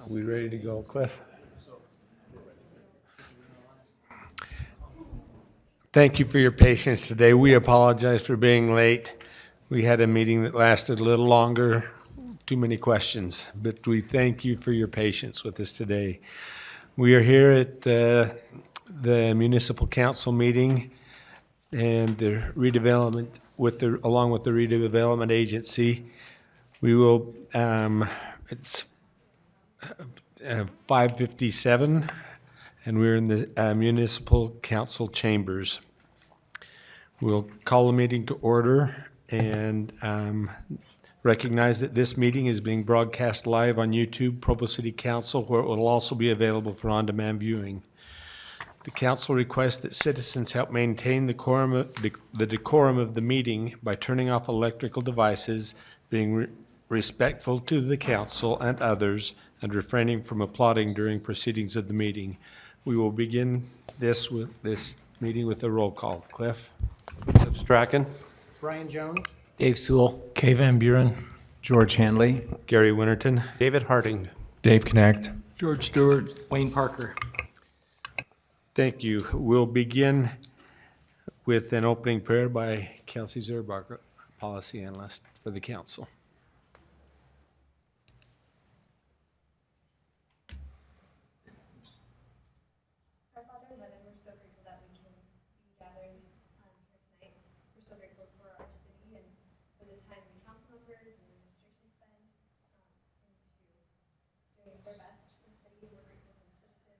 Are we ready to go, Cliff? Thank you for your patience today. We apologize for being late. We had a meeting that lasted a little longer, too many questions, but we thank you for your patience with us today. We are here at the Municipal Council meeting and the redevelopment along with the Redevelopment Agency. We will, it's 5:57, and we're in the Municipal Council chambers. We'll call the meeting to order and recognize that this meeting is being broadcast live on YouTube, Provo City Council, where it will also be available for on-demand viewing. The council requests that citizens help maintain the decorum of the meeting by turning off electrical devices, being respectful to the council and others, and refraining from applauding during proceedings of the meeting. We will begin this meeting with a roll call. Cliff? Cliff Strachan. Brian Jones. Dave Sewell. Kay Van Buren. George Handley. Gary Winterton? David Harding. Dave Connect. George Stewart. Wayne Parker. Thank you. We'll begin with an opening prayer by Kelsey Zerbacher, policy analyst for the council. Our Father in heaven, we're so grateful that we can be gathered here tonight. We're so grateful for our city and for the time the council members and the administration spend into doing their best for the city. We're grateful for the citizens and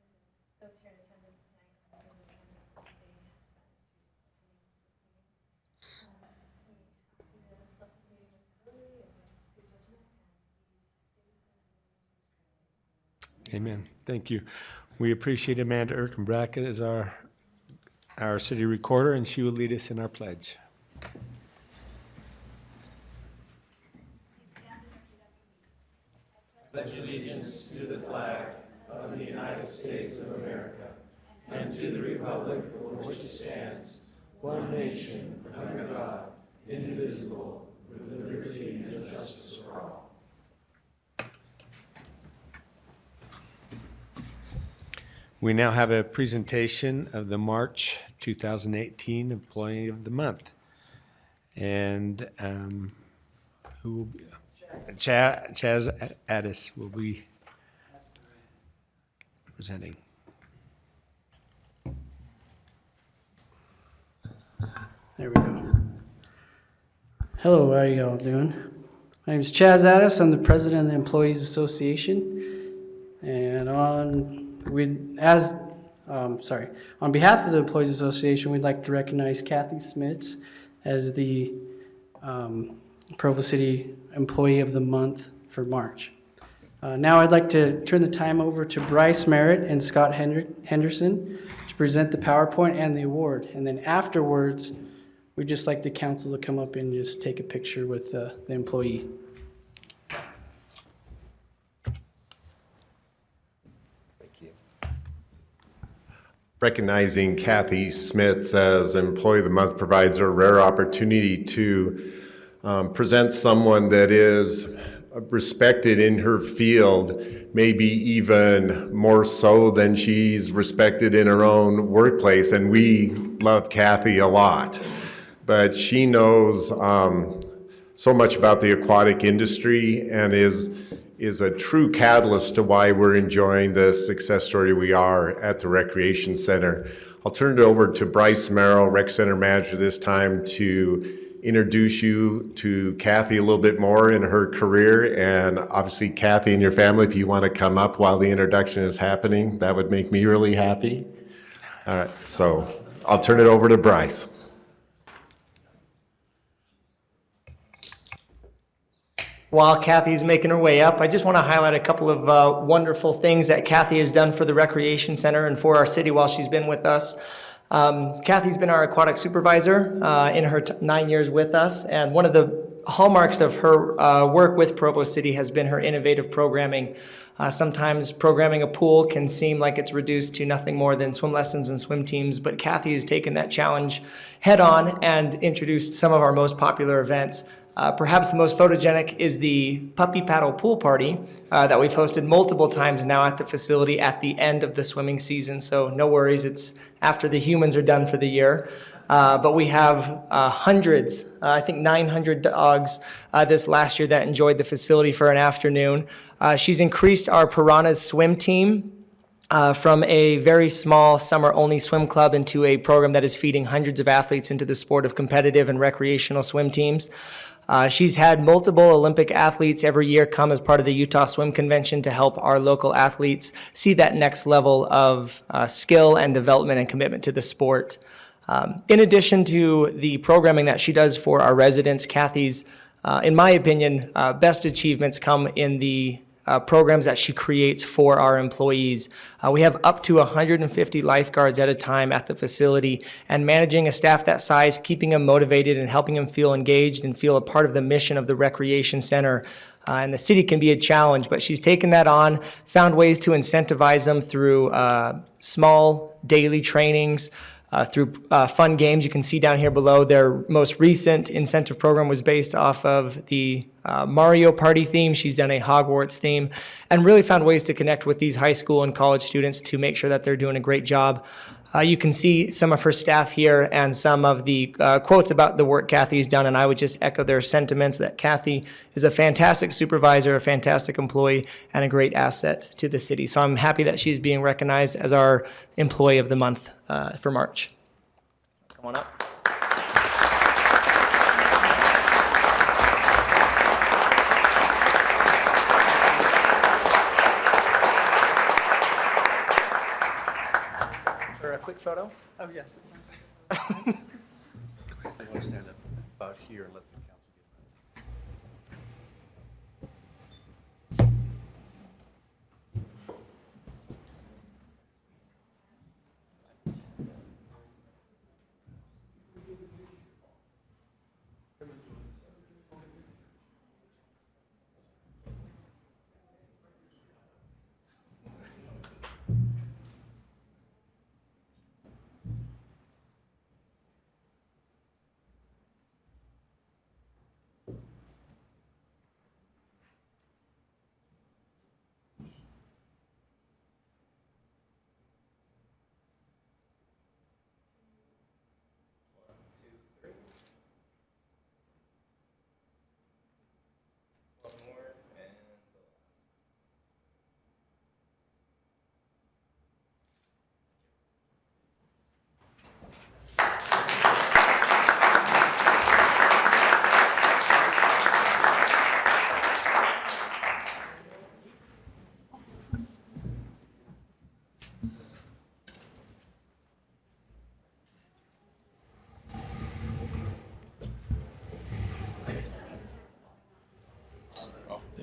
those here in attendance tonight. Amen. Thank you. We appreciate Amanda Erkenbracket as our city recorder, and she will lead us in our pledge. Pledge allegiance to the flag of the United States of America and to the republic for which it stands, one nation, under God, indivisible, with liberty and justice for all. We now have a presentation of the March 2018 Employee of the Month. And who will be? Chaz Addis will be presenting. There we go. Hello, how are you all doing? My name is Chaz Addis. I'm the president of the Employees Association. And on behalf of the Employees Association, we'd like to recognize Kathy Smits as the Provo City Employee of the Month for March. Now I'd like to turn the time over to Bryce Merritt and Scott Henderson to present the PowerPoint and the award. And then afterwards, we'd just like the council to come up and just take a picture with the employee. Recognizing Kathy Smits as Employee of the Month provides a rare opportunity to present someone that is respected in her field, maybe even more so than she's respected in her own workplace. And we love Kathy a lot. But she knows so much about the aquatic industry and is a true catalyst to why we're enjoying the success story we are at the Recreation Center. I'll turn it over to Bryce Merrill, Rec Center Manager this time, to introduce you to Kathy a little bit more in her career. And obviously, Kathy and your family, if you want to come up while the introduction is happening, that would make me really happy. All right, so I'll turn it over to Bryce. While Kathy's making her way up, I just want to highlight a couple of wonderful things that Kathy has done for the Recreation Center and for our city while she's been with us. Kathy's been our aquatic supervisor in her 9 years with us, and one of the hallmarks of her work with Provo City has been her innovative programming. Sometimes programming a pool can seem like it's reduced to nothing more than swim lessons and swim teams, but Kathy has taken that challenge head on and introduced some of our most popular events. Perhaps the most photogenic is the puppy paddle pool party that we've hosted multiple times now at the facility at the end of the swimming season. So no worries, it's after the humans are done for the year. But we have hundreds, I think 900 dogs this last year that enjoyed the facility for an afternoon. She's increased our Piranhas swim team from a very small summer-only swim club into a program that is feeding hundreds of athletes into the sport of competitive and recreational swim teams. She's had multiple Olympic athletes every year come as part of the Utah Swim Convention to help our local athletes see that next level of skill and development and commitment to the sport. In addition to the programming that she does for our residents, Kathy's, in my opinion, best achievements come in the programs that she creates for our employees. We have up to 150 lifeguards at a time at the facility, and managing a staff that size, keeping them motivated and helping them feel engaged and feel a part of the mission of the recreation center. And the city can be a challenge, but she's taken that on, found ways to incentivize them through small daily trainings, through fun games. You can see down here below their most recent incentive program was based off of the Mario Party theme. She's done a Hogwarts theme and really found ways to connect with these high school and college students to make sure that they're doing a great job. You can see some of her staff here and some of the quotes about the work Kathy's done, and I would just echo their sentiments that Kathy is a fantastic supervisor, a fantastic employee, and a great asset to the city. So I'm happy that she's being recognized as our Employee of the Month for March. Come on up. For a quick photo? Oh, yes. I want to stand up about here and let the council get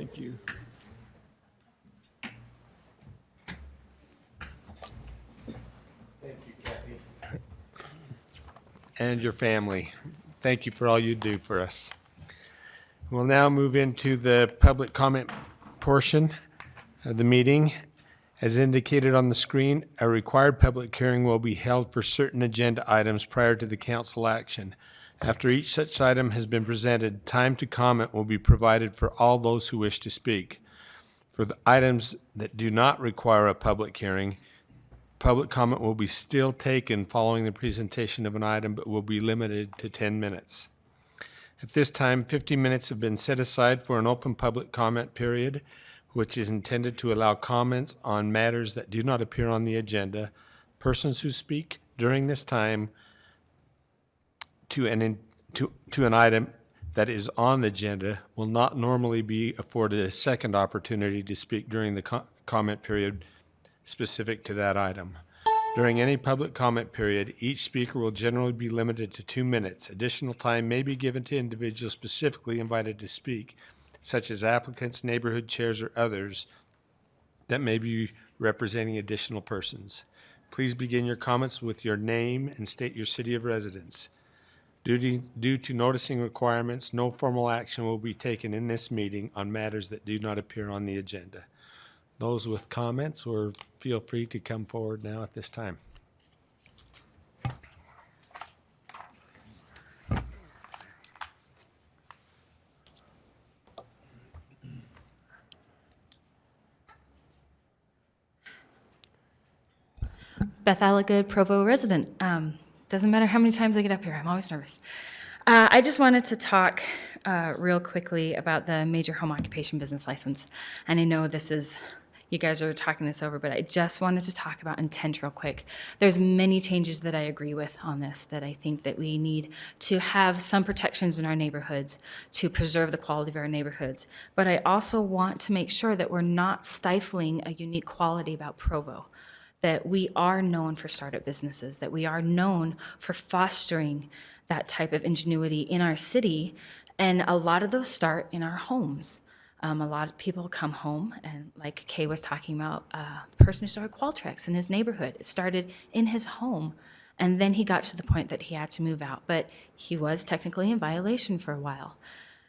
Thank you. And your family. Thank you for all you do for us. We'll now move into the public comment portion of the meeting. As indicated on the screen, a required public hearing will be held for certain agenda items prior to the council action. After each such item has been presented, time to comment will be provided for all those who wish to speak. For the items that do not require a public hearing, public comment will be still taken following the presentation of an item, but will be limited to 10 minutes. At this time, 50 minutes have been set aside for an open public comment period, which is intended to allow comments on matters that do not appear on the agenda. Persons who speak during this time to an item that is on the agenda will not normally be afforded a second opportunity to speak during the comment period specific to that item. During any public comment period, each speaker will generally be limited to 2 minutes. Additional time may be given to individuals specifically invited to speak, such as applicants, neighborhood chairs, or others that may be representing additional persons. Please begin your comments with your name and state your city of residence. Due to noticing requirements, no formal action will be taken in this meeting on matters that do not appear on the agenda. Those with comments, or feel free to come forward now at this time. Beth Allagood, Provo resident. Doesn't matter how many times I get up here, I'm always nervous. I just wanted to talk real quickly about the major home occupation business license. And I know this is, you guys are talking this over, but I just wanted to talk about intent real quick. There's many changes that I agree with on this, that I think that we need to have some protections in our neighborhoods to preserve the quality of our neighborhoods. But I also want to make sure that we're not stifling a unique quality about Provo, that we are known for startup businesses, that we are known for fostering that type of ingenuity in our city. And a lot of those start in our homes. A lot of people come home, and like Kay was talking about, the person who started Qualtrics in his neighborhood, it started in his home, and then he got to the point that he had to move out, but he was technically in violation for a while.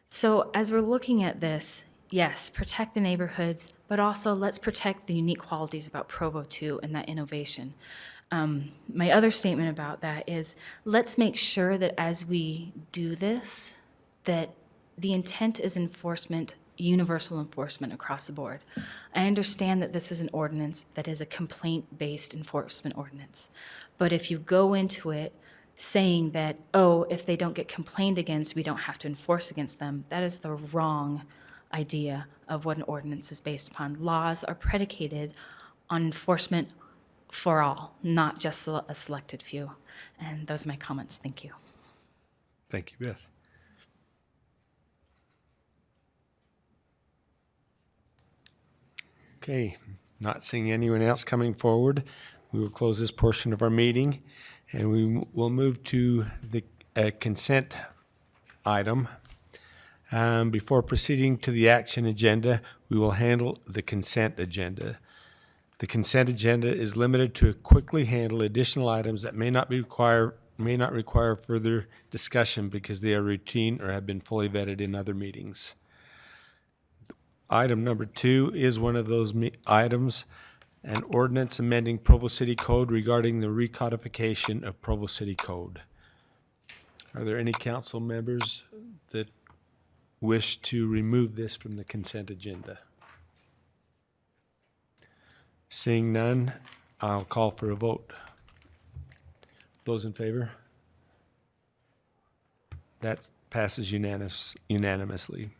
So as we're looking at this, yes, protect the neighborhoods, but also let's protect the unique qualities about Provo too and that innovation. My other statement about that is, let's make sure that as we do this, that the intent is enforcement, universal enforcement across the board. I understand that this is an ordinance that is a complaint-based enforcement ordinance. But if you go into it saying that, oh, if they don't get complained against, we don't have to enforce against them, that is the wrong idea of what an ordinance is based upon. Laws are predicated on enforcement for all, not just a selected few. And those are my comments. Thank you. Thank you, Beth. Okay, not seeing anyone else coming forward, we will close this portion of our meeting, and we will move to the consent item. Before proceeding to the action agenda, we will handle the consent agenda. The consent agenda is limited to quickly handle additional items that may not require further discussion because they are routine or have been fully vetted in other meetings. Item number 2 is one of those items, an ordinance amending Provo City Code regarding the recodification of Provo City Code. Are there any council members that wish to remove this from the consent agenda? Seeing none, I'll call for a vote. Those in favor? That passes unanimously.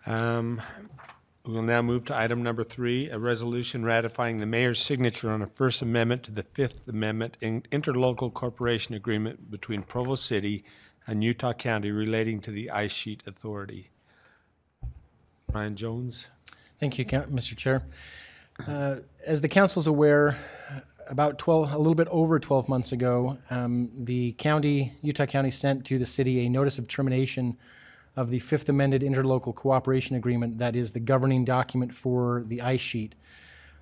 We will now move to item number 3, a resolution ratifying the mayor's signature on a First Amendment to the Fifth Amendment Interlocal Corporation Agreement between Provo City and Utah County relating to the ice sheet authority. Ryan Jones. Thank you, Mr. Chair. As the council's aware, a little bit over 12 months ago, the Utah County sent to the city a notice of termination of the Fifth Amended Interlocal Cooperation Agreement that is the governing document for the ice sheet.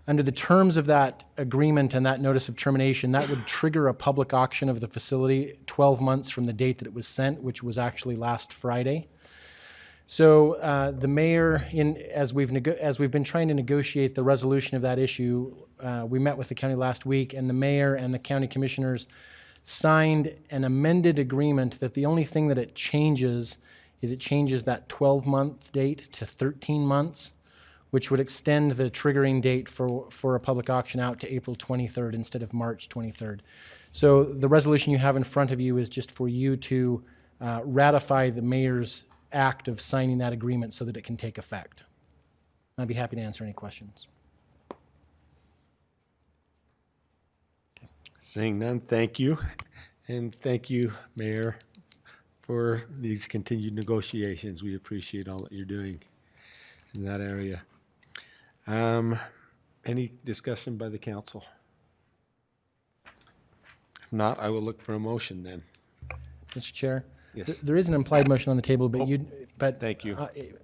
Under the terms of that agreement and that notice of termination, that would trigger a public auction of the facility 12 months from the date that it was sent, which was actually last Friday. So the mayor, as we've been trying to negotiate the resolution of that issue, we met with the county last week, and the mayor and the county commissioners signed an amended agreement that the only thing that it changes is it changes that 12-month date to 13 months, which would extend the triggering date for a public auction out to April 23rd instead of March 23rd. So the resolution you have in front of you is just for you to ratify the mayor's act of signing that agreement so that it can take effect. I'd be happy to answer any questions. Seeing none, thank you. And thank you, Mayor, for these continued negotiations. We appreciate all that you're doing in that area. Any discussion by the council? If not, I will look for a motion then. Mr. Chair? Yes. There is an implied motion on the table, but Thank you.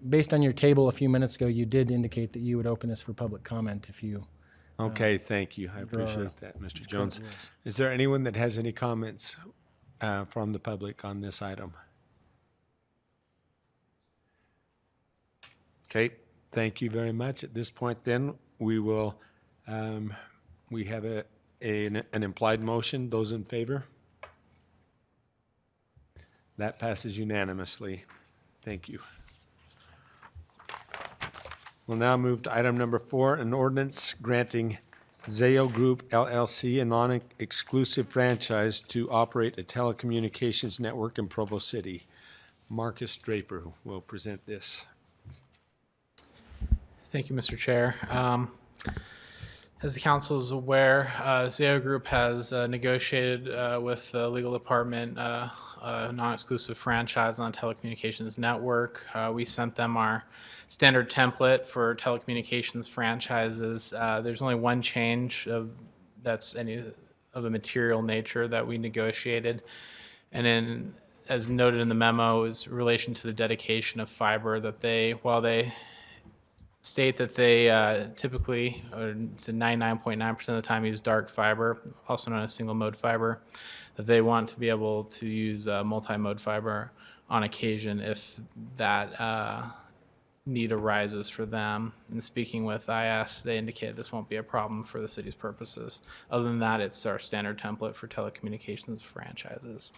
Based on your table a few minutes ago, you did indicate that you would open this for public comment if you. Okay, thank you. I appreciate that, Mr. Jones. Is there anyone that has any comments from the public on this item? Okay, thank you very much. At this point then, we will, we have an implied motion. Those in favor? That passes unanimously. Thank you. We'll now move to item number 4, an ordinance granting Zayo Group LLC, a non-exclusive franchise to operate a telecommunications network in Provo City. Marcus Draper will present this. Thank you, Mr. Chair. As the council is aware, Zayo Group has negotiated with the legal department a non-exclusive franchise on a telecommunications network. We sent them our standard template for telecommunications franchises. There's only one change that's any of a material nature that we negotiated. And then, as noted in the memo, is in relation to the dedication of fiber that while they state that they typically, or it's 99.9% of the time, use dark fiber, also known as single mode fiber, that they want to be able to use multi-mode fiber on occasion if that need arises for them. And speaking with IS, they indicate this won't be a problem for the city's purposes. Other than that, it's our standard template for telecommunications franchises.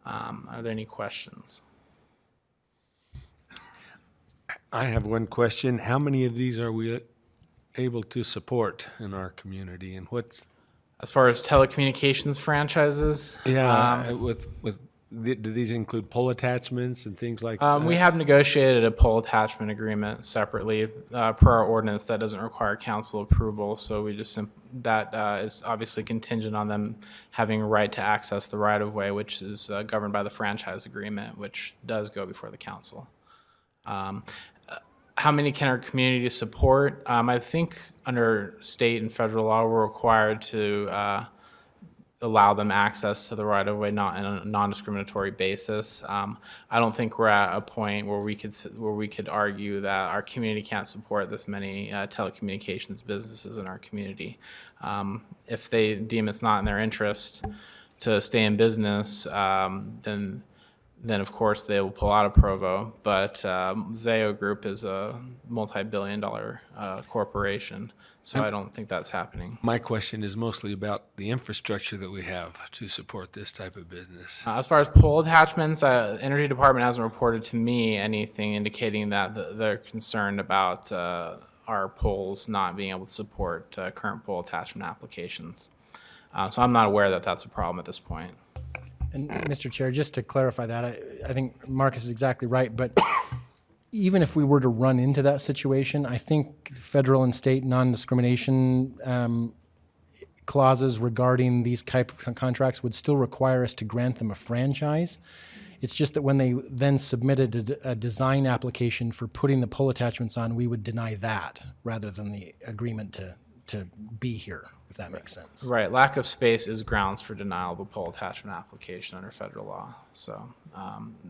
Are there any questions? I have one question. How many of these are we able to support in our community, and what's? As far as telecommunications franchises, Do these include pole attachments and things like that? we have negotiated a pole attachment agreement separately per our ordinance that doesn't require council approval. So we just that is obviously contingent on them having a right to access the right of way, which is governed by the franchise agreement, which does go before the council. How many can our community support? I think under state and federal law, we're required to allow them access to the right-of-way not in a non-discriminatory basis. I don't think we're at a point where we could argue that our community can't support this many telecommunications businesses in our community. If they deem it's not in their interest to stay in business, then of course they will pull out of Provo. But Zayo Group is a multi-billion-dollar corporation, so I don't think that's happening. My question is mostly about the infrastructure that we have to support this type of business. As far as pole attachments, Energy Department hasn't reported to me anything indicating that they're concerned about our poles not being able to support current pole attachment applications. So I'm not aware that that's a problem at this point. And Mr. Chair, just to clarify that, I think Marcus is exactly right, but even if we were to run into that situation, I think federal and state non-discrimination clauses regarding these type of contracts would still require us to grant them a franchise. It's just that when they then submitted a design application for putting the pole attachments on, we would deny that rather than the agreement to be here, if that makes sense. Right. Lack of space is grounds for denial of a pole attachment application under federal law. So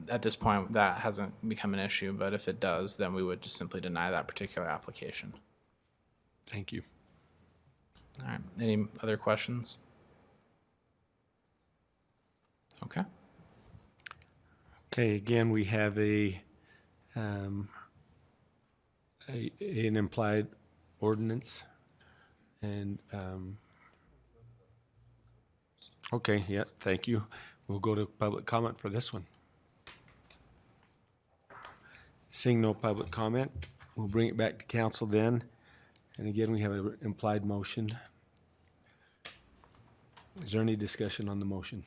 at this point, that hasn't become an issue, but if it does, then we would just simply deny that particular application. Thank you. All right. Any other questions? Okay. Okay, again, we have an implied ordinance. And, okay, yeah, thank you. We'll go to public comment for this one. Seeing no public comment, we'll bring it back to council then. And again, we have an implied motion. Is there any discussion on the motion?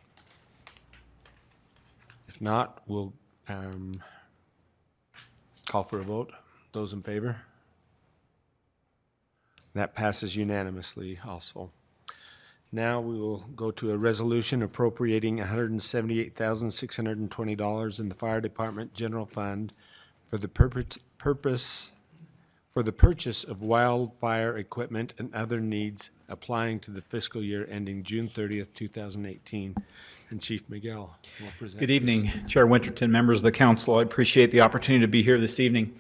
If not, we'll call for a vote. Those in favor? That passes unanimously also. Now we will go to a resolution appropriating $178,620 in the Fire Department General Fund for the purchase of wildfire equipment and other needs applying to the fiscal year ending June 30th, 2018. And Chief Miguel will present. Good evening, Chair Winterton, members of the council. I appreciate the opportunity to be here this evening.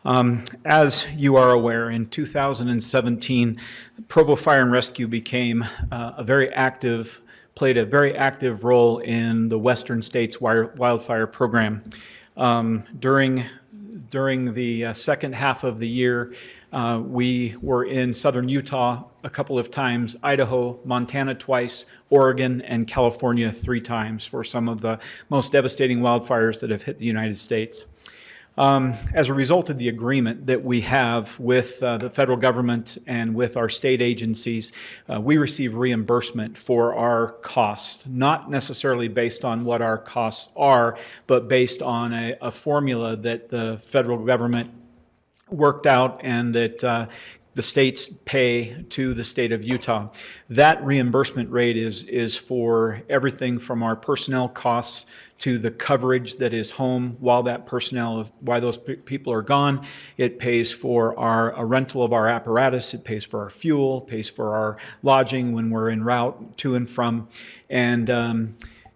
As you are aware, in 2017, Provo Fire and Rescue became played a very active role in the Western States wildfire program. During the second half of the year, we were in southern Utah a couple of times, Idaho, Montana twice, Oregon, and California 3 times for some of the most devastating wildfires that have hit the United States. As a result of the agreement that we have with the federal government and with our state agencies, we receive reimbursement for our costs, not necessarily based on what our costs are, but based on a formula that the federal government worked out and that the states pay to the state of Utah. That reimbursement rate is for everything from our personnel costs to the coverage that is home while those people are gone. It pays for a rental of our apparatus. It pays for our fuel, pays for our lodging when we're en route to and from. And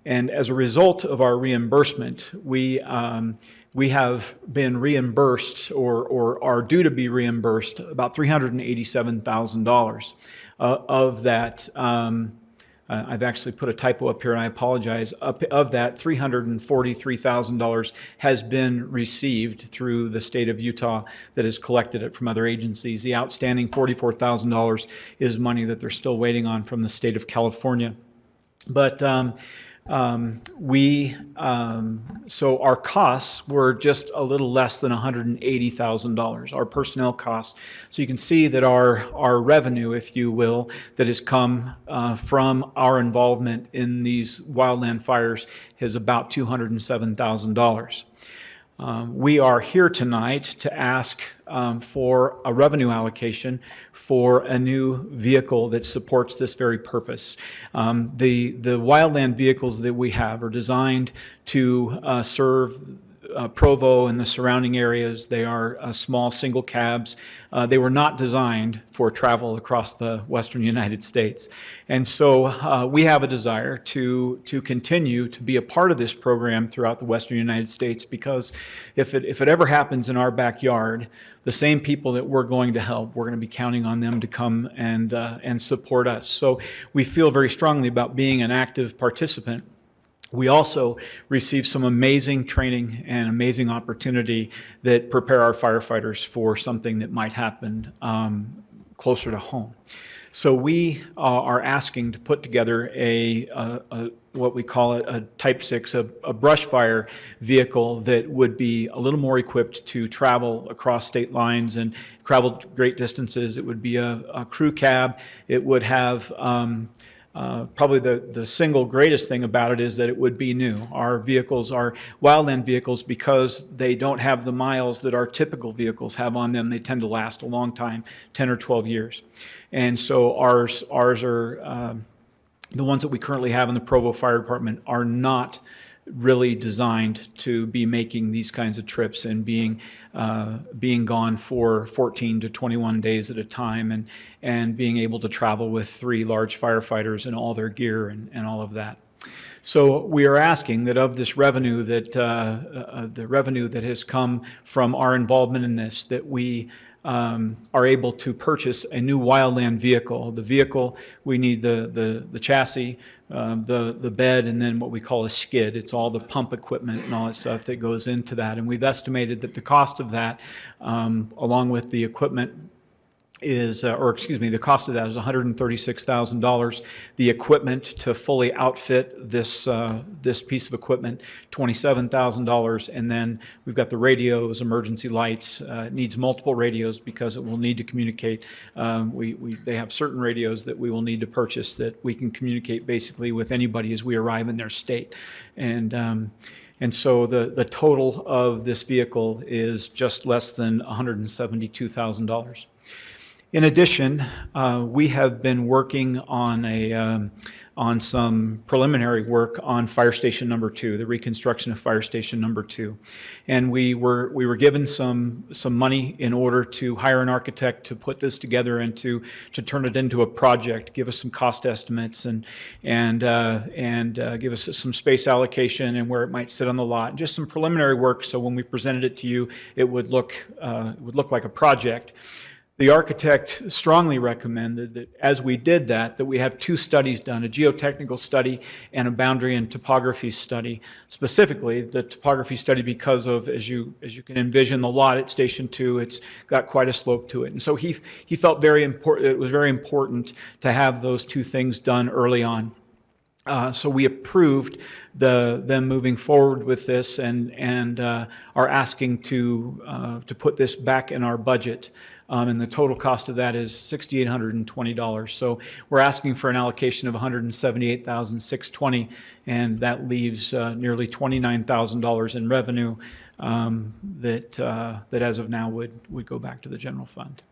as a result of our reimbursement, we have been reimbursed or are due to be reimbursed about $387,000. Of that, I've actually put a typo up here and I apologize. Of that, $343,000 has been received through the state of Utah that has collected it from other agencies. The outstanding $44,000 is money that they're still waiting on from the state of California. But so our costs were just a little less than $180,000, our personnel costs. So you can see that our revenue, if you will, that has come from our involvement in these wildland fires is about $207,000. We are here tonight to ask for a revenue allocation for a new vehicle that supports this very purpose. The wildland vehicles that we have are designed to serve Provo and the surrounding areas. They are small single cabs. They were not designed for travel across the western United States. And so we have a desire to continue to be a part of this program throughout the western United States, because if it ever happens in our backyard, the same people that we're going to help, we're going to be counting on them to come and support us. So we feel very strongly about being an active participant. We also receive some amazing training and amazing opportunity that prepare our firefighters for something that might happen closer to home. So we are asking to put together what we call a Type 6, a brush fire vehicle that would be a little more equipped to travel across state lines and travel great distances. It would be a crew cab. It would have probably the single greatest thing about it is that it would be new. Our vehicles are wildland vehicles because they don't have the miles that our typical vehicles have on them. They tend to last a long time, 10 or 12 years. And so ours are, the ones that we currently have in the Provo Fire Department are not really designed to be making these kinds of trips and being gone for 14 to 21 days at a time and being able to travel with 3 large firefighters and all their gear and all of that. So we are asking that of this revenue that the revenue that has come from our involvement in this, that we are able to purchase a new wildland vehicle. The vehicle, we need the chassis, the bed, and then what we call a skid. It's all the pump equipment and all that stuff that goes into that. And we've estimated that the cost of that, along with the equipment, the cost of that is $136,000. The equipment to fully outfit this piece of equipment, $27,000, and then we've got the radios, emergency lights. It needs multiple radios because it will need to communicate. They have certain radios that we will need to purchase that we can communicate basically with anybody as we arrive in their state, and so the total of this vehicle is just less than $172,000. In addition, we have been working on some preliminary work on Fire Station Number 2, the reconstruction of Fire Station Number 2, and we were given some money in order to hire an architect to put this together and to turn it into a project, give us some cost estimates and give us some space allocation and where it might sit on the lot, just some preliminary work. So when we presented it to you, it would look like a project. The architect strongly recommended that as we did that we have 2 studies done, a geotechnical study and a boundary and topography study. Specifically, the topography study because of, as you can envision, the lot at Station 2, it's got quite a slope to it. And so he felt it was very important to have those 2 things done early on. So we approved them moving forward with this and are asking to put this back in our budget. And the total cost of that is $6,820. So we're asking for an allocation of $178,620, and that leaves nearly $29,000 in revenue that as of now would go back to the general fund.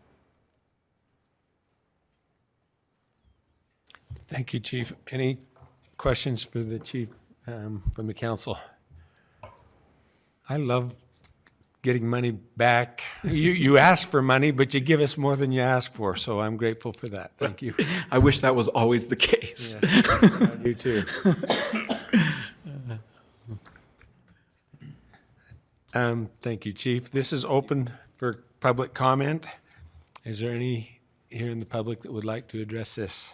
Thank you, Chief. Any questions for the Chief from the council? I love getting money back. You ask for money, but you give us more than you ask for, so I'm grateful for that. Thank you. I wish that was always the case. Yes, you too. Thank you, Chief. This is open for public comment. Is there any here in the public that would like to address this?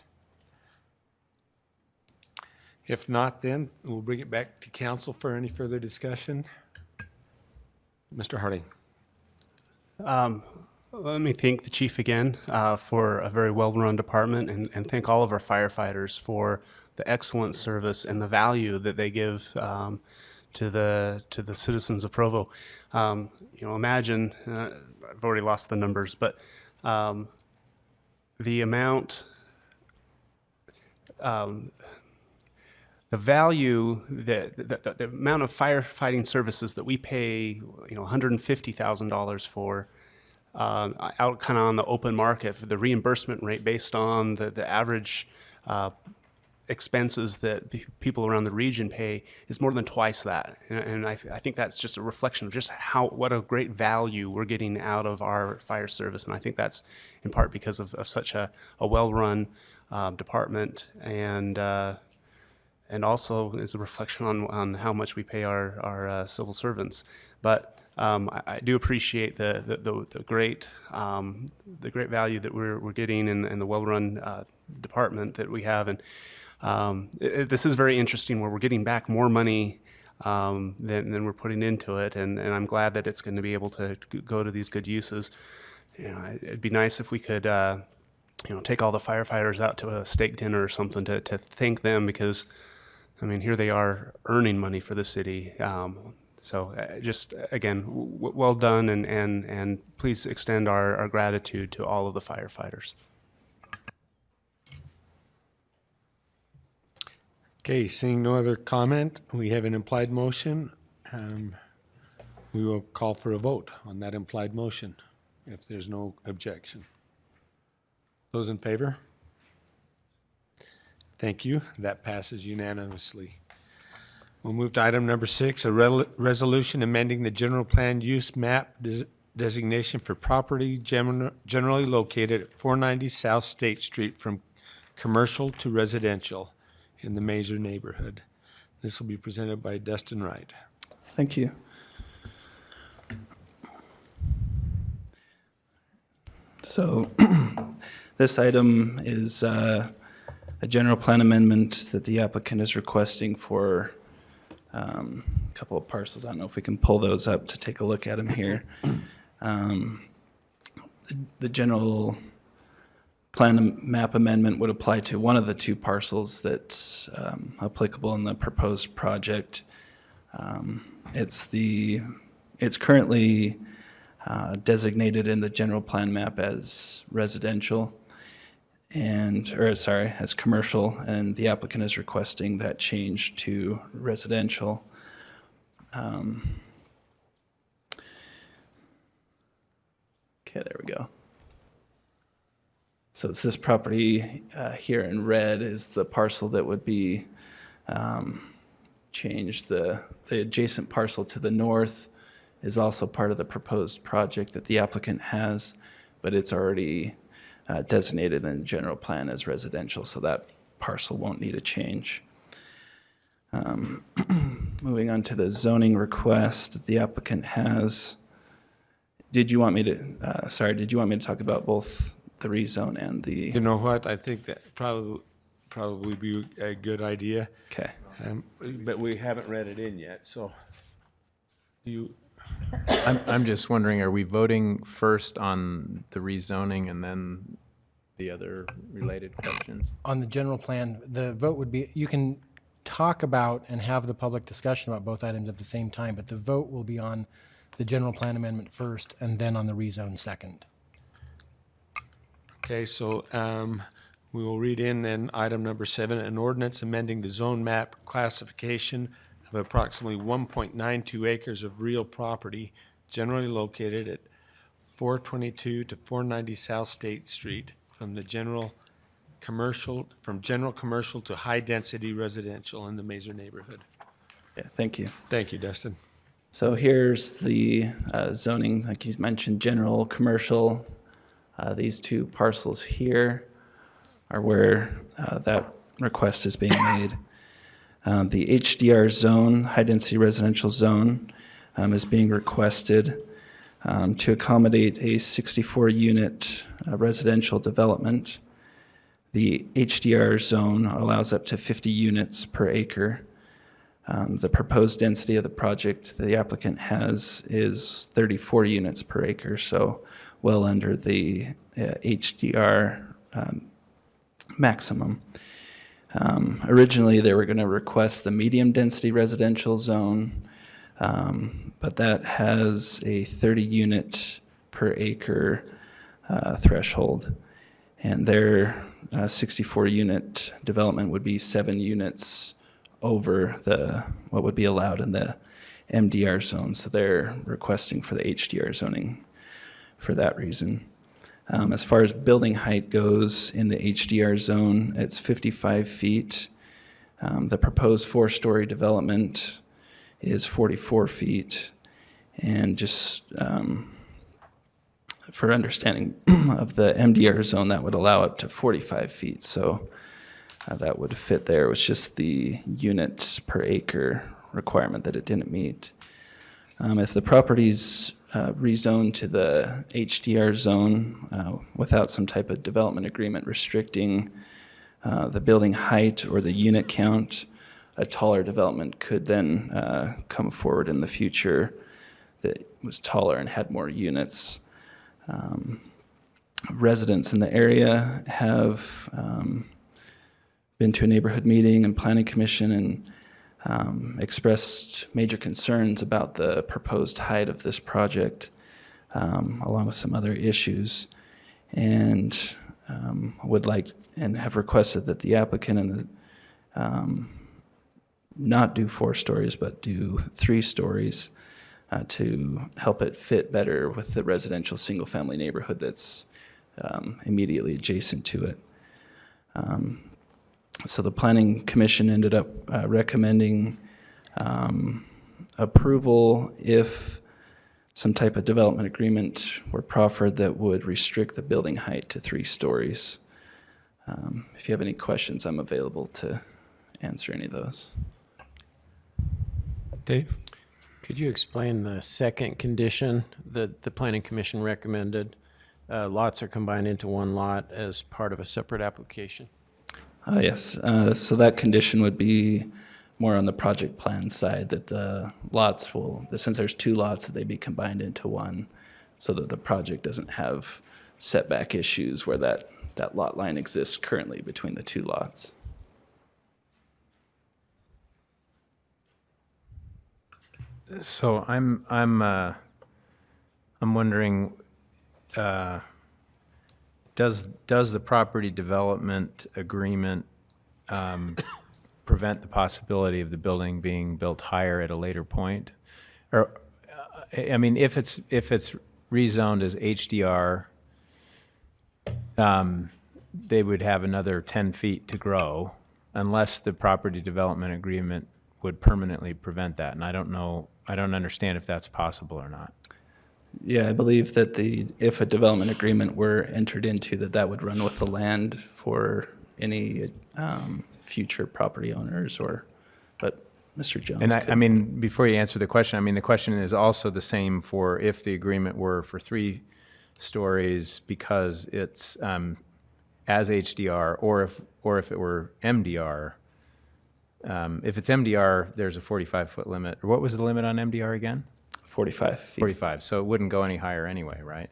If not, then we'll bring it back to council for any further discussion. Mr. Harding. Let me thank the chief again for a very well-run department, and thank all of our firefighters for the excellent service and the value that they give to the citizens of Provo. Imagine, I've already lost the numbers, but the amount, the value, the amount of firefighting services that we pay, $150,000 for, out kind of on the open market, for the reimbursement rate based on the average expenses that people around the region pay is more than twice that. And I think that's just a reflection of just what a great value we're getting out of our fire service. And I think that's in part because of such a well-run department, and also is a reflection on how much we pay our civil servants. But I do appreciate the great value that we're getting and the well-run department that we have. And this is very interesting, where we're getting back more money than we're putting into it, and I'm glad that it's going to be able to go to these good uses. It'd be nice if we could take all the firefighters out to a steak dinner or something to thank them, because here they are earning money for the city. So just, again, well done, and please extend our gratitude to all of the firefighters. Okay, seeing no other comment, we have an implied motion. We will call for a vote on that implied motion if there's no objection. Those in favor? Thank you. That passes unanimously. We'll move to item number 6, a resolution amending the general plan use map designation for property generally located at 490 South State Street from commercial to residential in the Maeser Neighborhood. This will be presented by Dustin Wright. Thank you. So this item is a general plan amendment that the applicant is requesting for a couple of parcels. I don't know if we can pull those up to take a look at them here. The general plan map amendment would apply to one of the two parcels that's applicable in the proposed project. It's currently designated in the general plan map as residential, as commercial, and the applicant is requesting that change to residential. Okay, there we go. So it's this property here in red is the parcel that would be changed. The adjacent parcel to the north is also part of the proposed project that the applicant has, but it's already designated in the general plan as residential, so that parcel won't need a change. Moving on to the zoning request that the applicant has. Did you want me to talk about both the rezone and the... You know what? I think that probably be a good idea. Okay. But we haven't read it in yet, so you... I'm just wondering, are we voting first on the rezoning and then the other related questions? On the general plan, the vote would be, you can talk about and have the public discussion about both items at the same time, but the vote will be on the general plan amendment first and then on the rezone second. Okay, so we will read in then item number 7, an ordinance amending the zone map classification of approximately 1.92 acres of real property generally located at 422 to 490 South State Street from general commercial to high-density residential in the Maeser neighborhood. Yeah, thank you. Thank you, Dustin. So here's the zoning, like you mentioned, general, commercial. These two parcels here are where that request is being made. The HDR zone, high-density residential zone, is being requested to accommodate a 64-unit residential development. The HDR zone allows up to 50 units per acre. The proposed density of the project the applicant has is 34 units per acre, so well under the HDR maximum. Originally, they were going to request the medium density residential zone, but that has a 30 unit per acre threshold, and their 64 unit development would be 7 units over what would be allowed in the MDR zone. So they're requesting for the HDR zoning for that reason. As far as building height goes in the HDR zone, it's 55 feet. The proposed 4-story development is 44 feet. And just for understanding of the MDR zone, that would allow up to 45 feet. So that would fit there. It was just the units per acre requirement that it didn't meet. If the property's rezoned to the HDR zone without some type of development agreement restricting the building height or the unit count, a taller development could then come forward in the future that was taller and had more units. Residents in the area have been to a neighborhood meeting and planning commission and expressed major concerns about the proposed height of this project, along with some other issues, and would like and have requested that the applicant and the not do 4 stories, but do 3 stories to help it fit better with the residential single-family neighborhood that's immediately adjacent to it. So the Planning Commission ended up recommending approval if some type of development agreement were proffered that would restrict the building height to 3 stories. If you have any questions, I'm available to answer any of those. Dave? Could you explain the second condition that the Planning Commission recommended? Lots are combined into one lot as part of a separate application. Yes, so that condition would be more on the project plan side, that the lots will, since there's 2 lots, that they be combined into one, so that the project doesn't have setback issues where that lot line exists currently between the 2 lots. So I'm wondering, does the property development agreement prevent the possibility of the building being built higher at a later point? Or, I mean, if it's rezoned as HDR, they would have another 10 feet to grow unless the property development agreement would permanently prevent that. And I don't understand if that's possible or not. Yeah, I believe that if a development agreement were entered into, that would run with the land for any future property owners but Mr. Jones. And I mean, before you answer the question, I mean, the question is also the same for if the agreement were for 3 stories because it's as HDR, or if it were MDR. If it's MDR, there's a 45-foot limit. What was the limit on MDR again? 45 feet. 45, so it wouldn't go any higher anyway, right?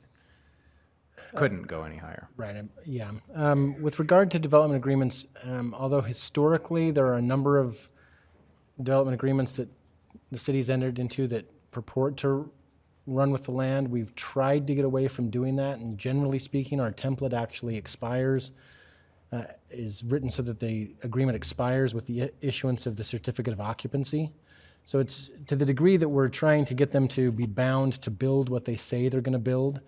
Couldn't go any higher. Right, yeah. With regard to development agreements, although historically there are a number of development agreements that the city's entered into that purport to run with the land. We've tried to get away from doing that, and generally speaking, our template actually expires, is written so that the agreement expires with the issuance of the certificate of occupancy. So it's to the degree that we're trying to get them to be bound to build what they say they're going to build,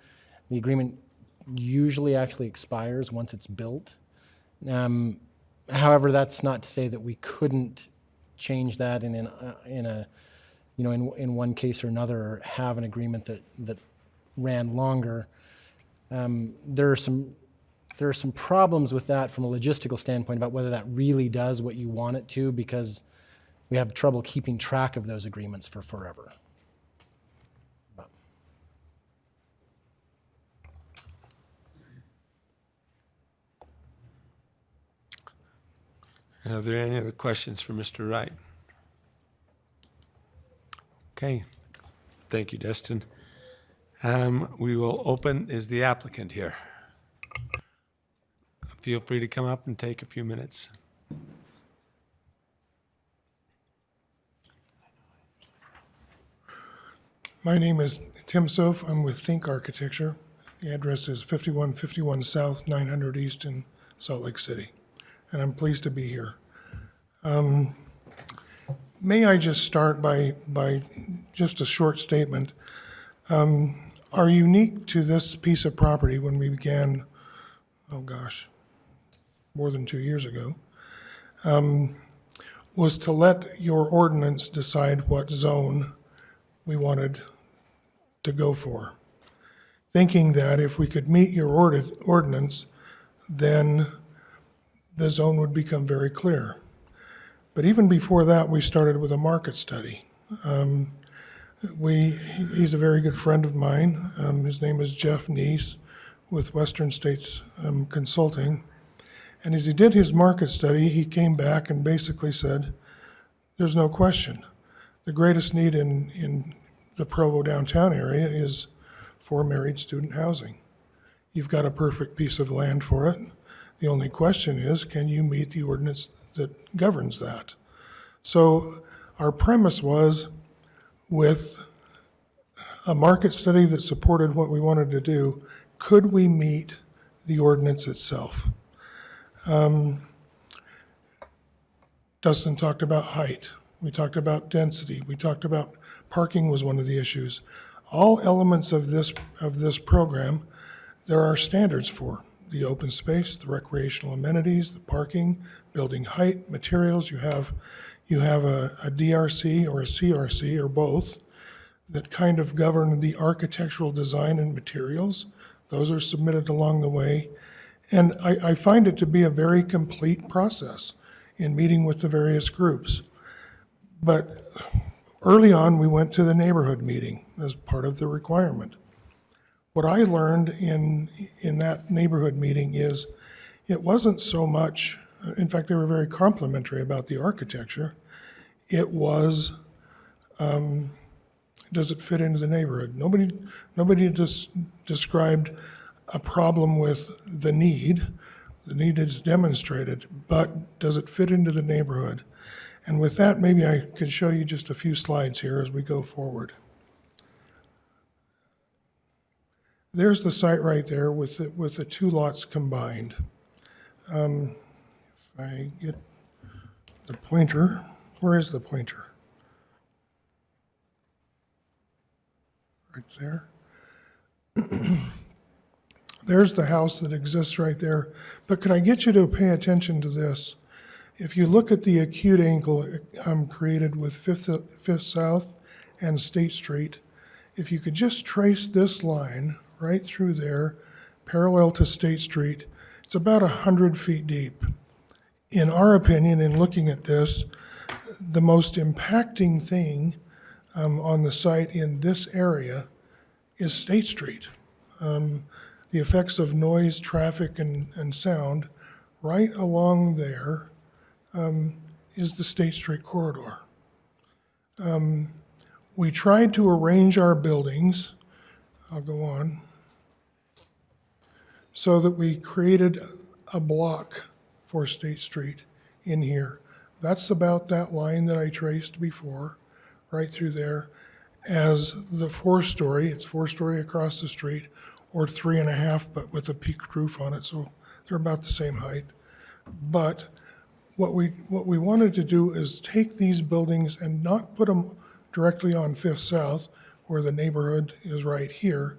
the agreement usually actually expires once it's built. However, that's not to say that we couldn't change that in one case or another, or have an agreement that ran longer. There are some problems with that from a logistical standpoint about whether that really does what you want it to, because we have trouble keeping track of those agreements for forever. Are there any other questions for Mr. Wright? Okay, thank you, Destin. We will open, is the applicant here? Feel free to come up and take a few minutes. My name is Tim Sof. I'm with Think Architecture. The address is 5151 South, 900 East in Salt Lake City, and I'm pleased to be here. May I just start by just a short statement. Our unique to this piece of property when we began, oh gosh, more than 2 years ago, was to let your ordinance decide what zone we wanted to go for, thinking that if we could meet your ordinance, then the zone would become very clear. But even before that, we started with a market study. He's a very good friend of mine. His name is Jeff Neese with Western States Consulting. And as he did his market study, he came back and basically said, there's no question. The greatest need in the Provo downtown area is for married student housing. You've got a perfect piece of land for it. The only question is, can you meet the ordinance that governs that? So our premise was, with a market study that supported what we wanted to do, could we meet the ordinance itself? Dustin talked about height. We talked about density. We talked about parking was one of the issues. All elements of this program, there are standards for. The open space, the recreational amenities, the parking, building height, materials. You have a DRC or a CRC or both that kind of govern the architectural design and materials. Those are submitted along the way. And I find it to be a very complete process in meeting with the various groups. But early on, we went to the neighborhood meeting as part of the requirement. What I learned in that neighborhood meeting is it wasn't so much, in fact, they were very complimentary about the architecture. It was, does it fit into the neighborhood? Nobody just described a problem with the need. The need is demonstrated, but does it fit into the neighborhood? And with that, maybe I could show you just a few slides here as we go forward. There's the site right there with the two lots combined. If I get the pointer, where is the pointer? Right there. There's the house that exists right there. But could I get you to pay attention to this? If you look at the acute angle created with Fifth South and State Street, if you could just trace this line right through there, parallel to State Street, it's about 100 feet deep. In our opinion, in looking at this, the most impacting thing on the site in this area is State Street. The effects of noise, traffic, and sound right along there is the State Street corridor. We tried to arrange our buildings, I'll go on, so that we created a block for State Street in here. That's about that line that I traced before, right through there, as the 4-story. It's 4-story across the street, or 3.5, but with a peaked roof on it, so they're about the same height. But what we wanted to do is take these buildings and not put them directly on Fifth South, where the neighborhood is right here,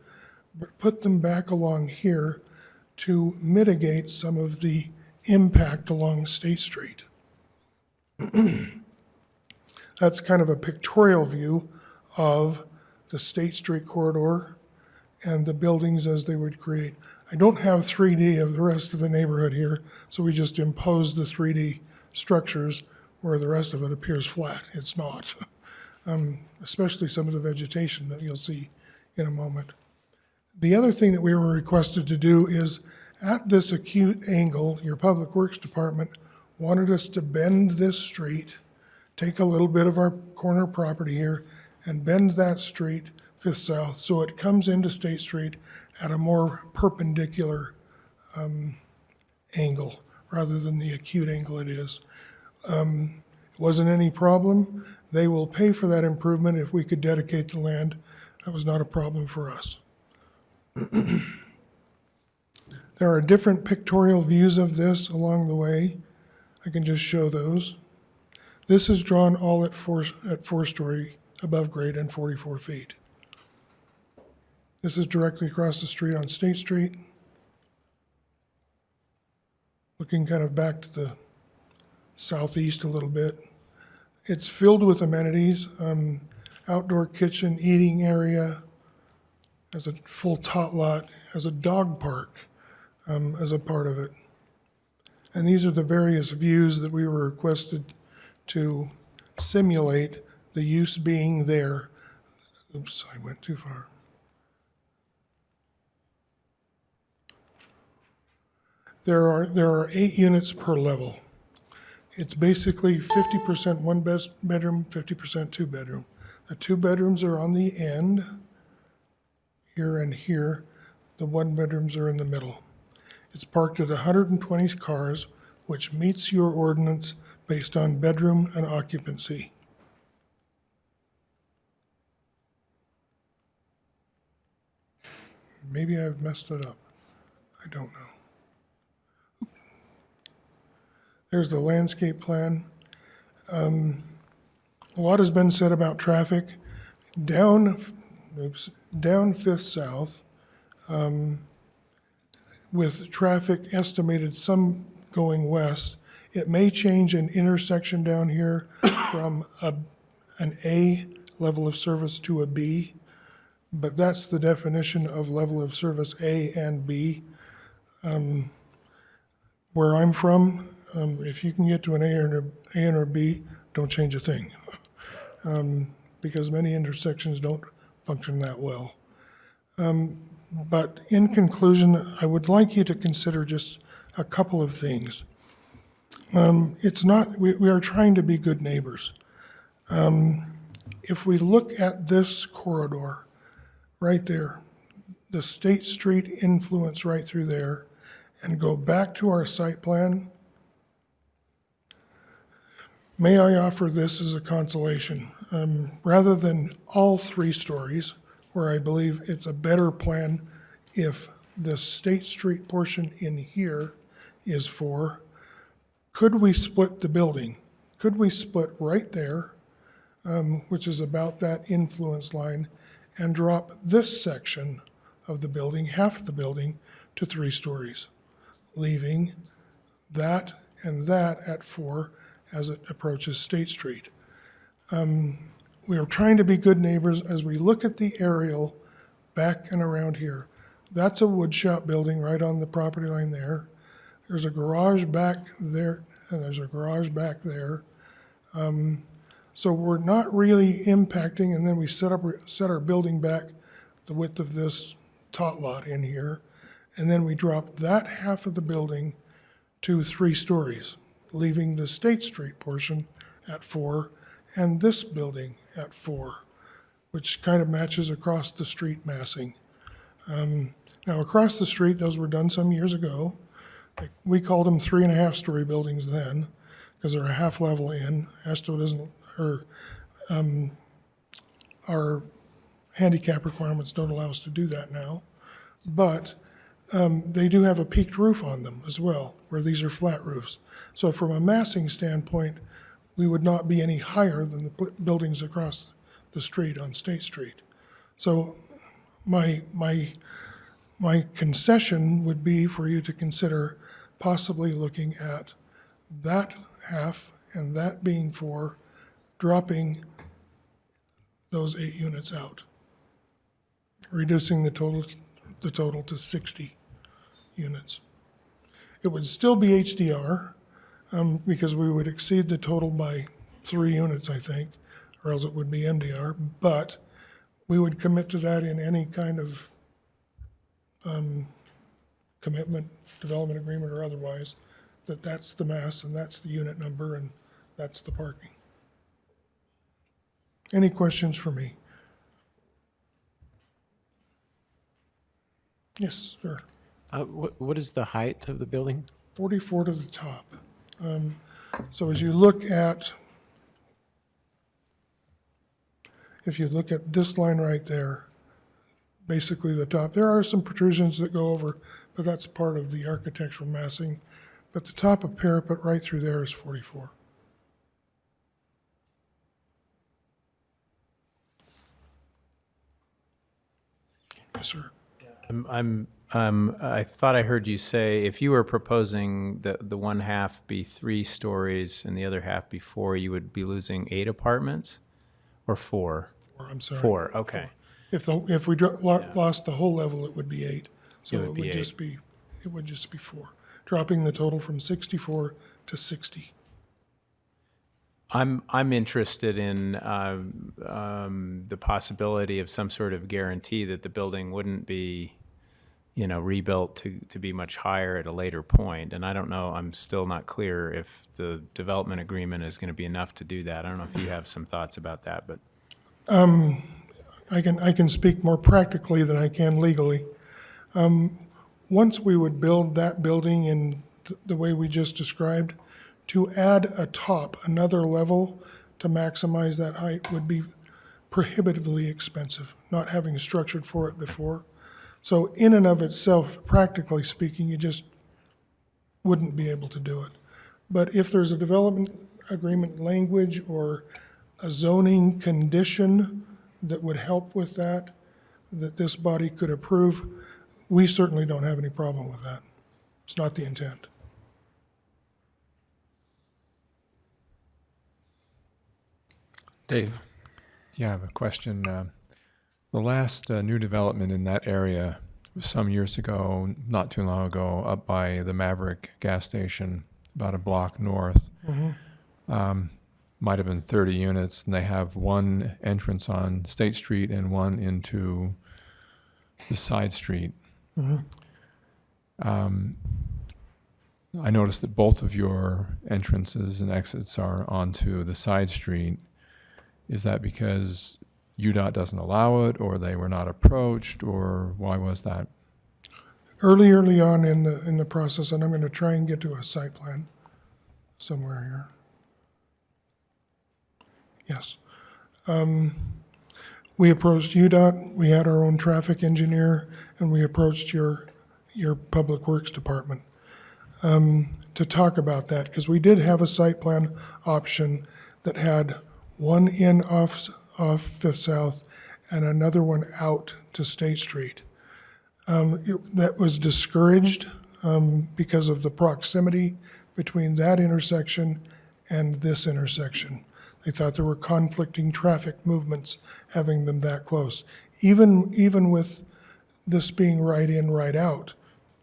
but put them back along here to mitigate some of the impact along State Street. That's kind of a pictorial view of the State Street corridor and the buildings as they would create. I don't have 3D of the rest of the neighborhood here, so we just imposed the 3D structures where the rest of it appears flat. It's not, especially some of the vegetation that you'll see in a moment. The other thing that we were requested to do is, at this acute angle, your Public Works Department wanted us to bend this street, take a little bit of our corner property here, and bend that street Fifth South so it comes into State Street at a more perpendicular angle rather than the acute angle it is. Wasn't any problem. They will pay for that improvement if we could dedicate the land. That was not a problem for us. There are different pictorial views of this along the way. I can just show those. This is drawn all at 4-story above grade and 44 feet. This is directly across the street on State Street. Looking kind of back to the southeast a little bit. It's filled with amenities, outdoor kitchen, eating area, has a full tot lot, has a dog park as a part of it. And these are the various views that we were requested to simulate the use being there. Oops, I went too far. There are 8 units per level. It's basically 50% one bedroom, 50% 2-bedroom. The 2 bedrooms are on the end, here and here. The 1 bedrooms are in the middle. It's parked at 120 cars, which meets your ordinance based on bedroom and occupancy. Maybe I've messed it up. I don't know. There's the landscape plan. A lot has been said about traffic. Down Fifth South, with traffic estimated some going west, it may change an intersection down here from an A level of service to a B, but that's the definition of level of service A and B. Where I'm from, if you can get to an A or a B, don't change a thing, because many intersections don't function that well. But in conclusion, I would like you to consider just a couple of things. It's not, we are trying to be good neighbors. If we look at this corridor right there, the State Street influence right through there, and go back to our site plan, may I offer this as a consolation? Rather than all 3 stories, where I believe it's a better plan if the State Street portion in here is 4, could we split the building? Could we split right there, which is about that influence line, and drop this section of the building, half the building, to 3 stories, leaving that and that at 4 as it approaches State Street. We are trying to be good neighbors as we look at the aerial back and around here. That's a wood shop building right on the property line there. There's a garage back there, and there's a garage back there. So we're not really impacting, and then we set our building back the width of this tot lot in here, and then we drop that half of the building to 3 stories, leaving the State Street portion at 4 and this building at 4, which kind of matches across the street massing. Now across the street, those were done some years ago. We called them 3.5-story buildings then. because they're a half level in. ASTO doesn't, or our handicap requirements don't allow us to do that now. But they do have a peaked roof on them as well, where these are flat roofs. So from a massing standpoint, we would not be any higher than the buildings across the street on State Street. So my concession would be for you to consider possibly looking at that half and that being for dropping those 8 units out, reducing the total to 60 units. It would still be HDR because we would exceed the total by 3 units, I think, or else it would be MDR, but we would commit to that in any kind of commitment, development agreement or otherwise, that that's the mass and that's the unit number and that's the parking. Any questions for me? Yes, sir. What is the height of the building? 44 to the top. So as you look at, if you look at this line right there, basically the top, there are some protrusions that go over, but that's part of the architectural massing. But the top of parapet right through there is 44. Yes, sir. I thought I heard you say if you were proposing the one half be 3 stories and the other half be 4, you would be losing 8 apartments, or 4? 4, I'm sorry. 4. Okay. If we lost the whole level, it would be 8. So It would be 8. It would just be 4, dropping the total from 64 to 60. I'm interested in the possibility of some sort of guarantee that the building wouldn't be, rebuilt to be much higher at a later point. And I don't know, I'm still not clear if the development agreement is going to be enough to do that. I don't know if you have some thoughts about that, but. I can speak more practically than I can legally. Once we would build that building in the way we just described, to add another level to maximize that height would be prohibitively expensive, not having structured for it before. So in and of itself, practically speaking, you just wouldn't be able to do it. But if there's a development agreement language or a zoning condition that would help with that this body could approve, we certainly don't have any problem with that. It's not the intent. Dave? Yeah, I have a question. The last new development in that area was some years ago, not too long ago, up by the Maverick gas station, about a block north. Might have been 30 units, and they have one entrance on State Street and one into the side street. I noticed that both of your entrances and exits are onto the side street. Is that because UDOT doesn't allow it, or they were not approached, or why was that? Early on in the process, and I'm going to try and get to a site plan somewhere here. Yes. We approached UDOT, we had our own traffic engineer, and we approached your Public Works Department to talk about that, because we did have a site plan option that had one in off Fifth South and another one out to State Street. That was discouraged because of the proximity between that intersection and this intersection. They thought there were conflicting traffic movements having them that close. Even with this being right in, right out,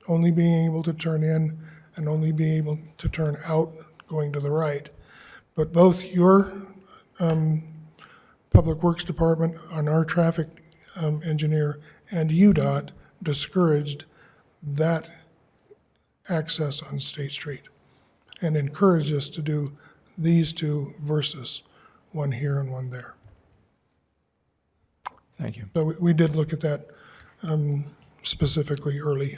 only being able to turn in and only being able to turn out going to the right. But both your Public Works Department and our traffic engineer and UDOT discouraged that access on State Street and encouraged us to do these two versus one here and one there. Thank you. So we did look at that specifically early.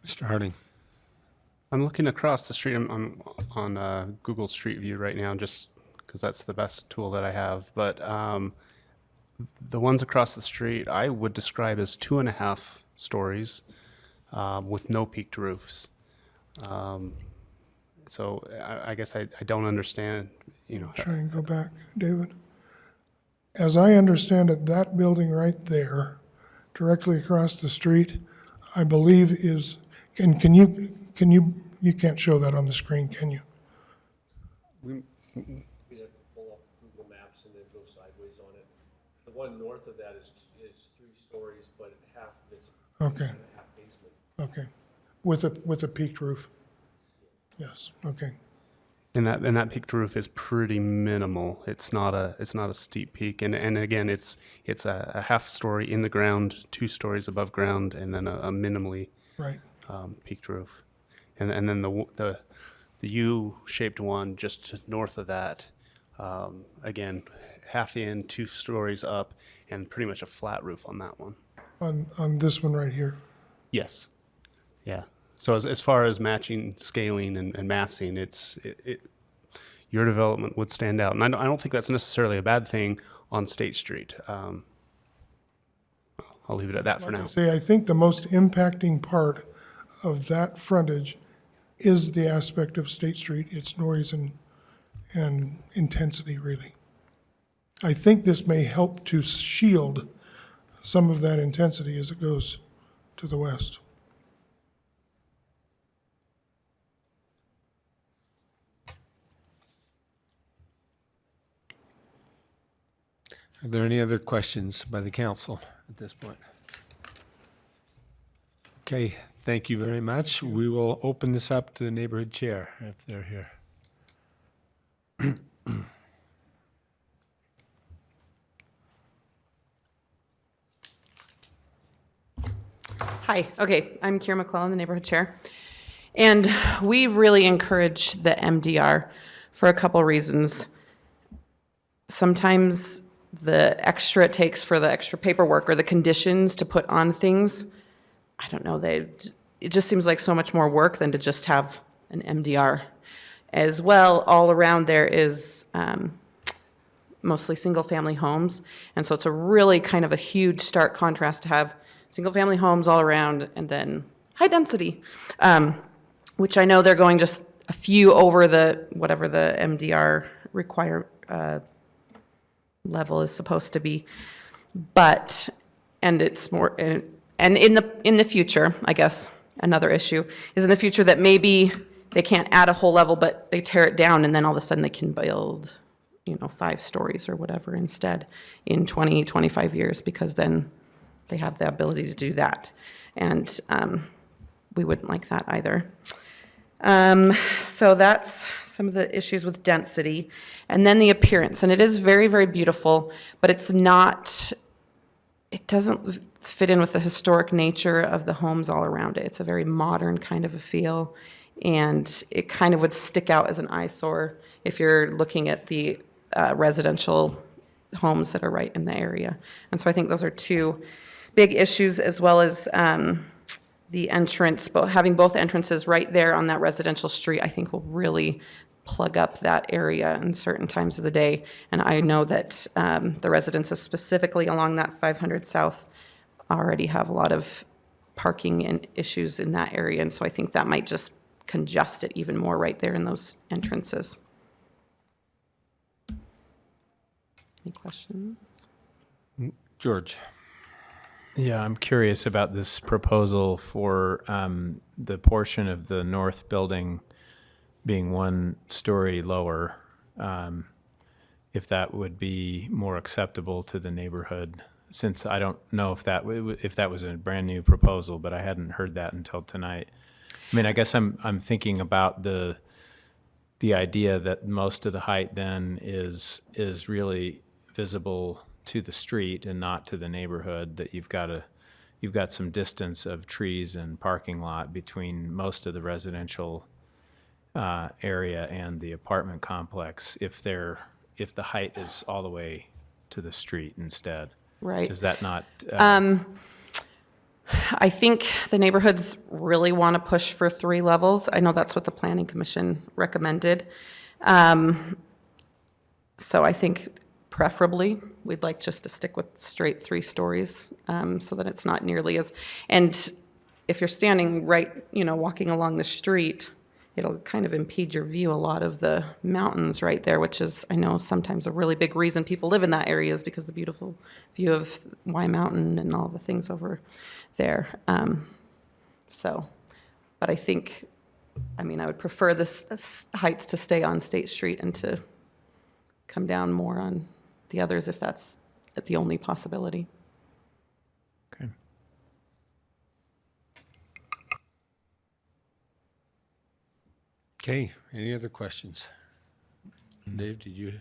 Mr. Harding? I'm looking across the street. I'm on Google Street View right now, just because that's the best tool that I have. But the ones across the street, I would describe as 2.5 stories with no peaked roofs. So I guess I don't understand, you know. Try and go back, David. As I understand it, that building right there, directly across the street, I believe is, and you can't show that on the screen, can you? We'd have to pull up Google Maps and then go sideways on it. The one north of that is 3 stories, but half of it's Okay, half basement. okay. With a peaked roof? Yes, okay. And that peaked roof is pretty minimal. It's not a steep peak, and again, it's a half story in the ground, 2 stories above ground, and then a minimally Right. peaked roof, and then the U-shaped one just north of that, again, half in, 2 stories up, and pretty much a flat roof on that one. On this one right here? Yes. Yeah. So as far as matching scaling and massing, your development would stand out. And I don't think that's necessarily a bad thing on State Street. I'll leave it at that for now. I think the most impacting part of that frontage is the aspect of State Street, its noise and intensity, really. I think this may help to shield some of that intensity as it goes to the west. Are there any other questions by the council at this point? Okay, thank you very much. We will open this up to the neighborhood chair if they're here. Hi, okay, I'm Kira McClellan, the neighborhood chair. And we really encourage the MDR for a couple reasons. Sometimes the extra it takes for the extra paperwork or the conditions to put on things, I don't know, it just seems like so much more work than to just have an MDR. As well, all around there is mostly single-family homes, and so it's a really kind of a huge stark contrast to have single-family homes all around and then high density, which I know they're going just a few over whatever the MDR level is supposed to be, and it's more, and in the future, I guess another issue is in the future that maybe they can't add a whole level, but they tear it down, and then all of a sudden they can build, 5 stories or whatever instead in 20, 25 years, because then they have the ability to do that, and we wouldn't like that either. So that's some of the issues with density. And then the appearance, and it is very, very beautiful, but it doesn't fit in with the historic nature of the homes all around it. It's a very modern kind of a feel, and it kind of would stick out as an eyesore if you're looking at the residential homes that are right in the area. And so I think those are 2 big issues, as well as the entrance, having both entrances right there on that residential street, I think will really plug up that area in certain times of the day. And I know that the residences specifically along that 500 South already have a lot of parking and issues in that area. And so I think that might just congest it even more right there in those entrances. Any questions? George. Yeah, I'm curious about this proposal for the portion of the north building being 1 story lower, if that would be more acceptable to the neighborhood, since I don't know if that was a brand new proposal, but I hadn't heard that until tonight. I mean, I guess I'm thinking about the idea that most of the height then is really visible to the street and not to the neighborhood, that you've got some distance of trees and parking lot between most of the residential area and the apartment complex if the height is all the way to the street instead. Right. Is that not? I think the neighborhoods really want to push for 3 levels. I know that's what the Planning Commission recommended. So I think preferably, we'd like just to stick with straight 3 stories, so that it's not nearly as, and if you're standing right, walking along the street, it'll kind of impede your view a lot of the mountains right there, which is, I know, sometimes a really big reason people live in that area is because the beautiful view of Y Mountain and all the things over there. But I think, I would prefer this height to stay on State Street and to come down more on the others if that's the only possibility. Okay. Okay, any other questions? Dave, did you?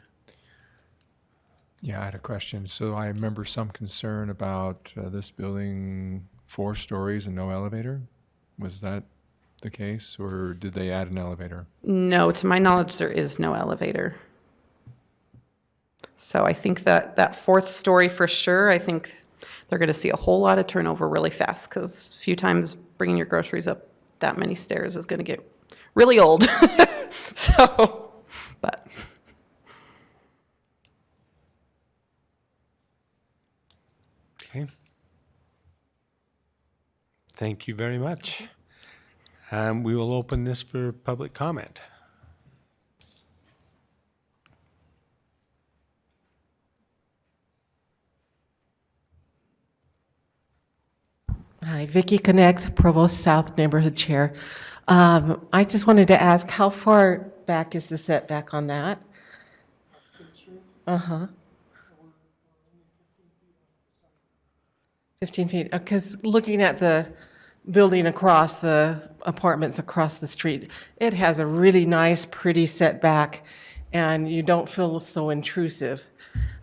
Yeah, I had a question. So I remember some concern about this building 4 stories and no elevator. Was that the case, or did they add an elevator? No, to my knowledge, there is no elevator. So I think that 4th story for sure, I think they're going to see a whole lot of turnover really fast, because a few times bringing your groceries up that many stairs is going to get really old. So, but. Okay. Thank you very much. We will open this for public comment. Hi, Vicki Connect, Provo South Neighborhood Chair. I just wanted to ask, how far back is the setback on that? Uh-huh. 15 feet, because looking at the building across, the apartments across the street, it has a really nice, pretty setback, and you don't feel so intrusive.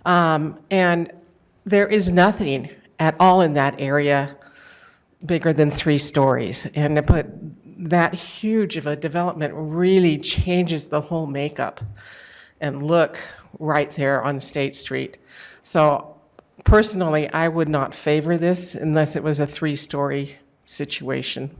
And there is nothing at all in that area bigger than 3 stories. And to put that huge of a development really changes the whole makeup and look right there on State Street. So personally, I would not favor this unless it was a 3-story situation.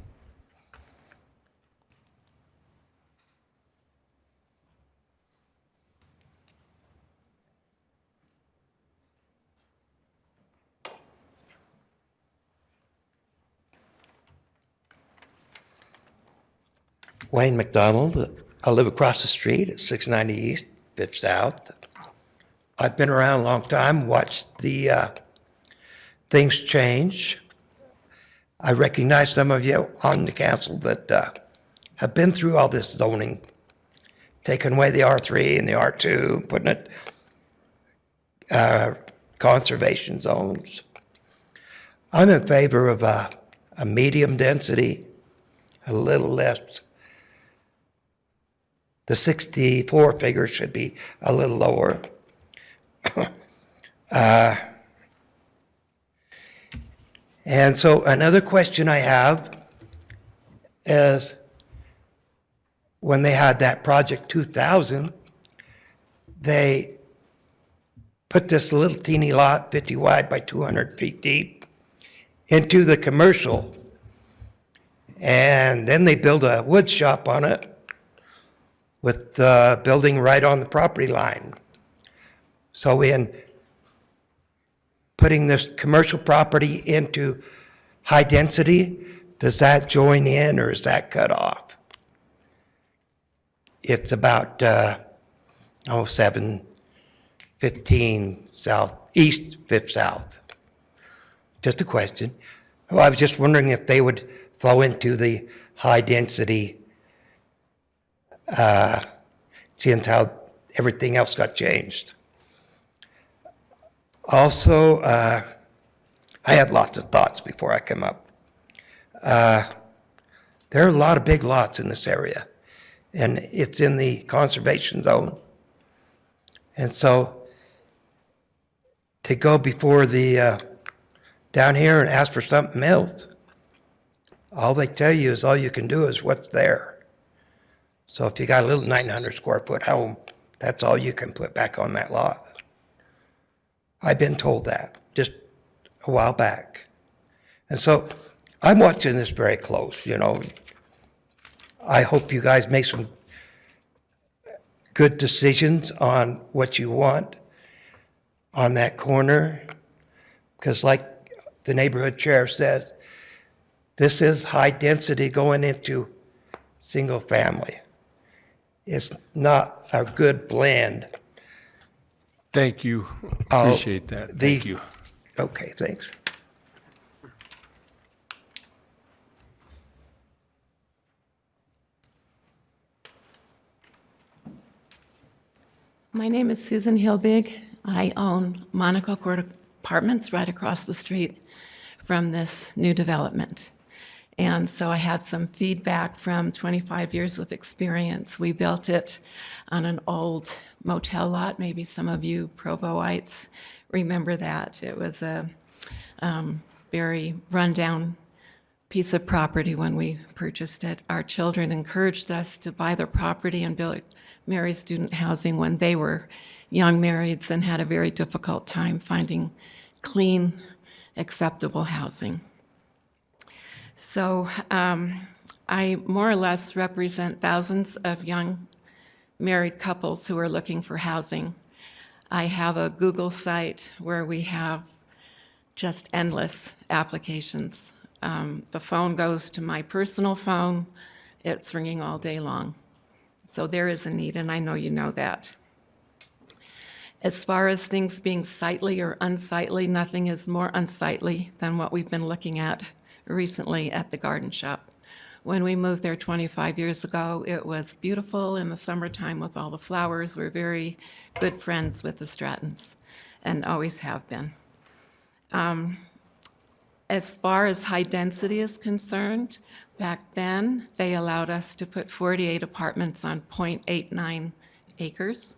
Wayne McDonald. I live across the street at 690 East, 5th South. I've been around a long time, watched the things change. I recognize some of you on the council that have been through all this zoning, taking away the R3 and the R2, putting it conservation zones. I'm in favor of a medium density, a little less. The 64 figure should be a little lower. And so another question I have is, when they had that Project 2000, they put this little teeny lot, 50 wide by 200 feet deep, into the commercial. And then they built a wood shop on it, with the building right on the property line. So in putting this commercial property into high density, does that join in or is that cut off? It's about 715 South, East 5th South. Just a question. Well, I was just wondering if they would fall into the high density, seeing how everything else got changed. Also, I had lots of thoughts before I come up. There are a lot of big lots in this area, and it's in the conservation zone. And so to go before the down here and ask for something else, all they tell you is all you can do is what's there. So if you got a little 900 square foot home, that's all you can put back on that lot. I've been told that just a while back. And so I'm watching this very close, you know. I hope you guys make some good decisions on what you want on that corner, because like the neighborhood chair says, this is high density going into single family. It's not a good blend. Thank you. Appreciate that. Thank you. Okay, thanks. My name is Susan Hilbig. I own Monaco Court Apartments right across the street from this new development. And so I had some feedback from 25 years of experience. We built it on an old motel lot. Maybe some of you Provoites remember that. It was a very rundown piece of property when we purchased it. Our children encouraged us to buy the property and build married student housing when they were young marrieds and had a very difficult time finding clean, acceptable housing. So I more or less represent thousands of young married couples who are looking for housing. I have a Google site where we have just endless applications. The phone goes to my personal phone. It's ringing all day long. So there is a need, and I know you know that. As far as things being sightly or unsightly, nothing is more unsightly than what we've been looking at recently at the garden shop. When we moved there 25 years ago, it was beautiful in the summertime with all the flowers. We're very good friends with the Strattons and always have been. As far as high density is concerned, back then they allowed us to put 48 apartments on 0.89 acres.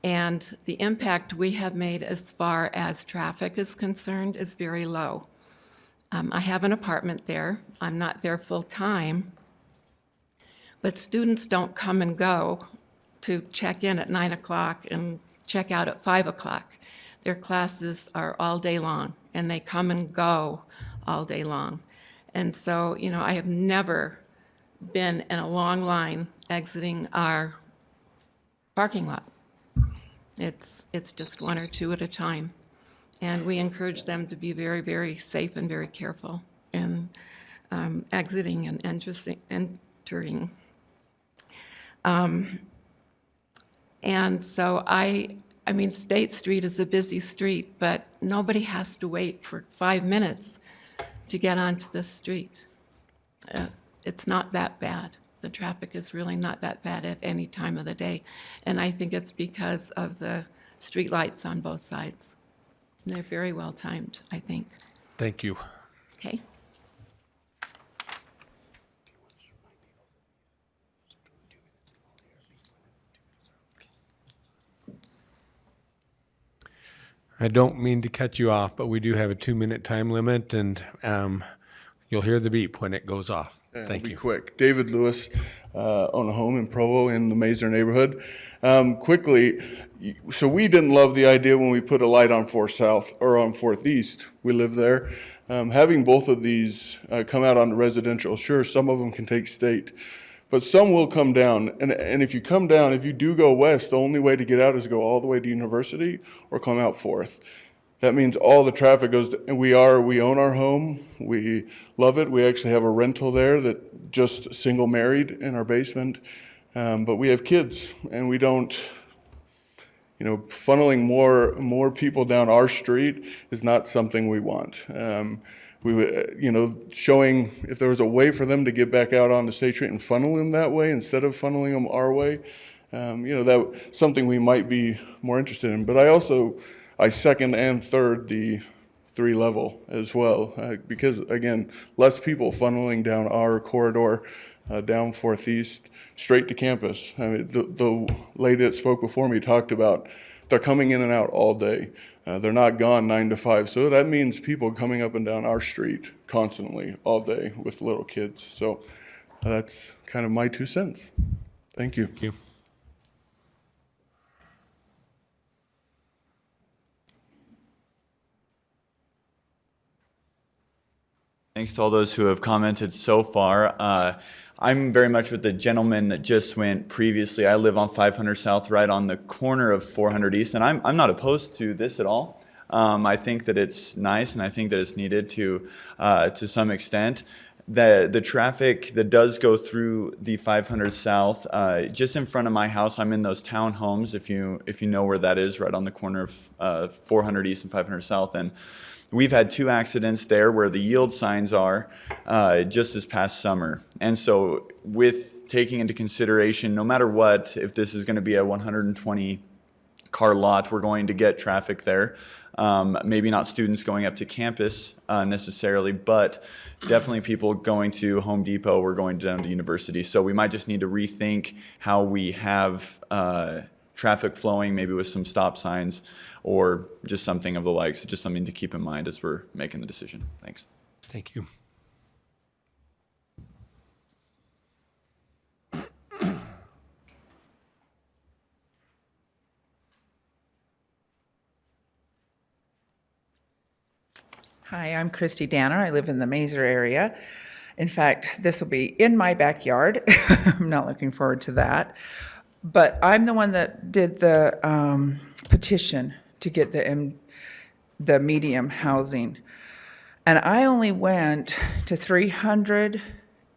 And the impact we have made as far as traffic is concerned is very low. I have an apartment there. I'm not there full time, but students don't come and go to check in at 9 o'clock and check out at 5 o'clock. Their classes are all day long, and they come and go all day long. And so, you know, I have never been in a long line exiting our parking lot. It's just one or two at a time. And we encourage them to be very, very safe and very careful in exiting and entering. And so I mean, State Street is a busy street, but nobody has to wait for 5 minutes to get onto the street. It's not that bad. The traffic is really not that bad at any time of the day. And I think it's because of the street lights on both sides. They're very well timed, I think. Thank you. Okay. I don't mean to cut you off, but we do have a 2-minute time limit, and you'll hear the beep when it goes off. Thank you. Be quick. David Lewis, own a home in Provo in the Maeser Neighborhood. Quickly, so we didn't love the idea when we put a light on 4th South or on 4th East. We live there. Having both of these come out on residential, sure, some of them can take state, but some will come down. And if you come down, if you do go west, the only way to get out is go all the way to University or come out 4th. That means all the traffic goes, and we own our home. We love it. We actually have a rental there that just single married in our basement. But we have kids, and we don't, you know, funneling more people down our street is not something we want. We would, you know, showing if there was a way for them to get back out on the State Street and funnel them that way instead of funneling them our way, you know, that's something we might be more interested in. But I second and third the 3-level as well, because again, less people funneling down our corridor, down 4th East, straight to campus. I mean, the lady that spoke before me talked about they're coming in and out all day. They're not gone 9 to 5. So that means people coming up and down our street constantly all day with little kids. So that's kind of my 2 cents. Thank you. Thank you. Thanks to all those who have commented so far. I'm very much with the gentleman that just went previously. I live on 500 South, right on the corner of 400 East, and I'm not opposed to this at all. I think that it's nice, and I think that it's needed to some extent. The traffic that does go through the 500 South, just in front of my house, I'm in those townhomes, if you know where that is, right on the corner of 400 East and 500 South. And we've had 2 accidents there where the yield signs are just this past summer. And so with taking into consideration, no matter what, if this is going to be a 120 car lot, we're going to get traffic there. Maybe not students going up to campus necessarily, but definitely people going to Home Depot or going down to university. So we might just need to rethink how we have traffic flowing, maybe with some stop signs or just something of the like. So just something to keep in mind as we're making the decision. Thanks. Thank you. Hi, I'm Christy Danner. I live in the Maeser area. In fact, this will be in my backyard. I'm not looking forward to that. But I'm the one that did the petition to get the medium housing. And I only went to 300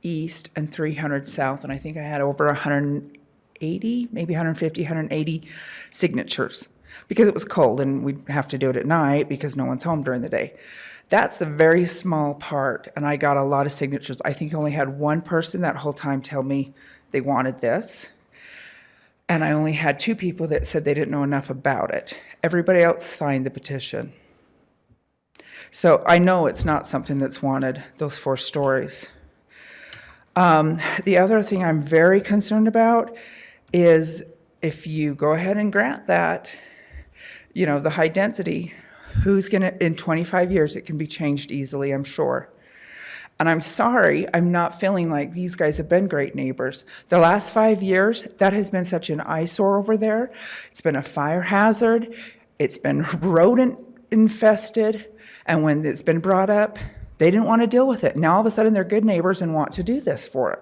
East and 300 South, and I think I had over 180, maybe 150, 180 signatures because it was cold and we'd have to do it at night because no one's home during the day. That's a very small part, and I got a lot of signatures. I think I only had one person that whole time tell me they wanted this, and I only had 2 people that said they didn't know enough about it. Everybody else signed the petition. So I know it's not something that's wanted, those 4 stories. The other thing I'm very concerned about is if you go ahead and grant that, the high density, who's going to, in 25 years, it can be changed easily, I'm sure. And I'm sorry, I'm not feeling like these guys have been great neighbors. The last 5 years, that has been such an eyesore over there. It's been a fire hazard. It's been rodent infested. And when it's been brought up, they didn't want to deal with it. Now all of a sudden they're good neighbors and want to do this for it,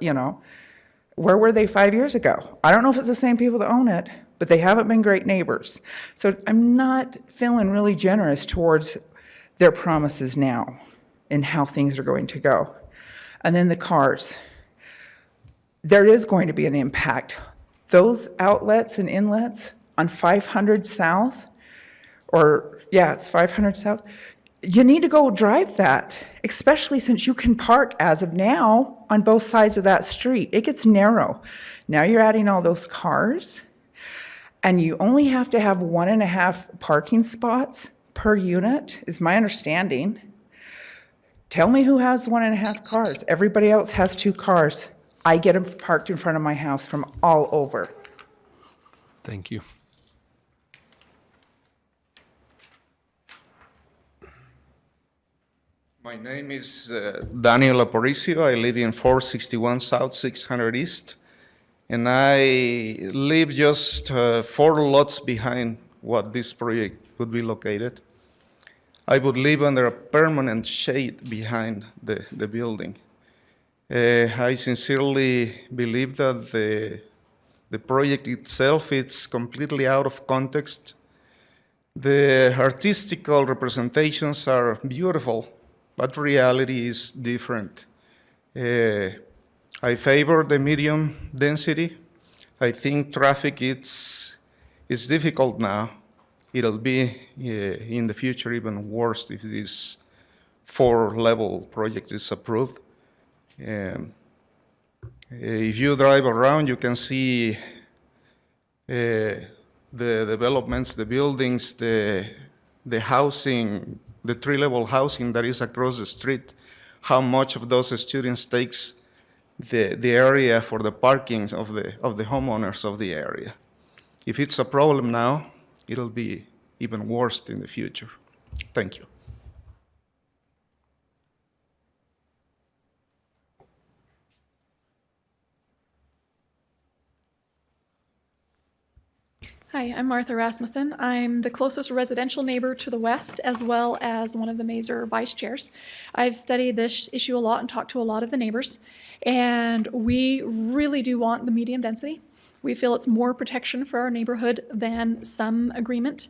Where were they 5 years ago? I don't know if it's the same people that own it, but they haven't been great neighbors. So I'm not feeling really generous towards their promises now and how things are going to go. And then the cars. There is going to be an impact. Those outlets and inlets on 500 South, it's 500 South, you need to go drive that, especially since you can park as of now on both sides of that street. It gets narrow. Now you're adding all those cars, and you only have to have 1.5 parking spots per unit, is my understanding. Tell me who has 1.5 cars. Everybody else has 2 cars. I get them parked in front of my house from all over. Thank you. My name is Daniel Aparicio. I live in 461 South 600 East, and I live just 4 lots behind what this project would be located. I would live under a permanent shade behind the building. I sincerely believe that the project itself is completely out of context. The artistical representations are beautiful, but reality is different. I favor the medium density. I think traffic is difficult now. It'll be in the future even worse if this 4-level project is approved. If you drive around, you can see the developments, the buildings, the housing, the 3-level housing that is across the street, how much of those students takes the area for the parkings of the homeowners of the area. If it's a problem now, it'll be even worse in the future. Thank you. Hi, I'm Martha Rasmussen. I'm the closest residential neighbor to the west, as well as one of the Maeser vice chairs. I've studied this issue a lot and talked to a lot of the neighbors, and we really do want the medium density. We feel it's more protection for our neighborhood than some agreement.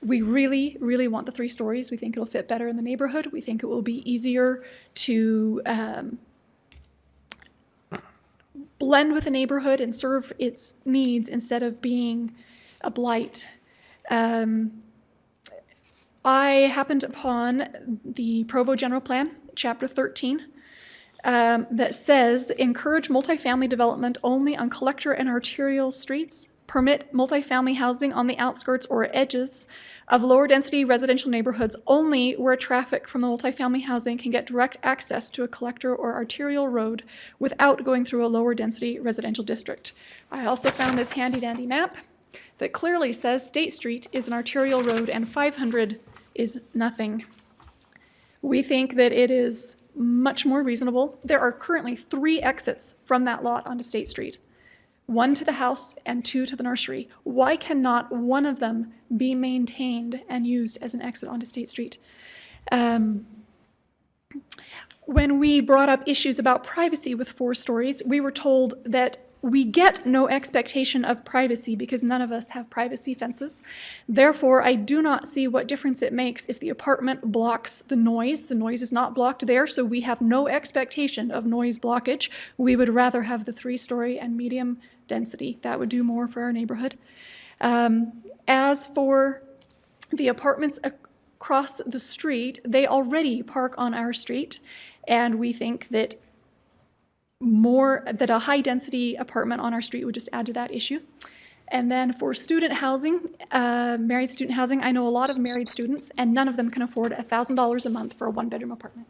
We really, really want the 3 stories. We think it'll fit better in the neighborhood. We think it will be easier to blend with the neighborhood and serve its needs instead of being a blight. I happened upon the Provo General Plan, Chapter 13, that says, encourage multifamily development only on collector and arterial streets, permit multifamily housing on the outskirts or edges of lower density residential neighborhoods only where traffic from the multifamily housing can get direct access to a collector or arterial road without going through a lower density residential district. I also found this handy dandy map that clearly says State Street is an arterial road and 500 is nothing. We think that it is much more reasonable. There are currently 3 exits from that lot onto State Street. 1 to the house and 2 to the nursery. Why cannot one of them be maintained and used as an exit onto State Street? When we brought up issues about privacy with 4 stories, we were told that we get no expectation of privacy because none of us have privacy fences. Therefore, I do not see what difference it makes if the apartment blocks the noise. The noise is not blocked there, so we have no expectation of noise blockage. We would rather have the 3-story and medium density. That would do more for our neighborhood. As for the apartments across the street, they already park on our street, and we think that a high-density apartment on our street would just add to that issue. And then for student housing, married student housing, I know a lot of married students, and none of them can afford $1,000 a month for a 1-bedroom apartment.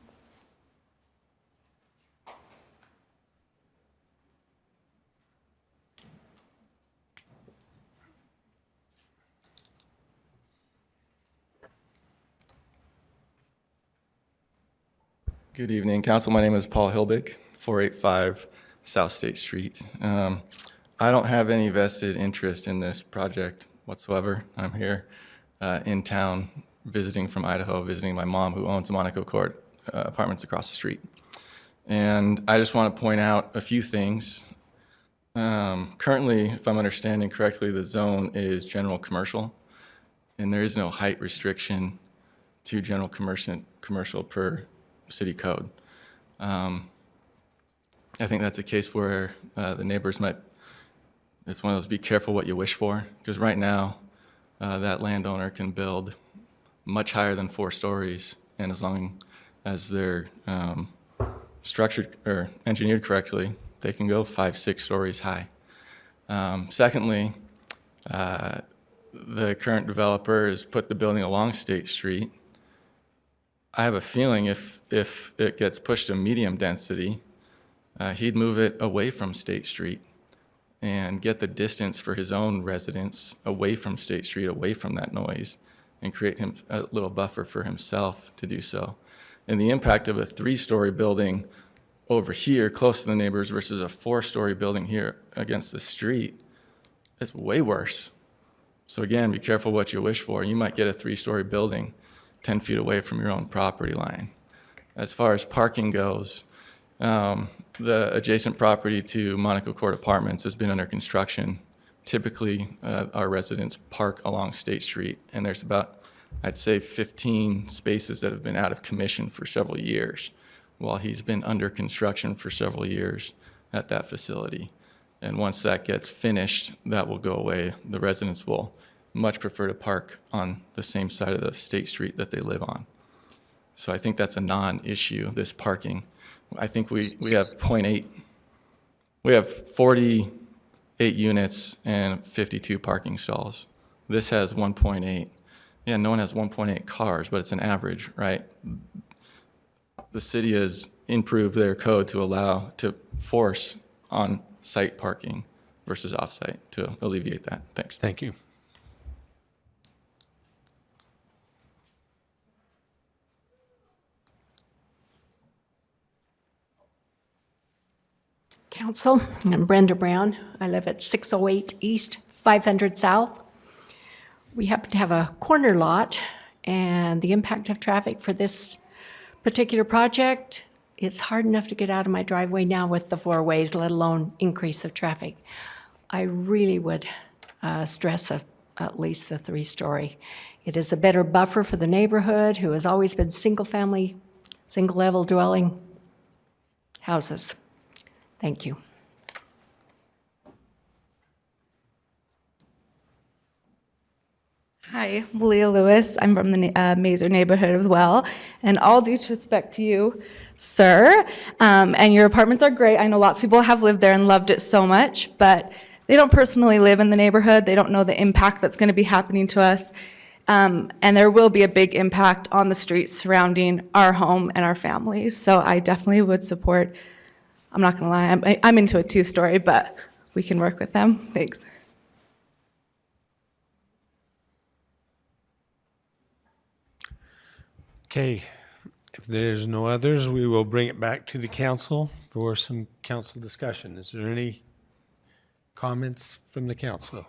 Good evening, Council. My name is Paul Hilbig, 485 South State Street. I don't have any vested interest in this project whatsoever. I'm here in town visiting from Idaho, visiting my mom who owns Monaco Court apartments across the street. And I just want to point out a few things. Currently, if I'm understanding correctly, the zone is general commercial, and there is no height restriction to general commercial per city code. I think that's a case where the neighbors might, it's one of those be careful what you wish for, because right now that landowner can build much higher than 4 stories, and as long as they're structured or engineered correctly, they can go 5-6 stories high. Secondly, the current developer has put the building along State Street. I have a feeling if it gets pushed to medium density, he'd move it away from State Street and get the distance for his own residents away from State Street, away from that noise, and create him a little buffer for himself to do so. And the impact of a 3-story building over here close to the neighbors versus a 4-story building here against the street is way worse. So again, be careful what you wish for. You might get a 3-story building 10 feet away from your own property line. As far as parking goes, the adjacent property to Monaco Court Apartments has been under construction. Typically, our residents park along State Street, and there's about, I'd say, 15 spaces that have been out of commission for several years, while he's been under construction for several years at that facility. And once that gets finished, that will go away. The residents will much prefer to park on the same side of the State Street that they live on. So I think that's a non-issue, this parking. I think we have 0.8, we have 48 units and 52 parking stalls. This has 1.8. Yeah, no one has 1.8 cars, but it's an average, right? The city has improved their code to force on-site parking versus off-site to alleviate that. Thanks. Thank you. Council, I'm Brenda Brown. I live at 608 East, 500 South. we happen to have a corner lot, and the impact of traffic for this particular project, it's hard enough to get out of my driveway now with the 4 ways, let alone increase of traffic. I really would stress at least the 3-story. It is a better buffer for the neighborhood, who has always been single-family, single-level dwelling houses. Thank you. Hi, Leah Lewis. I'm from the Maeser Neighborhood as well. And all due respect to you, sir, and your apartments are great. I know lots of people have lived there and loved it so much, but they don't personally live in the neighborhood. They don't know the impact that's going to be happening to us. And there will be a big impact on the streets surrounding our home and our families. So I definitely would support, I'm not going to lie, I'm into a 2-story, but we can work with them. Thanks. Okay, if there's no others, we will bring it back to the council for some council discussion. Is there any comments from the council?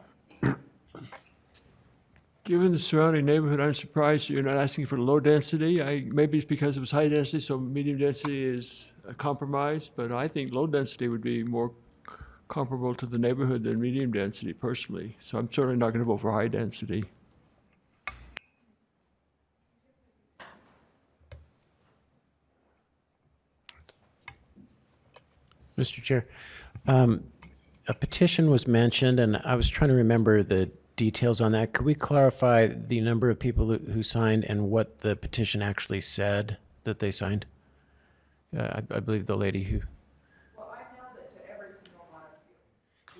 Given the surrounding neighborhood, I'm surprised you're not asking for low density. Maybe it's because it was high density, so medium density is a compromise, but I think low density would be more comparable to the neighborhood than medium density personally. So I'm certainly not going to vote for high density. Mr. Chair, a petition was mentioned, and I was trying to remember the details on that. Could we clarify the number of people who signed and what the petition actually said that they signed? I believe the lady who... Well, I mailed it to every single one of you.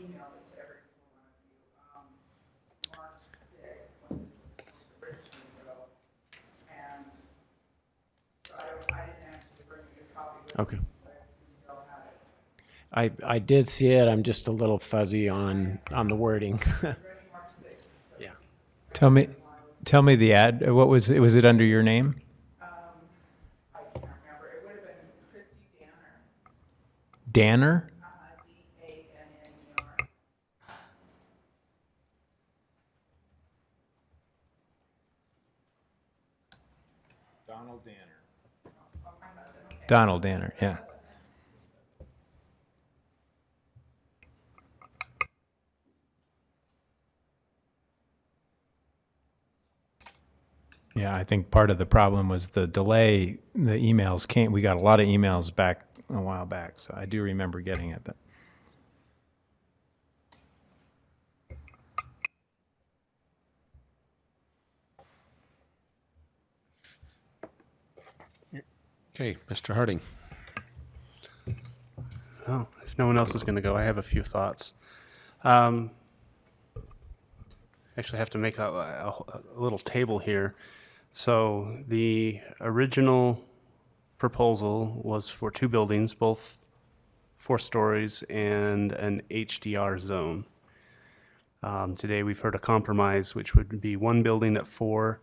Emailed it to every single one of you. March 6th, when this was originally wrote. And so I didn't actually bring you a copy with Okay. me, but you still have it. I did see it. I'm just a little fuzzy on the wording. Yeah. Tell me the ad. What was it? Was it under your name? I can't remember. It would have been Christy Danner. Danner? D-A-N-N-E-R. Donald Danner. Donald Danner, yeah. Yeah, I think part of the problem was the delay. The emails came. We got a lot of emails back a while back, so I do remember getting it. But Okay, Mr. Harding. Oh, if no one else is going to go, I have a few thoughts. Actually, I have to make a little table here. So the original proposal was for 2 buildings, both 4 stories and an HDR zone. Today we've heard a compromise, which would be 1 building at 4,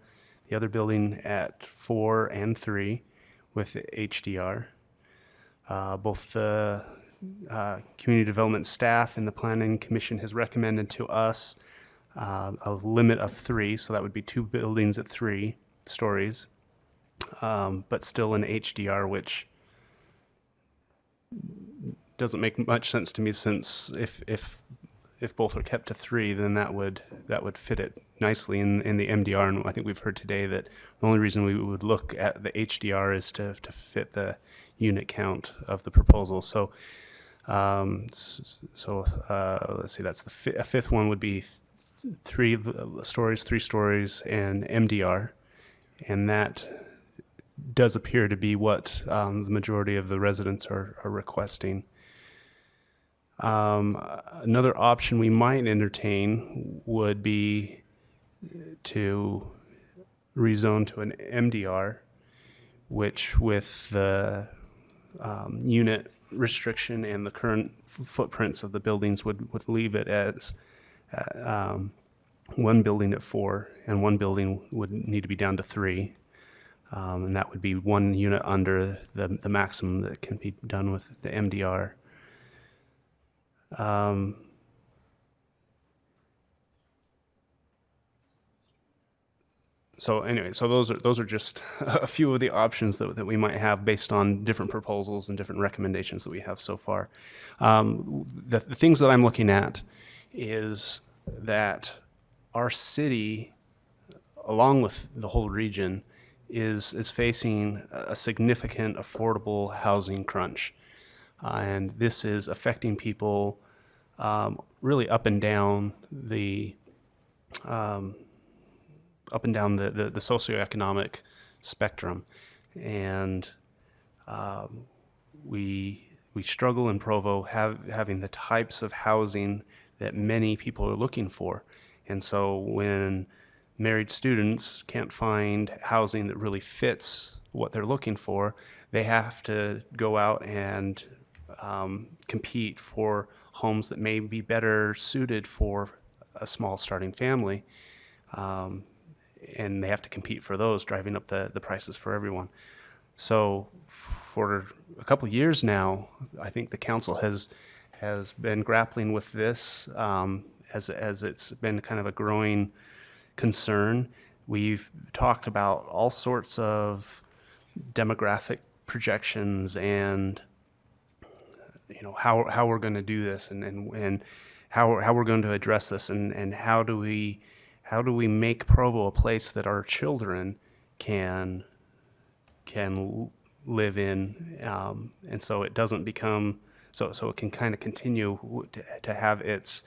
the other building at 4 and 3 with HDR. Both the community development staff and the planning commission has recommended to us a limit of 3, so that would be 2 buildings at 3 stories, but still an HDR, which doesn't make much sense to me, since if both are kept to 3, then that would fit it nicely in the MDR. And I think we've heard today that the only reason we would look at the HDR is to fit the unit count of the proposal. So let's see, that's a 5th one would be 3 stories, and MDR. And that does appear to be what the majority of the residents are requesting. Another option we might entertain would be to rezone to an MDR, which with the unit restriction and the current footprints of the buildings would leave it as 1 building at 4, and 1 building would need to be down to 3. And that would be 1 unit under the maximum that can be done with the MDR. So anyway, so those are just a few of the options that we might have based on different proposals and different recommendations that we have so far. The things that I'm looking at is that our city, along with the whole region, is facing a significant affordable housing crunch. And this is affecting people really up and down the socioeconomic spectrum. And we struggle in Provo having the types of housing that many people are looking for. And so when married students can't find housing that really fits what they're looking for, they have to go out and compete for homes that may be better suited for a small starting family. And they have to compete for those, driving up the prices for everyone. So for a couple of years now, I think the council has been grappling with this as it's been kind of a growing concern. We've talked about all sorts of demographic projections and how we're going to do this and how we're going to address this and how do we make Provo a place that our children can live in, and so it doesn't become so it can kind of continue to have its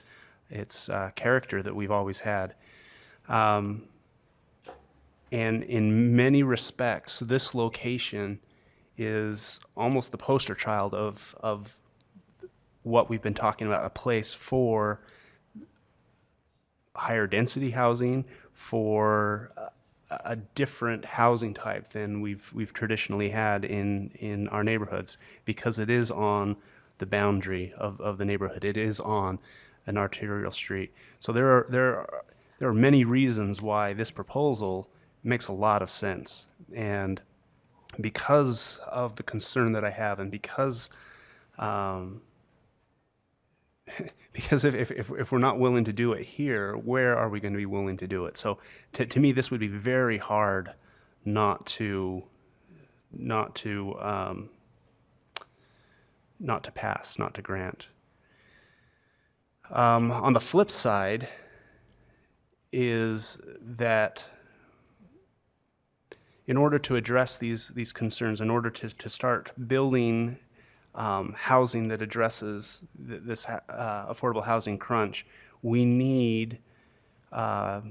character that we've always had. And in many respects, this location is almost the poster child of what we've been talking about, a place for higher density housing, for a different housing type than we've traditionally had in our neighborhoods, because it is on the boundary of the neighborhood. It is on an arterial street. So there are many reasons why this proposal makes a lot of sense. And because of the concern that I have, and because if we're not willing to do it here, where are we going to be willing to do it? So to me, this would be very hard not to pass, not to grant. On the flip side is that in order to address these concerns, in order to start building housing that addresses this affordable housing crunch, we need to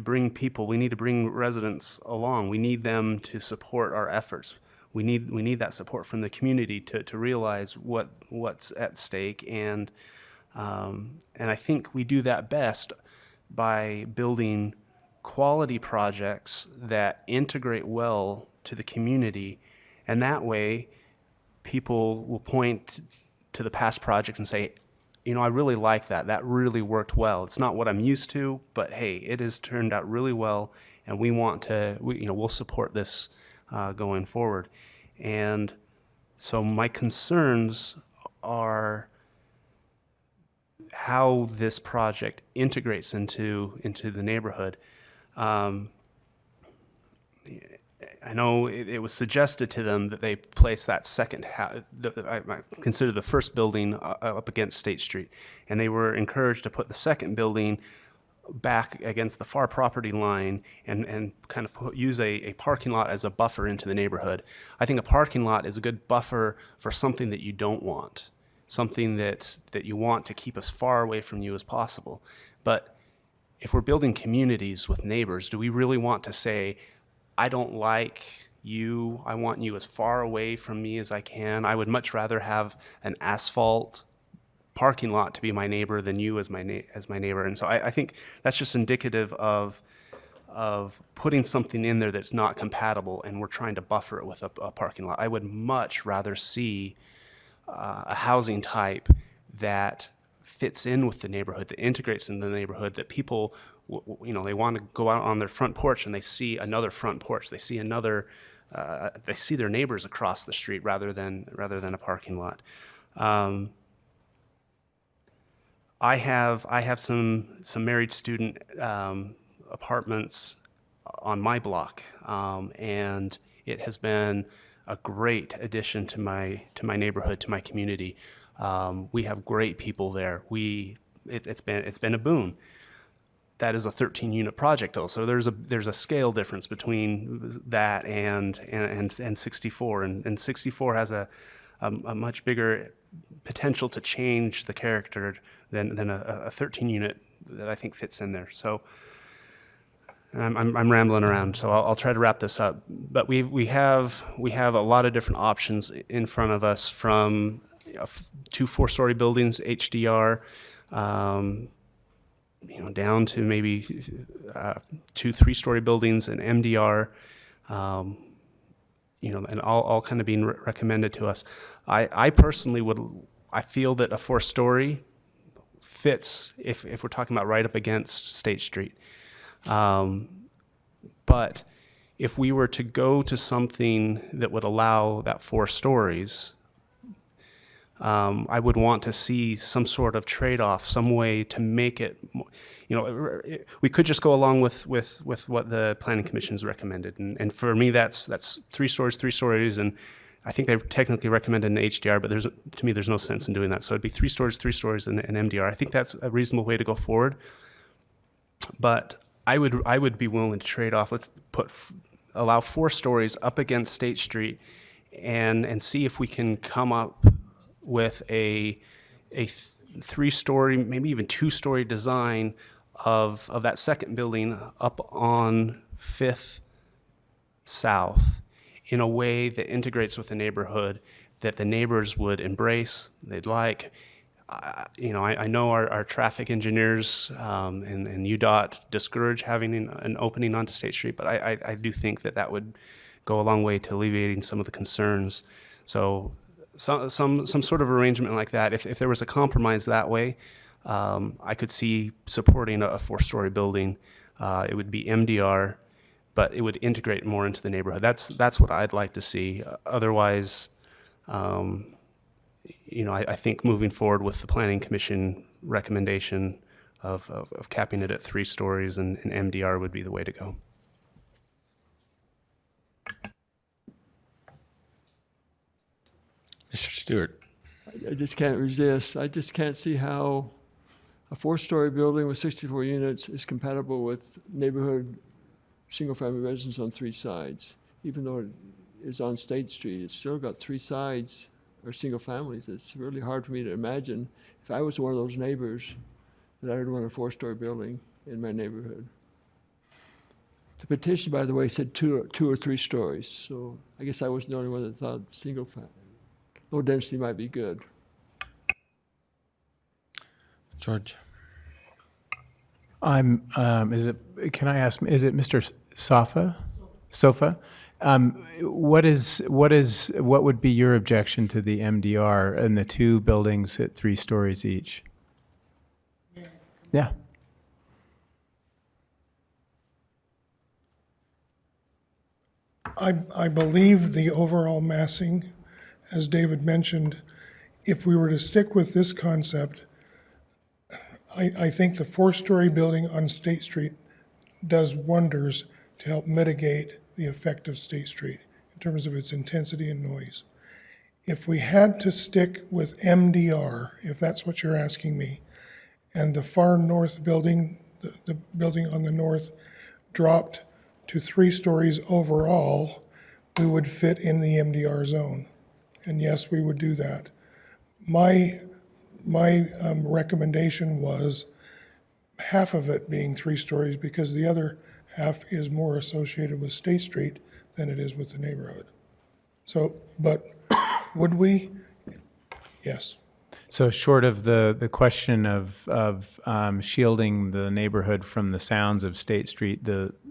bring residents along. We need them to support our efforts. We need that support from the community to realize what's at stake, and I think we do that best by building quality projects that integrate well to the community, and that way people will point to the past project and say, I really like that. That really worked well. It's not what I'm used to, but hey, it has turned out really well, and we'll support this going forward. And so my concerns are how this project integrates into the neighborhood. I know it was suggested to them that they place that second house, I consider the first building up against State Street, and they were encouraged to put the second building back against the far property line and kind of use a parking lot as a buffer into the neighborhood. I think a parking lot is a good buffer for something that you don't want, something that you want to keep as far away from you as possible. But if we're building communities with neighbors, do we really want to say, I don't like you, I want you as far away from me as I can? I would much rather have an asphalt parking lot to be my neighbor than you as my neighbor. And so I think that's just indicative of putting something in there that's not compatible, and we're trying to buffer it with a parking lot. I would much rather see a housing type that fits in with the neighborhood, that integrates in the neighborhood, that people, they want to go out on their front porch and they see another front porch, they see they see their neighbors across the street rather than a parking lot. I have some married student apartments on my block, and it has been a great addition to my neighborhood, to my community. We have great people there. It's been a boon. That is a 13-unit project, though, so there's a scale difference between that and 64, and 64 has a much bigger potential to change the character than a 13-unit that I think fits in there. So I'm rambling around, so I'll try to wrap this up. But we have a lot of different options in front of us, from 2 4-story buildings, HDR, down to maybe 2 3-story buildings and MDR, and all kind of being recommended to us. I personally I feel that a 4-story fits if we're talking about right up against State Street. But if we were to go to something that would allow that 4 stories, I would want to see some sort of trade-off, some way to make it, we could just go along with what the Planning Commission's recommended. And for me, that's 3 stories, and I think they technically recommended an HDR, but to me, there's no sense in doing that. So it'd be 3 stories, and MDR. I think that's a reasonable way to go forward. But I would be willing to trade off. Let's allow 4 stories up against State Street, and see if we can come up with a 3-story, maybe even 2-story design of that second building up on 5th South in a way that integrates with the neighborhood, that the neighbors would embrace, they'd like. I know our traffic engineers and UDOT discourage having an opening onto State Street, but I do think that would go a long way to alleviating some of the concerns. So some sort of arrangement like that, if there was a compromise that way, I could see supporting a 4-story building. It would be MDR, but it would integrate more into the neighborhood. That's what I'd like to see. Otherwise, I think moving forward with the Planning Commission recommendation of capping it at 3 stories and MDR would be the way to go. Mr. Stewart. I just can't resist. I just can't see how a 4-story building with 64 units is compatible with neighborhood single-family residence on 3 sides. Even though it is on State Street, it's still got 3 sides or single families. It's really hard for me to imagine if I was one of those neighbors that I would want a 4-story building in my neighborhood. The petition, by the way, said 2 or 3 stories, so I guess I wasn't the only one that thought single family. Low density might be good. George. Can I ask, is it Mr. Sofa? What would be your objection to the MDR and the 2 buildings at 3 stories each? Yeah. I believe the overall massing, as David mentioned, if we were to stick with this concept, I think the 4-story building on State Street does wonders to help mitigate the effect of State Street in terms of its intensity and noise. If we had to stick with MDR, if that's what you're asking me, and the far north building, the building on the north, dropped to 3 stories overall, we would fit in the MDR zone. And yes, we would do that. My recommendation was half of it being 3 stories because the other half is more associated with State Street than it is with the neighborhood. So, but would we? Yes. So short of the question of shielding the neighborhood from the sounds of State Street,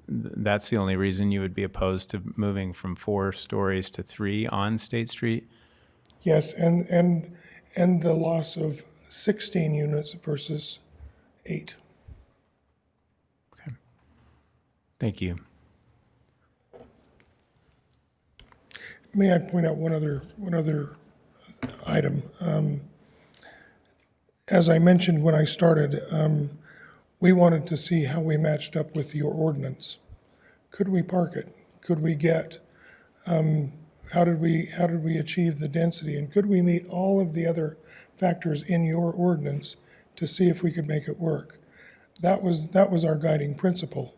that's the only reason you would be opposed to moving from 4 stories to 3 on State Street? Yes, and the loss of 16 units versus 8. Okay. Thank you. May I point out one other item? As I mentioned when I started, we wanted to see how we matched up with your ordinance. Could we park it? Could we get, how did we achieve the density? And could we meet all of the other factors in your ordinance to see if we could make it work? That was our guiding principle.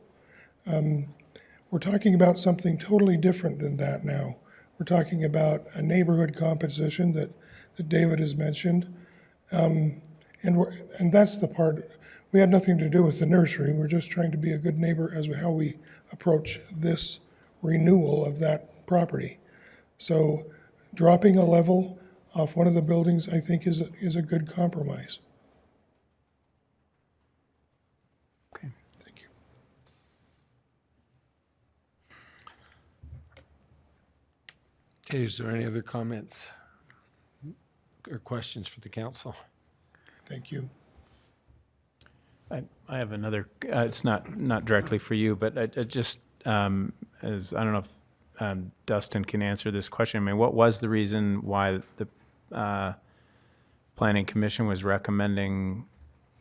We're talking about something totally different than that now. We're talking about a neighborhood composition that David has mentioned. And that's the part, we had nothing to do with the nursery. We're just trying to be a good neighbor as to how we approach this renewal of that property. So dropping a level off one of the buildings, I think, is a good compromise. Okay. Thank you. Okay, is there any other comments or questions for the council? Thank you. I have another, it's not directly for you, but I just, as, I don't know if Dustin can answer this question. I mean, what was the reason why the Planning Commission was recommending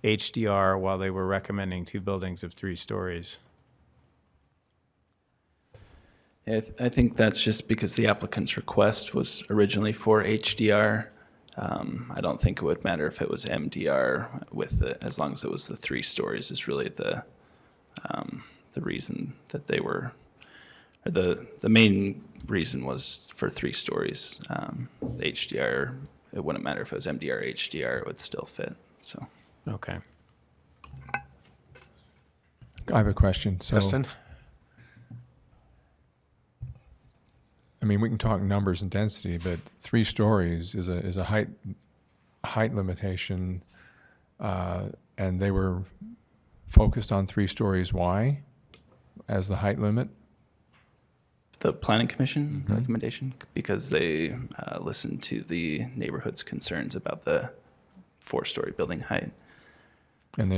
HDR while they were recommending 2 buildings of 3 stories? I think that's just because the applicant's request was originally for HDR. I don't think it would matter if it was MDR as long as it was the 3 stories is really the reason that they were, or the main reason was for 3 stories. The HDR, it wouldn't matter if it was MDR or HDR, it would still fit, so. Okay. I have a question. So, Dustin? I mean, we can talk numbers and density, but 3 stories is a height limitation, and they were focused on 3 stories. Why, as the height limit? The Planning Commission recommendation, because they listened to the neighborhood's concerns about the 4-story building height. And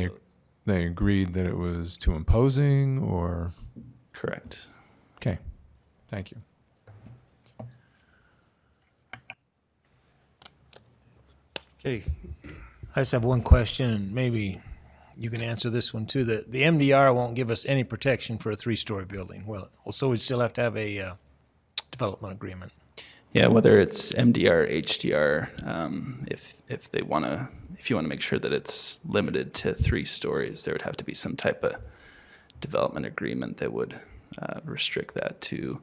they agreed that it was too imposing, or? Correct. Okay, thank you. Okay. I just have one question, and maybe you can answer this one too. The MDR won't give us any protection for a 3-story building. Well, so we'd still have to have a development agreement. Yeah, whether it's MDR or HDR, if you want to make sure that it's limited to 3 stories, there would have to be some type of development agreement that would restrict that to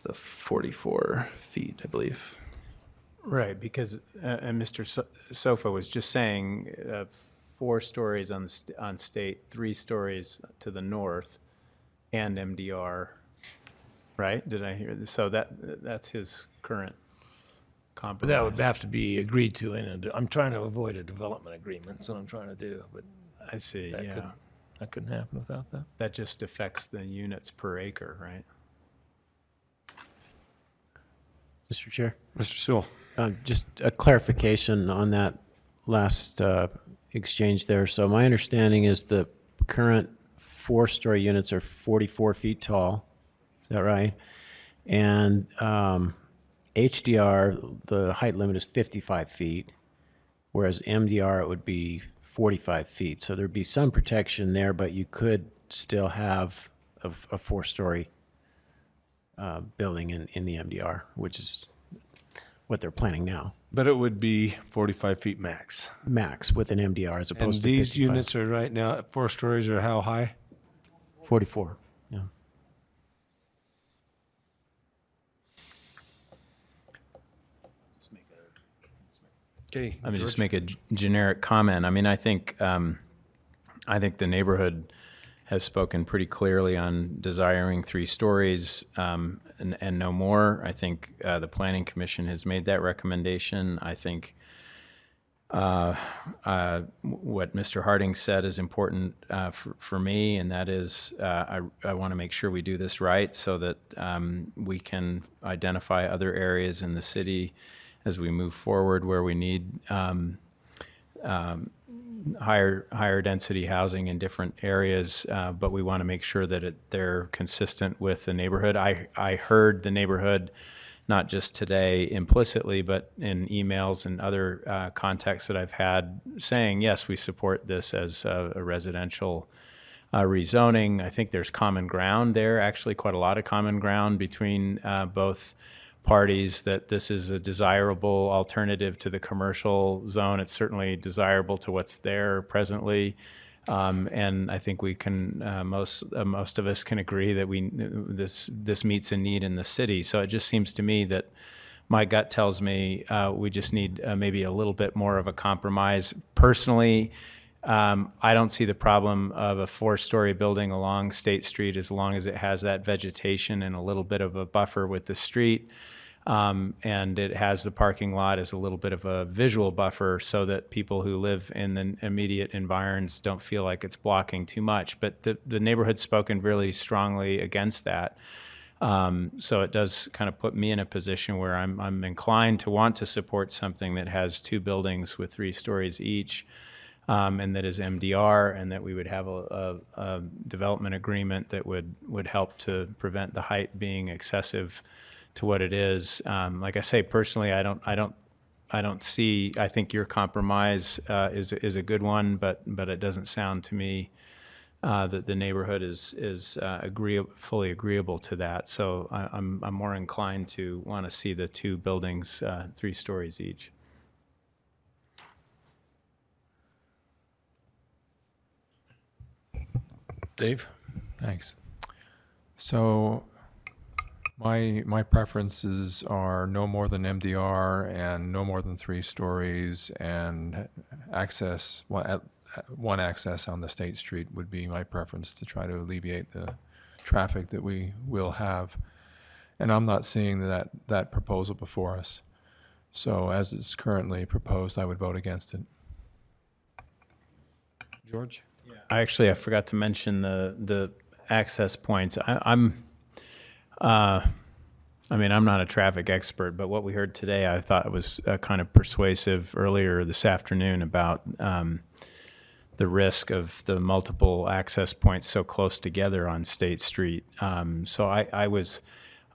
the 44 feet, I believe. Right, because and Mr. Sofa was just saying 4 stories on state, 3 stories to the north, and MDR. Right? Did I hear this? So that's his current compromise. But that would have to be agreed to I'm trying to avoid a development agreement. That's what I'm trying to do. But I see. That couldn't happen without that. That just affects the units per acre, right? Mr. Chair? Mr. Sewell. Just a clarification on that last exchange there. So my understanding is the current 4-story units are 44 feet tall. Is that right? And HDR, the height limit is 55 feet, whereas MDR, it would be 45 feet. So there'd be some protection there, but you could still have a 4-story building in the MDR, which is what they're planning now. But it would be 45 feet max. Max with an MDR as opposed And to these 55. units are right now at 4 stories are how high? 44, yeah. Okay. I mean, just make a generic comment. I mean, I think the neighborhood has spoken pretty clearly on desiring 3 stories and no more. I think the Planning Commission has made that recommendation. I think what Mr. Harding said is important for me, and that is I want to make sure we do this right so that we can identify other areas in the city as we move forward where we need higher density housing in different areas, but we want to make sure that they're consistent with the neighborhood. I heard the neighborhood, not just today implicitly, but in emails and other contexts that I've had saying, yes, we support this as a residential rezoning. I think there's common ground there, actually quite a lot of common ground between both parties, that this is a desirable alternative to the commercial zone. It's certainly desirable to what's there presently. And I think we can, most of us can agree that this meets a need in the city. So it just seems to me that my gut tells me we just need maybe a little bit more of a compromise. Personally, I don't see the problem of a 4-story building along State Street as long as it has that vegetation and a little bit of a buffer with the street. And it has the parking lot as a little bit of a visual buffer so that people who live in the immediate environs don't feel like it's blocking too much. But the neighborhood's spoken really strongly against that. So it does kind of put me in a position where I'm inclined to want to support something that has 2 buildings with 3 stories each, and that is MDR, and that we would have a development agreement that would help to prevent the height being excessive to what it is. Like I say, personally, I don't see. I think your compromise is a good one, but it doesn't sound to me that the neighborhood is fully agreeable to that. So I'm more inclined to want to see the 2 buildings 3 stories each. Dave? Thanks. So my preferences are no more than MDR and no more than 3 stories, and access, one access on the State Street would be my preference to try to alleviate the traffic that we will have. And I'm not seeing that proposal before us. So as it's currently proposed, I would vote against it. George? I forgot to mention the access points. I'm not a traffic expert, but what we heard today, I thought was kind of persuasive earlier this afternoon about the risk of the multiple access points so close together on State Street. So I was,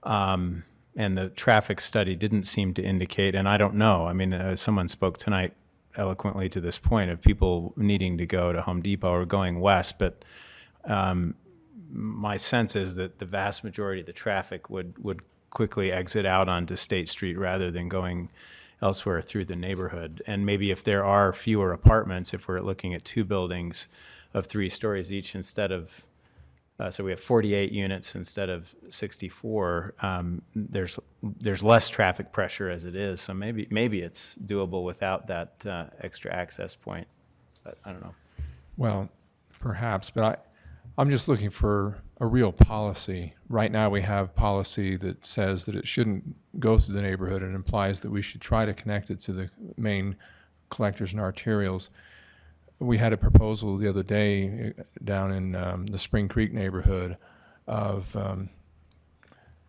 and the traffic study didn't seem to indicate, and I don't know. I mean, someone spoke tonight eloquently to this point of people needing to go to Home Depot or going west, but my sense is that the vast majority of the traffic would quickly exit out onto State Street rather than going elsewhere through the neighborhood. And maybe if there are fewer apartments, if we're looking at 2 buildings of 3 stories each instead of, so we have 48 units instead of 64, there's less traffic pressure as it is. So maybe it's doable without that extra access point, but I don't know. Well, perhaps, but I'm just looking for a real policy. Right now we have policy that says that it shouldn't go through the neighborhood and implies that we should try to connect it to the main collectors and arterials. We had a proposal the other day down in the Spring Creek neighborhood of,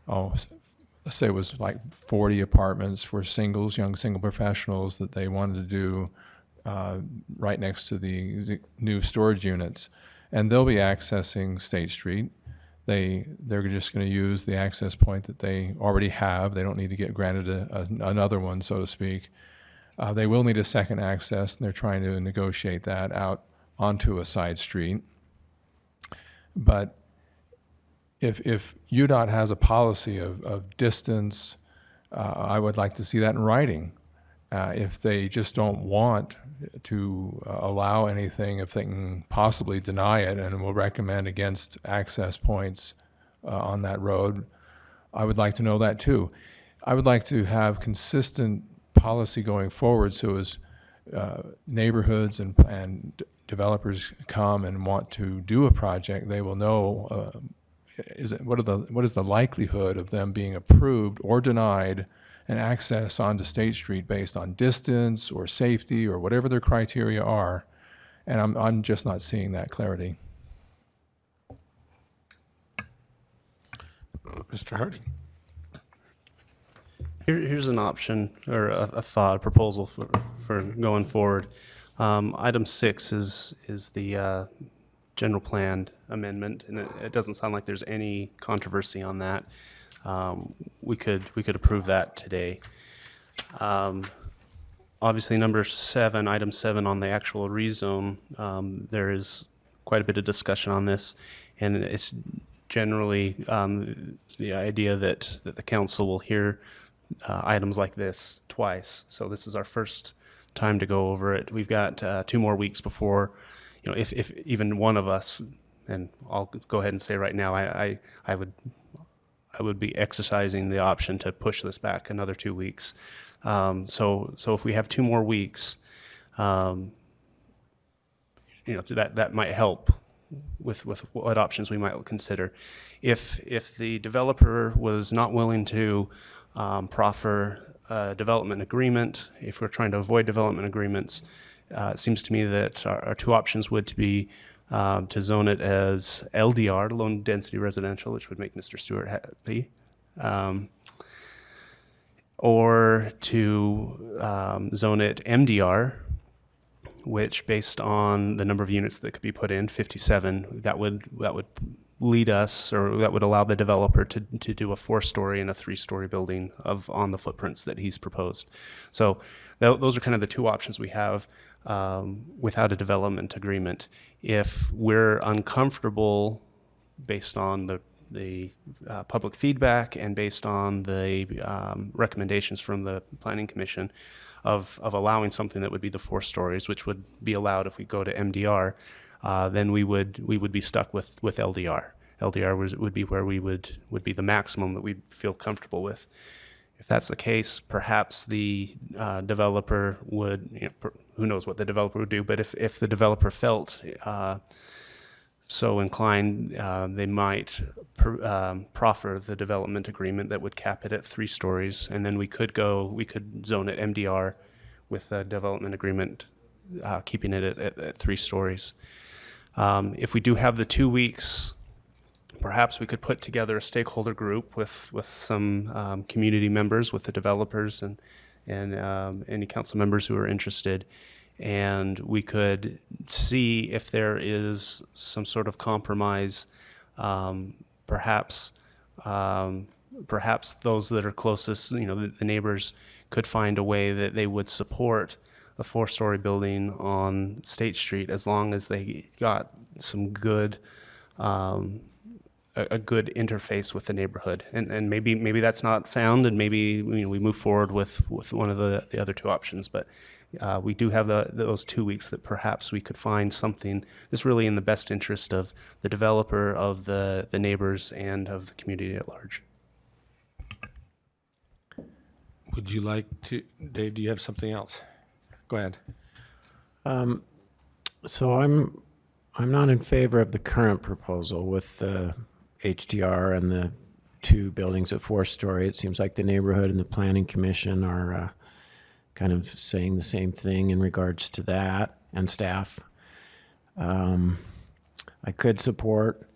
let's say it was like 40 apartments for singles, young single professionals that they wanted to do right next to the new storage units. And they'll be accessing State Street. They're just going to use the access point that they already have. They don't need to get granted another one, so to speak. They will need a second access, and they're trying to negotiate that out onto a side street. But if UDOT has a policy of distance, I would like to see that in writing. If they just don't want to allow anything, if they can possibly deny it and will recommend against access points on that road, I would like to know that too. I would like to have consistent policy going forward so as neighborhoods and developers come and want to do a project, they will know what is the likelihood of them being approved or denied and access onto State Street based on distance or safety or whatever their criteria are. And I'm just not seeing that clarity. Mr. Harding. Here's an option or a thought, a proposal for going forward. Item 6 is the general plan amendment, and it doesn't sound like there's any controversy on that. We could approve that today. Obviously, number 7, item 7 on the actual rezone, there is quite a bit of discussion on this, and it's generally the idea that the council will hear items like this twice. So this is our first time to go over it. We've got 2 more weeks before, if even one of us, and I'll go ahead and say right now, I would be exercising the option to push this back another 2 weeks. So if we have 2 more weeks, that might help with what options we might consider. If the developer was not willing to proffer a development agreement, if we're trying to avoid development agreements, it seems to me that our 2 options would be to zone it as LDR, low density residential, which would make Mr. Stewart happy, or to zone it MDR, which, based on the number of units that could be put in, 57, that would lead us, or that would allow the developer to do a 4-story and a 3-story building on the footprints that he's proposed. So those are kind of the 2 options we have without a development agreement. If we're uncomfortable based on the public feedback and based on the recommendations from the Planning Commission of allowing something that would be the 4 stories, which would be allowed if we go to MDR, then we would be stuck with LDR. LDR would be where would be the maximum that we'd feel comfortable with. If that's the case, perhaps the developer would, who knows what the developer would do, but if the developer felt so inclined, they might proffer the development agreement that would cap it at 3 stories, and then we could zone it MDR with a development agreement keeping it at 3 stories. If we do have the 2 weeks, perhaps we could put together a stakeholder group with some community members, with the developers and any council members who are interested, and we could see if there is some sort of compromise. Perhaps those that are closest, the neighbors, could find a way that they would support a 4-story building on State Street, as long as they got some good a good interface with the neighborhood. And maybe that's not found, and maybe we move forward with one of the other 2 options. But we do have those 2 weeks that perhaps we could find something that's really in the best interest of the developer, of the neighbors, and of the community at large. Would you like to, Dave, do you have something else? Go ahead. So I'm not in favor of the current proposal with the HDR and the 2 buildings at 4-story. It seems like the neighborhood and the Planning Commission are kind of saying the same thing in regards to that, and staff. I could support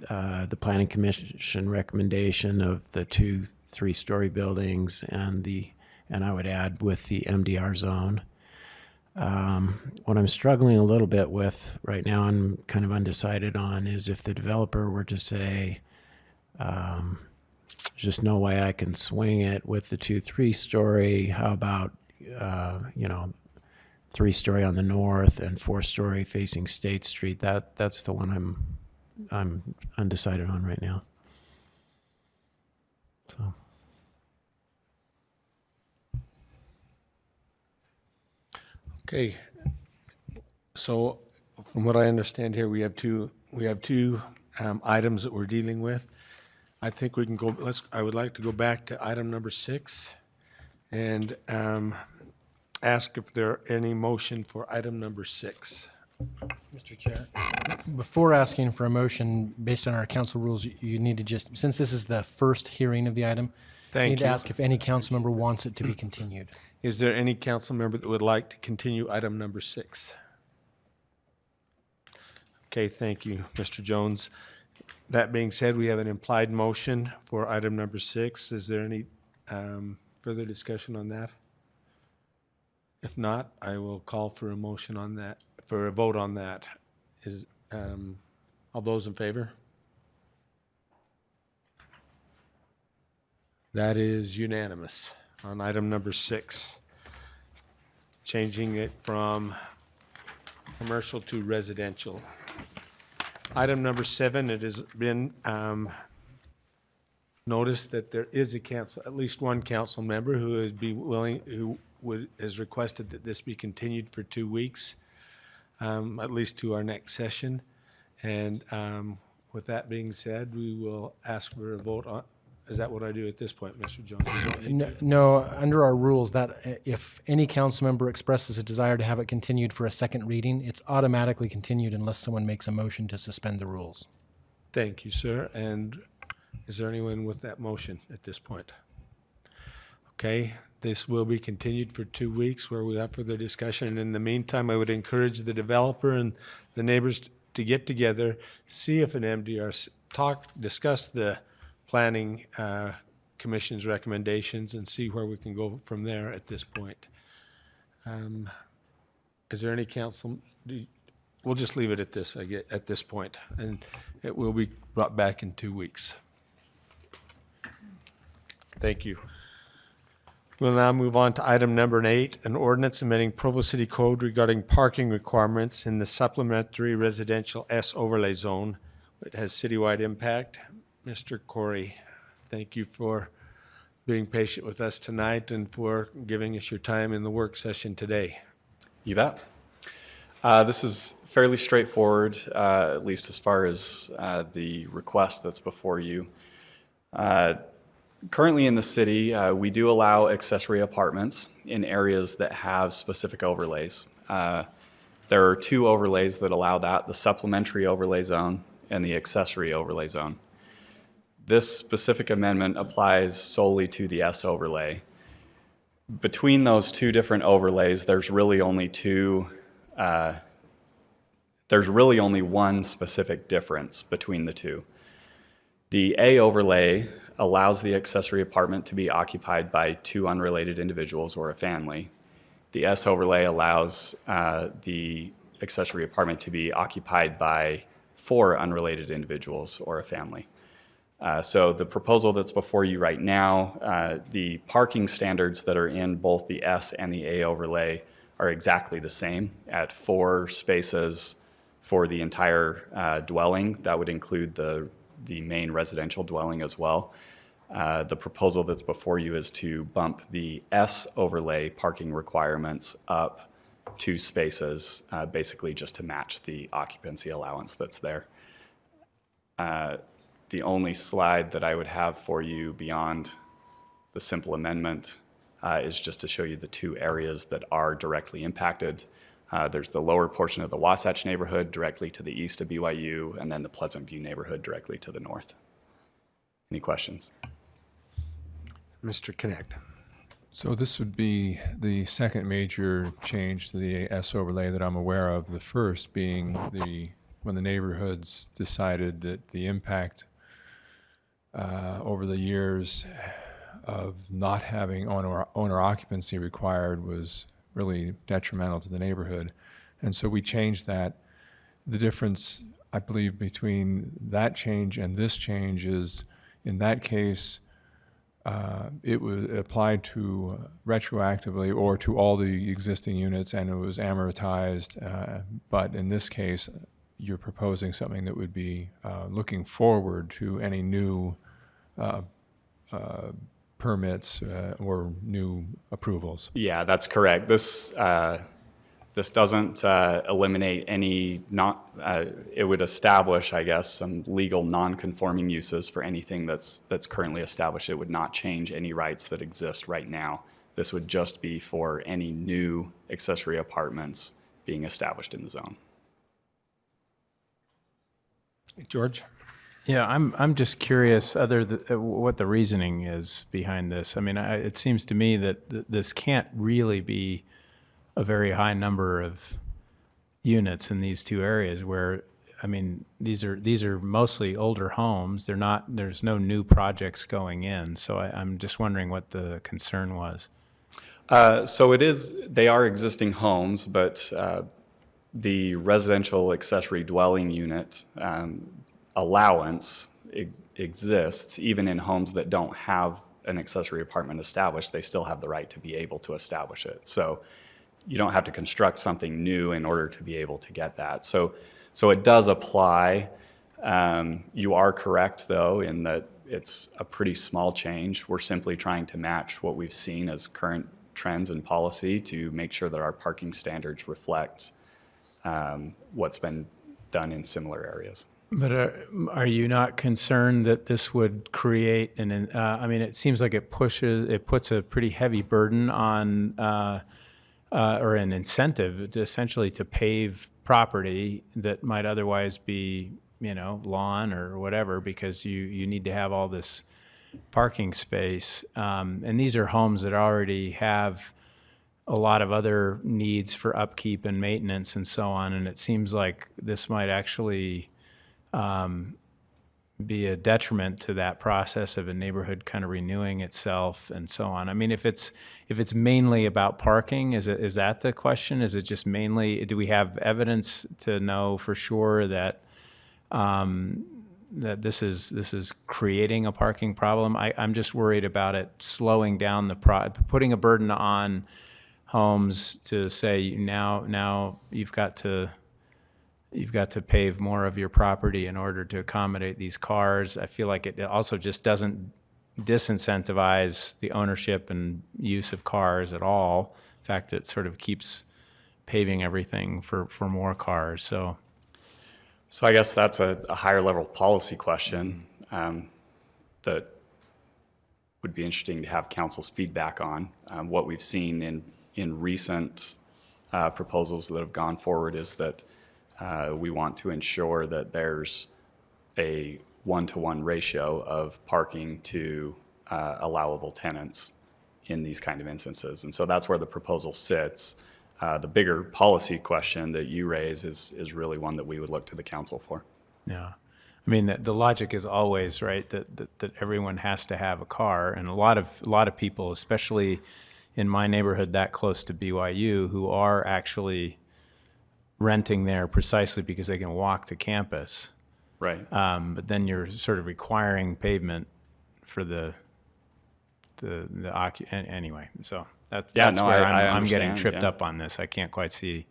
the Planning Commission recommendation of the 2 3-story buildings and I would add with the MDR zone. What I'm struggling a little bit with right now, I'm kind of undecided on, is if the developer were to say, there's just no way I can swing it with the 2 3-story, how about 3-story on the north and 4-story facing State Street? That's the one I'm undecided on right now. So. Okay. So from what I understand here, we have two items that we're dealing with. I think we can go, I would like to go back to item number 6 and ask if there are any motion for item number 6. Mr. Chair, before asking for a motion based on our council rules, you need to just, since this is the first hearing of the item, you need to ask if any council member wants it to be continued. Is there any council member that would like to continue item number 6? Okay, thank you, Mr. Jones. That being said, we have an implied motion for item number 6. Is there any further discussion on that? If not, I will call for a motion on that, for a vote on that. Is all those in favor? That is unanimous on item number 6, changing it from commercial to residential. Item number 7, it has been noticed that there is at least one council member who has requested that this be continued for 2 weeks, at least to our next session. And with that being said, we will ask for a vote on, is that what I do at this point, Mr. Jones? No, under our rules, that if any council member expresses a desire to have it continued for a second reading, it's automatically continued unless someone makes a motion to suspend the rules. Thank you, sir. And is there anyone with that motion at this point? Okay, this will be continued for 2 weeks where we'll have further discussion. And in the meantime, I would encourage the developer and the neighbors to get together, see if an MDR, discuss the Planning Commission's recommendations and see where we can go from there at this point. Is there any council? We'll just leave it at this, at this point, and it will be brought back in 2 weeks. Thank you. We'll now move on to item number 8, an ordinance amending Provo City Code regarding parking requirements in the Supplementary Residential S overlay zone. It has citywide impact. Mr. Corey, thank you for being patient with us tonight and for giving us your time in the work session today. You bet. This is fairly straightforward, at least as far as the request that's before you. Currently in the city, we do allow accessory apartments in areas that have specific overlays. There are 2 overlays that allow that, the supplementary overlay zone and the accessory overlay zone. This specific amendment applies solely to the S overlay. Between those 2 different overlays, there's really only one specific difference between the 2. The A overlay allows the accessory apartment to be occupied by 2 unrelated individuals or a family. The S overlay allows the accessory apartment to be occupied by 4 unrelated individuals or a family. So the proposal that's before you right now, the parking standards that are in both the S and the A overlay are exactly the same at 4 spaces for the entire dwelling. That would include the main residential dwelling as well. The proposal that's before you is to bump the S overlay parking requirements up 2 spaces, basically just to match the occupancy allowance that's there. The only slide that I would have for you beyond the simple amendment is just to show you the 2 areas that are directly impacted. There's the lower portion of the Wasatch neighborhood directly to the east of BYU, and then the Pleasant View neighborhood directly to the north. Any questions? Mr. Connect. So this would be the second major change to the S overlay that I'm aware of. The first being when the neighborhoods decided that the impact over the years of not having owner occupancy required was really detrimental to the neighborhood. And so we changed that. The difference, I believe, between that change and this change is, in that case, it was applied to retroactively or to all the existing units, and it was amortized. But in this case, you're proposing something that would be looking forward to any new permits or new approvals. Yeah, that's correct. This doesn't eliminate any it would establish, I guess, some legal non-conforming uses for anything that's currently established. It would not change any rights that exist right now. This would just be for any new accessory apartments being established in the zone. George? Yeah, I'm just curious what the reasoning is behind this. I mean, it seems to me that this can't really be a very high number of units in these 2 areas where, I mean, these are mostly older homes. There's no new projects going in. So I'm just wondering what the concern was. So they are existing homes, but the residential accessory dwelling unit allowance exists even in homes that don't have an accessory apartment established. They still have the right to be able to establish it. So you don't have to construct something new in order to be able to get that. So So it does apply. You are correct, though, in that it's a pretty small change. We're simply trying to match what we've seen as current trends and policy to make sure that our parking standards reflect what's been done in similar areas. But are you not concerned that this would create I mean, it seems like it puts a pretty heavy burden on, or an incentive to essentially to pave property that might otherwise be, lawn or whatever, because you need to have all this parking space. And these are homes that already have a lot of other needs for upkeep and maintenance and so on. And it seems like this might actually be a detriment to that process of a neighborhood kind of renewing itself and so on. I mean, if it's mainly about parking, is that the question? Is it just mainly, do we have evidence to know for sure that that this is creating a parking problem? I'm just worried about it slowing down putting a burden on homes to say now you've got to pave more of your property in order to accommodate these cars. I feel like it also just doesn't disincentivize the ownership and use of cars at all. In fact, it sort of keeps paving everything for more cars. So I guess that's a higher level policy question that would be interesting to have council's feedback on. What we've seen in recent proposals that have gone forward is that we want to ensure that there's a 1-to-1 ratio of parking to allowable tenants in these kind of instances. And so that's where the proposal sits. The bigger policy question that you raise is really one that we would look to the council for. yeah, I mean the logic is always right that everyone has to have a car, and a lot of people, especially in my neighborhood that close to BYU, who are actually renting there precisely because they can walk to campus. Right. But then you're sort of requiring pavement for anyway. So that's where I'm getting tripped up on this. I can't quite see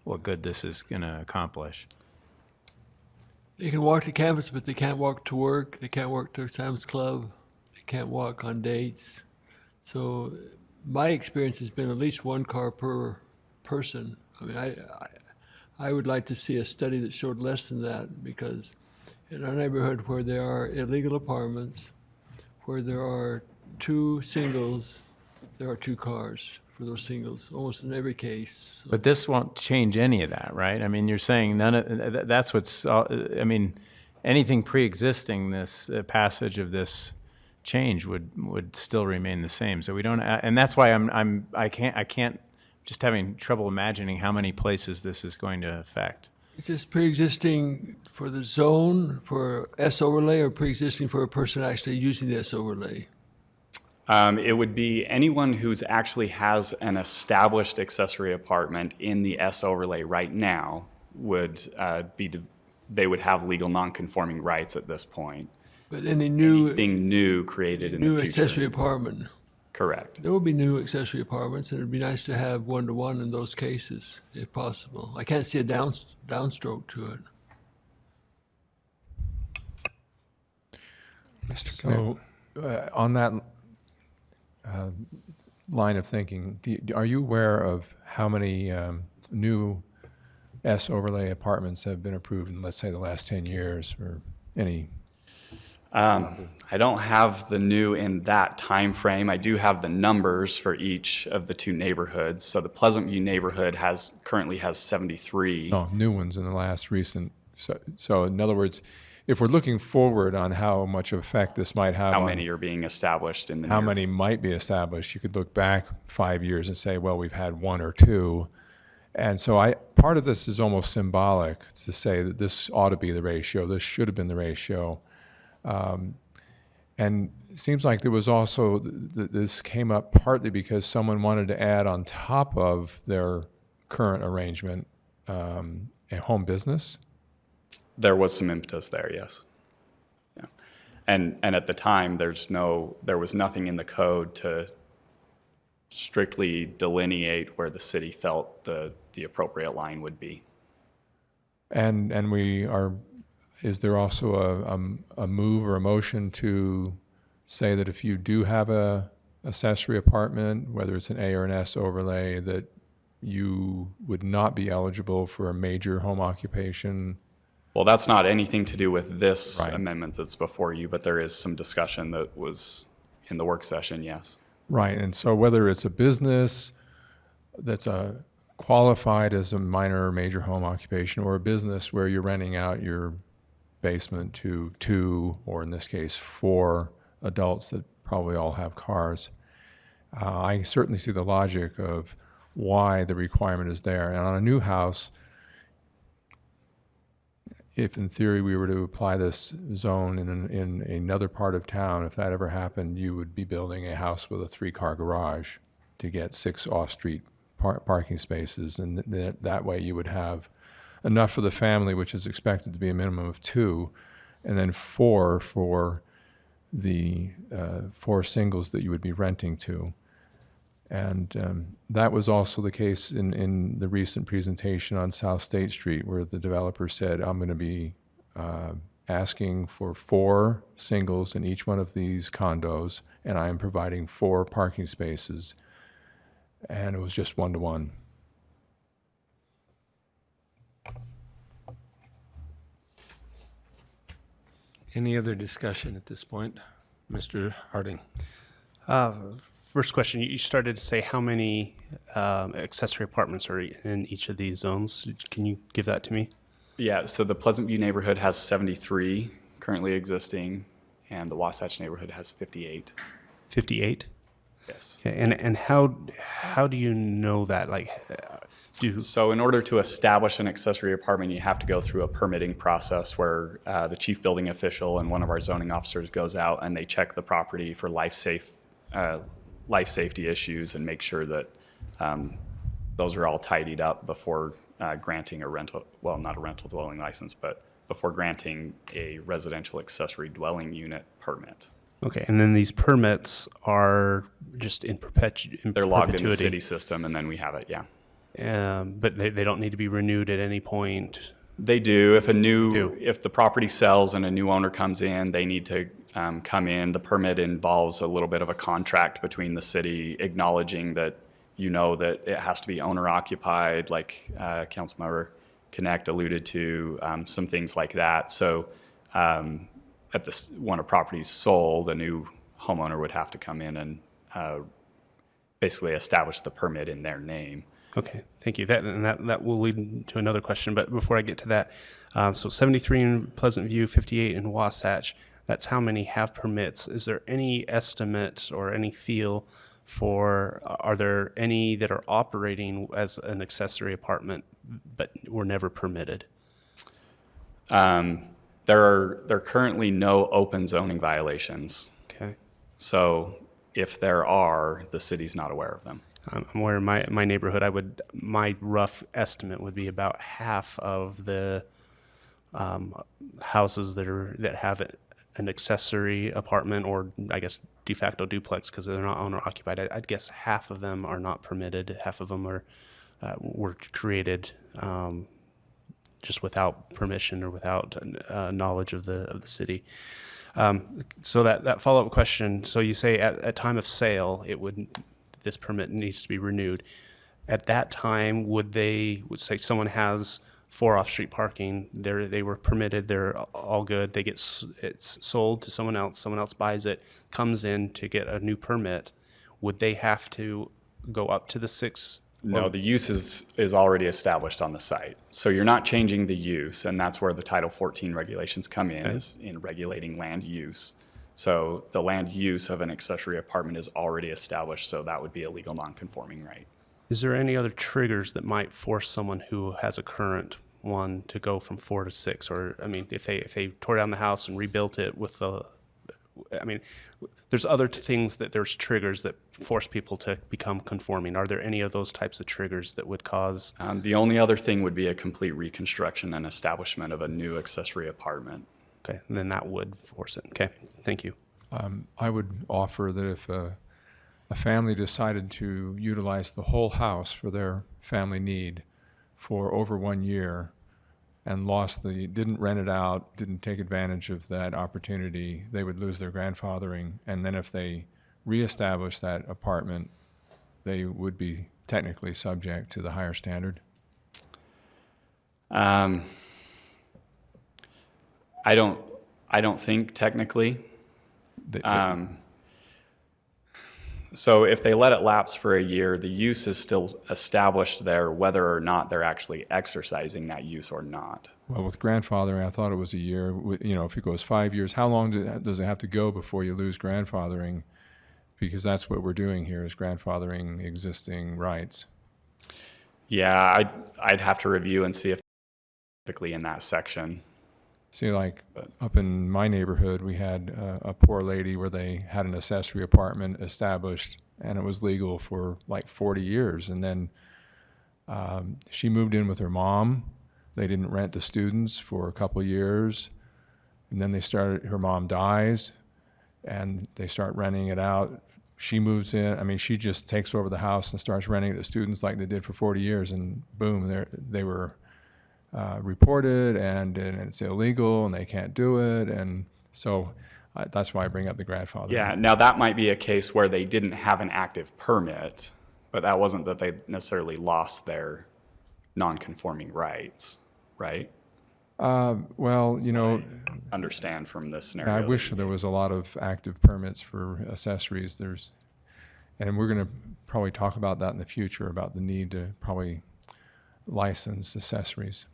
what good this is going to accomplish. They can walk to campus, but they can't walk to work. They can't walk to Sam's Club. They can't walk on dates. So my experience has been at least one car per person. I mean, I would like to see a study that showed less than that, because in our neighborhood where there are illegal apartments, where there are 2 singles, there are 2 cars for those singles, almost in every case. So. But this won't change any of that, right? I mean, you're saying that's what's, I mean, anything pre-existing this passage of this change would still remain the same. So we don't, and that's why I can't just having trouble imagining how many places this is going to affect. Is this pre-existing for the zone, for S overlay, or pre-existing for a person actually using the S overlay? It would be anyone who's actually has an established accessory apartment in the S overlay right now they would have legal non-conforming rights at this point. But anything new created in the future. New accessory apartment. Correct. There will be new accessory apartments, and it'd be nice to have 1-to-1 in those cases, if possible. I can't see a downstroke to it. So, on that line of thinking, are you aware of how many new S overlay apartments have been approved in, let's say, the last 10 years, or any? I don't have the new in that time frame. I do have the numbers for each of the 2 neighborhoods. So the Pleasant View neighborhood currently has 73. Oh, new ones in the last recent. So in other words, if we're looking forward on how much effect this might have, how many are being established in the how many might be established, you could look back 5 years and say, well, we've had 1 or 2. And so part of this is almost symbolic to say that this ought to be the ratio, this should have been the ratio. And it seems like there was also, this came up partly because someone wanted to add on top of their current arrangement a home business. There was some impetus there, yes. Yeah. And at the time, there was nothing in the code to strictly delineate where the city felt the appropriate line would be. And we are, is there also a move or a motion to say that if you do have a accessory apartment, whether it's an A or an S overlay, that you would not be eligible for a major home occupation? Well, that's not anything to do with this amendment that's before you, but there is some discussion that was in the work session, yes. Right, and so whether it's a business that's qualified as a minor or major home occupation, or a business where you're renting out your basement to 2, or in this case 4 adults that probably all have cars, I certainly see the logic of why the requirement is there. And on a new house, if in theory we were to apply this zone in another part of town, if that ever happened, you would be building a house with a 3-car garage to get 6 off-street parking spaces, and that way you would have enough for the family, which is expected to be a minimum of 2, and then 4 for the 4 singles that you would be renting to. And that was also the case in the recent presentation on South State Street, where the developer said, I'm going to be asking for 4 singles in each one of these condos, and I am providing 4 parking spaces. And it was just 1-to-1. Any other discussion at this point? Mr. Harding. First question, you started to say how many accessory apartments are in each of these zones. Can you give that to me? Yeah, so the Pleasant View neighborhood has 73 currently existing, and the Wasatch neighborhood has 58. 58? Yes. Okay, and how do you know that? So in order to establish an accessory apartment, you have to go through a permitting process where the chief building official and one of our zoning officers goes out and they check the property for life safety issues and make sure that those are all tidied up before granting a rental, well, not a rental dwelling license, but before granting a residential accessory dwelling unit permit. Okay, and then these permits are just in perpetuity. They're logged in the city system, and then we have it, yeah. But they don't need to be renewed at any point? They do. If the property sells and a new owner comes in, they need to come in. The permit involves a little bit of a contract between the city acknowledging that that it has to be owner occupied, like Councilmember Connect alluded to, some things like that. So when a property is sold, a new homeowner would have to come in and basically establish the permit in their name. Okay, thank you. That will lead to another question, but before I get to that, so 73 in Pleasant View, 58 in Wasatch, that's how many have permits. Is there any estimate or any feel for, are there any that are operating as an accessory apartment but were never permitted? There are currently no open zoning violations. Okay. So if there are, the city's not aware of them. I'm aware in my neighborhood, my rough estimate would be about half of the houses that have an accessory apartment, or I guess de facto duplex because they're not owner occupied. I'd guess half of them are not permitted. Half of them were created just without permission or without knowledge of the city. So that follow-up question. So you say at time of sale, this permit needs to be renewed. At that time, would say someone has 4 off-street parking, they were permitted, they're all good, it's sold to someone else buys it, comes in to get a new permit, would they have to go up to the 6? No, the use is already established on the site. So you're not changing the use, and that's where the Title 14 regulations come in, is in regulating land use. So the land use of an accessory apartment is already established, so that would be a legal non-conforming right. Is there any other triggers that might force someone who has a current one to go from 4 to 6? Or, I mean, if they tore down the house and rebuilt it there's other things there's triggers that force people to become conforming. Are there any of those types of triggers that would cause? The only other thing would be a complete reconstruction and establishment of a new accessory apartment. Okay, and then that would force it. Okay, thank you. I would offer that if a family decided to utilize the whole house for their family need for over 1 year, and didn't rent it out, didn't take advantage of that opportunity, they would lose their grandfathering. And then if they reestablish that apartment, they would be technically subject to the higher standard? I don't think technically. So if they let it lapse for a year, the use is still established there, whether or not they're actually exercising that use or not. Well, with grandfathering, I thought it was a year. If it goes 5 years, how long does it have to go before you lose grandfathering? Because that's what we're doing here, is grandfathering existing rights. Yeah, I'd have to review and see if specifically in that section. See, like up in my neighborhood, we had a poor lady where they had an accessory apartment established, and it was legal for like 40 years. And then she moved in with her mom. They didn't rent to students for a couple of years. And then her mom dies, and they start renting it out. She moves in. I mean, she just takes over the house and starts renting it to students like they did for 40 years. And boom, they were reported, and it's illegal, and they can't do it. And so that's why I bring up the grandfather. Yeah, now that might be a case where they didn't have an active permit, but that wasn't that they necessarily lost their non-conforming rights, right? Well, Understand from this scenario. I wish there was a lot of active permits for accessories. And we're going to probably talk about that in the future, about the need to probably license accessories.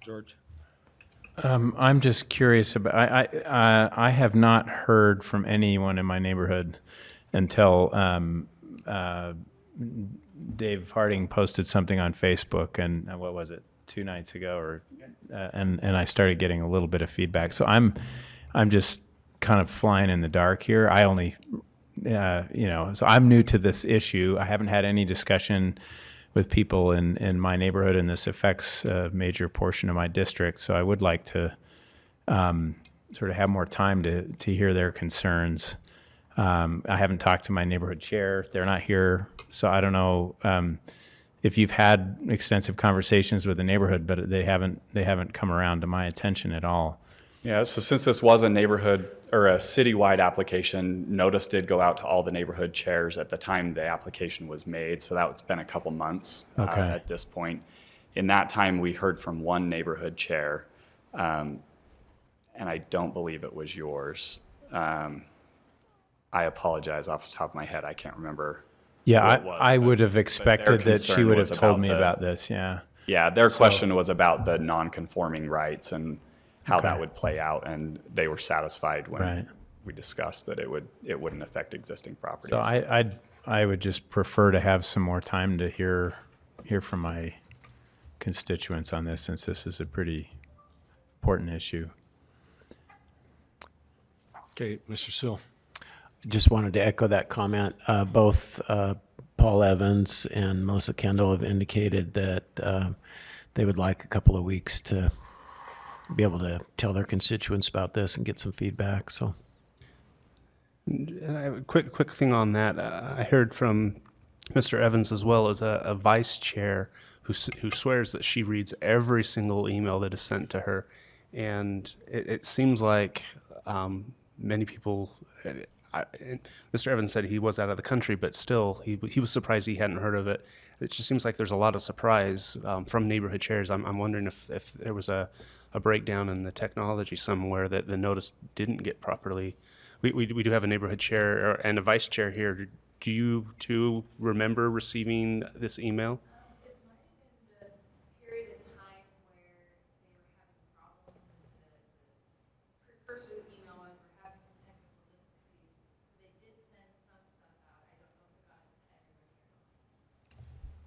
George? I'm just curious about, I have not heard from anyone in my neighborhood until Dave Harding posted something on Facebook, and what was it, 2 nights ago, and I started getting a little bit of feedback. So I'm just kind of flying in the dark here. I only, so I'm new to this issue. I haven't had any discussion with people in my neighborhood, and this affects a major portion of my district. So I would like to sort of have more time to hear their concerns. I haven't talked to my neighborhood chair. They're not here. So I don't know if you've had extensive conversations with the neighborhood, but they haven't come around to my attention at all. Yeah, so since this was a neighborhood or a citywide application, notice did go out to all the neighborhood chairs at the time the application was made. So that's been a couple months at this point. In that time, we heard from one neighborhood chair, and I don't believe it was yours. I apologize off the top of my head. I can't remember. Yeah, I would have expected that she would have told me about this. Yeah. Yeah, their question was about the non-conforming rights and how that would play out, and they were satisfied when we discussed that it wouldn't affect existing properties. So I would just prefer to have some more time to hear from my constituents on this, since this is a pretty important issue. Okay, Mr. Sewell. Just wanted to echo that comment. Both Paul Evans and Melissa Kendall have indicated that they would like a couple of weeks to be able to tell their constituents about this and get some feedback. So, and I have a quick thing on that. I heard from Mr. Evans as well as a vice chair who swears that she reads every single email that is sent to her, and it seems like many people. Mr. Evans said he was out of the country, but still, he was surprised he hadn't heard of it. It just seems like there's a lot of surprise from neighborhood chairs. I'm wondering if there was a breakdown in the technology somewhere that the notice didn't get properly. We do have a neighborhood chair and a vice chair here. Do you two remember receiving this email?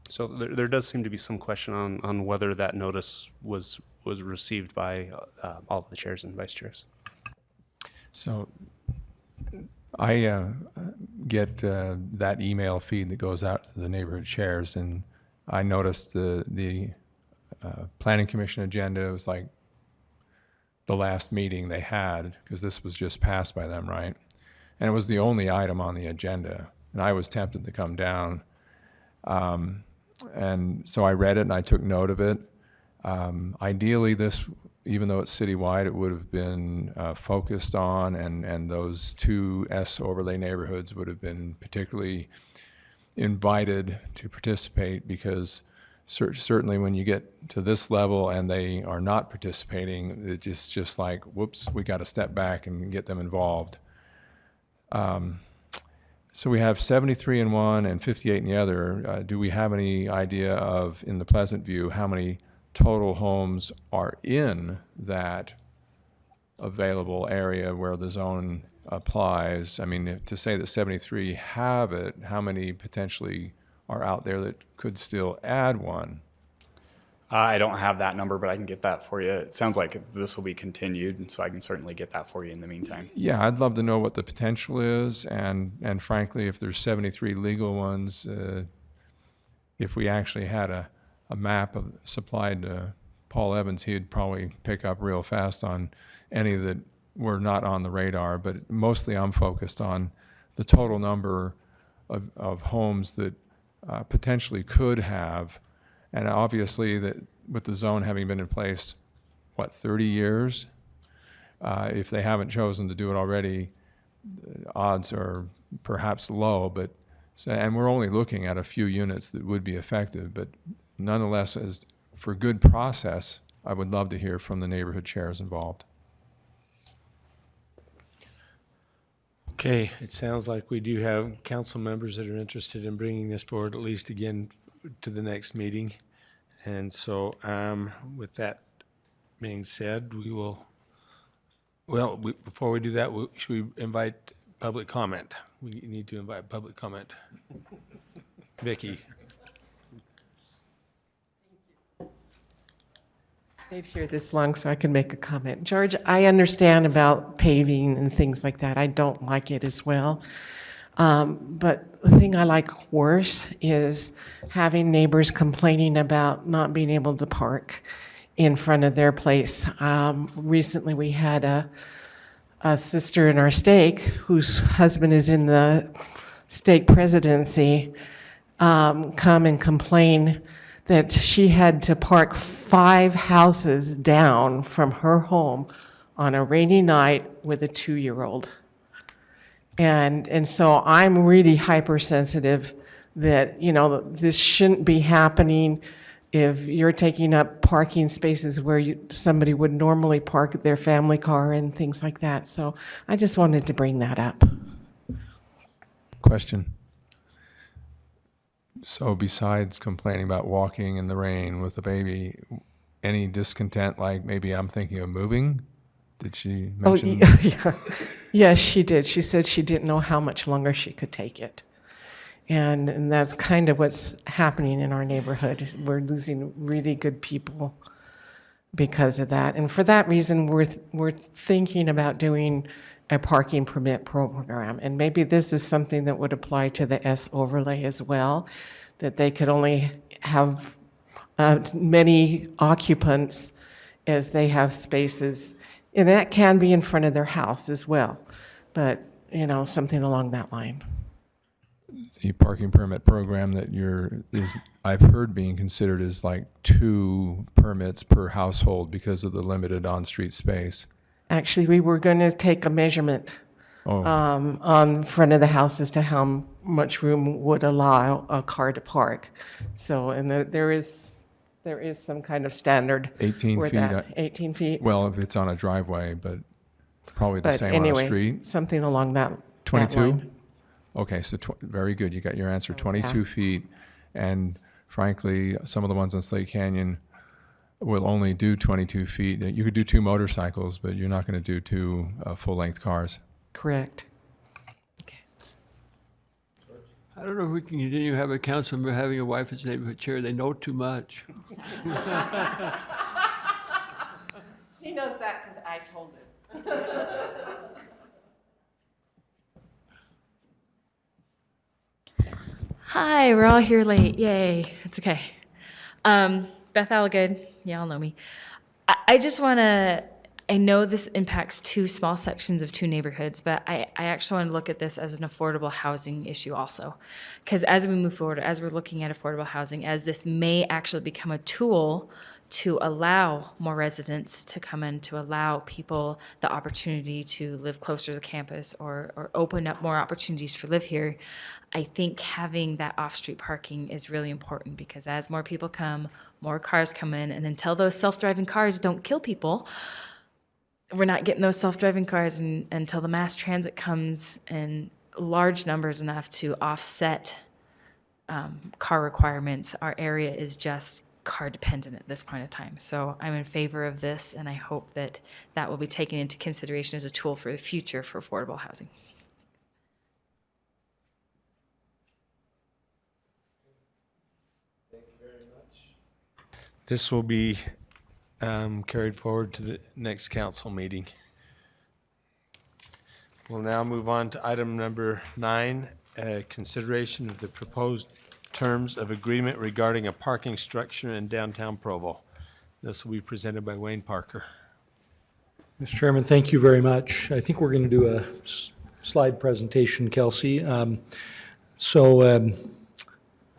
So there does seem to be some question on whether that notice was received by all of the chairs and vice chairs. So I get that email feed that goes out to the neighborhood chairs, and I noticed the Planning Commission agenda was like the last meeting they had, because this was just passed by them, right? And it was the only item on the agenda, and I was tempted to come down. And so I read it and I took note of it. Ideally, this, even though it's citywide, it would have been focused on, and those two S overlay neighborhoods would have been particularly invited to participate, because certainly when you get to this level and they are not participating, it's just like, whoops, we got to step back and get them involved. So we have 73 in one and 58 in the other. Do we have any idea of, in the Pleasant View, how many total homes are in that available area where the zone applies? I mean, to say that 73 have it, how many potentially are out there that could still add one? I don't have that number, but I can get that for you. It sounds like this will be continued, and so I can certainly get that for you in the meantime. Yeah, I'd love to know what the potential is, and frankly, if there's 73 legal ones, if we actually had a map supplied to Paul Evans, he'd probably pick up real fast on any that were not on the radar. But mostly I'm focused on the total number of homes that potentially could have. And obviously, that with the zone having been in place, 30 years? If they haven't chosen to do it already, the odds are perhaps low. And we're only looking at a few units that would be effective. But nonetheless, as for good process, I would love to hear from the neighborhood chairs involved. Okay, it sounds like we do have council members that are interested in bringing this forward, at least again, to the next meeting. And so with that being said, we will, before we do that, should we invite public comment? We need to invite public comment. Vicki. Stayed here this long so I can make a comment. George, I understand about paving and things like that. I don't like it as well. But the thing I like worse is having neighbors complaining about not being able to park in front of their place. Recently we had a sister in our stake whose husband is in the stake presidency come and complain that she had to park 5 houses down from her home on a rainy night with a 2-year-old. And so I'm really hypersensitive that, this shouldn't be happening if you're taking up parking spaces where somebody would normally park their family car and things like that. So I just wanted to bring that up. Question. So besides complaining about walking in the rain with a baby, any discontent, like maybe I'm thinking of moving? Did she mention? Oh, yeah. Yes, she did. She said she didn't know how much longer she could take it. And that's kind of what's happening in our neighborhood. We're losing really good people because of that. And for that reason, we're thinking about doing a parking permit program. And maybe this is something that would apply to the S overlay as well, that they could only have many occupants as they have spaces. And that can be in front of their house as well. But, something along that line. The parking permit program that I've heard being considered is like 2 permits per household because of the limited on-street space. Actually, we were going to take a measurement on front of the house as to how much room would allow a car to park. So, and there is some kind of standard. 18 for feet. that. 18 feet. Well, if it's on a driveway, but probably the But same anyway, on a street. something along that 22? line. Okay, so very good. You got your answer, 22 feet. And frankly, some of the ones on Slate Canyon will only do 22 feet. You could do 2 motorcycles, but you're not going to do 2 full-length cars. Correct. I don't know if we can continue to have a council member having a wife as neighborhood chair. They know too much. He knows that because I told him. Hi, we're all here late. Yay. It's okay. Beth Algood, y'all know me. I just want to I know this impacts two small sections of two neighborhoods, but I actually want to look at this as an affordable housing issue also. Because as we move forward, as we're looking at affordable housing, as this may actually become a tool to allow more residents to come in, to allow people the opportunity to live closer to the campus or open up more opportunities for live here, I think having that off-street parking is really important, because as more people come, more cars come in, and until those self-driving cars don't kill people, we're not getting those self-driving cars until the mass transit comes in large numbers enough to offset car requirements. Our area is just car dependent at this point in time. So I'm in favor of this, and I hope that that will be taken into consideration as a tool for the future for affordable housing. This will be carried forward to the next council meeting. We'll now move on to item number 9, consideration of the proposed terms of agreement regarding a parking structure in downtown Provo. This will be presented by Wayne Parker. Mr. Chairman, thank you very much. I think we're going to do a slide presentation, Kelsey.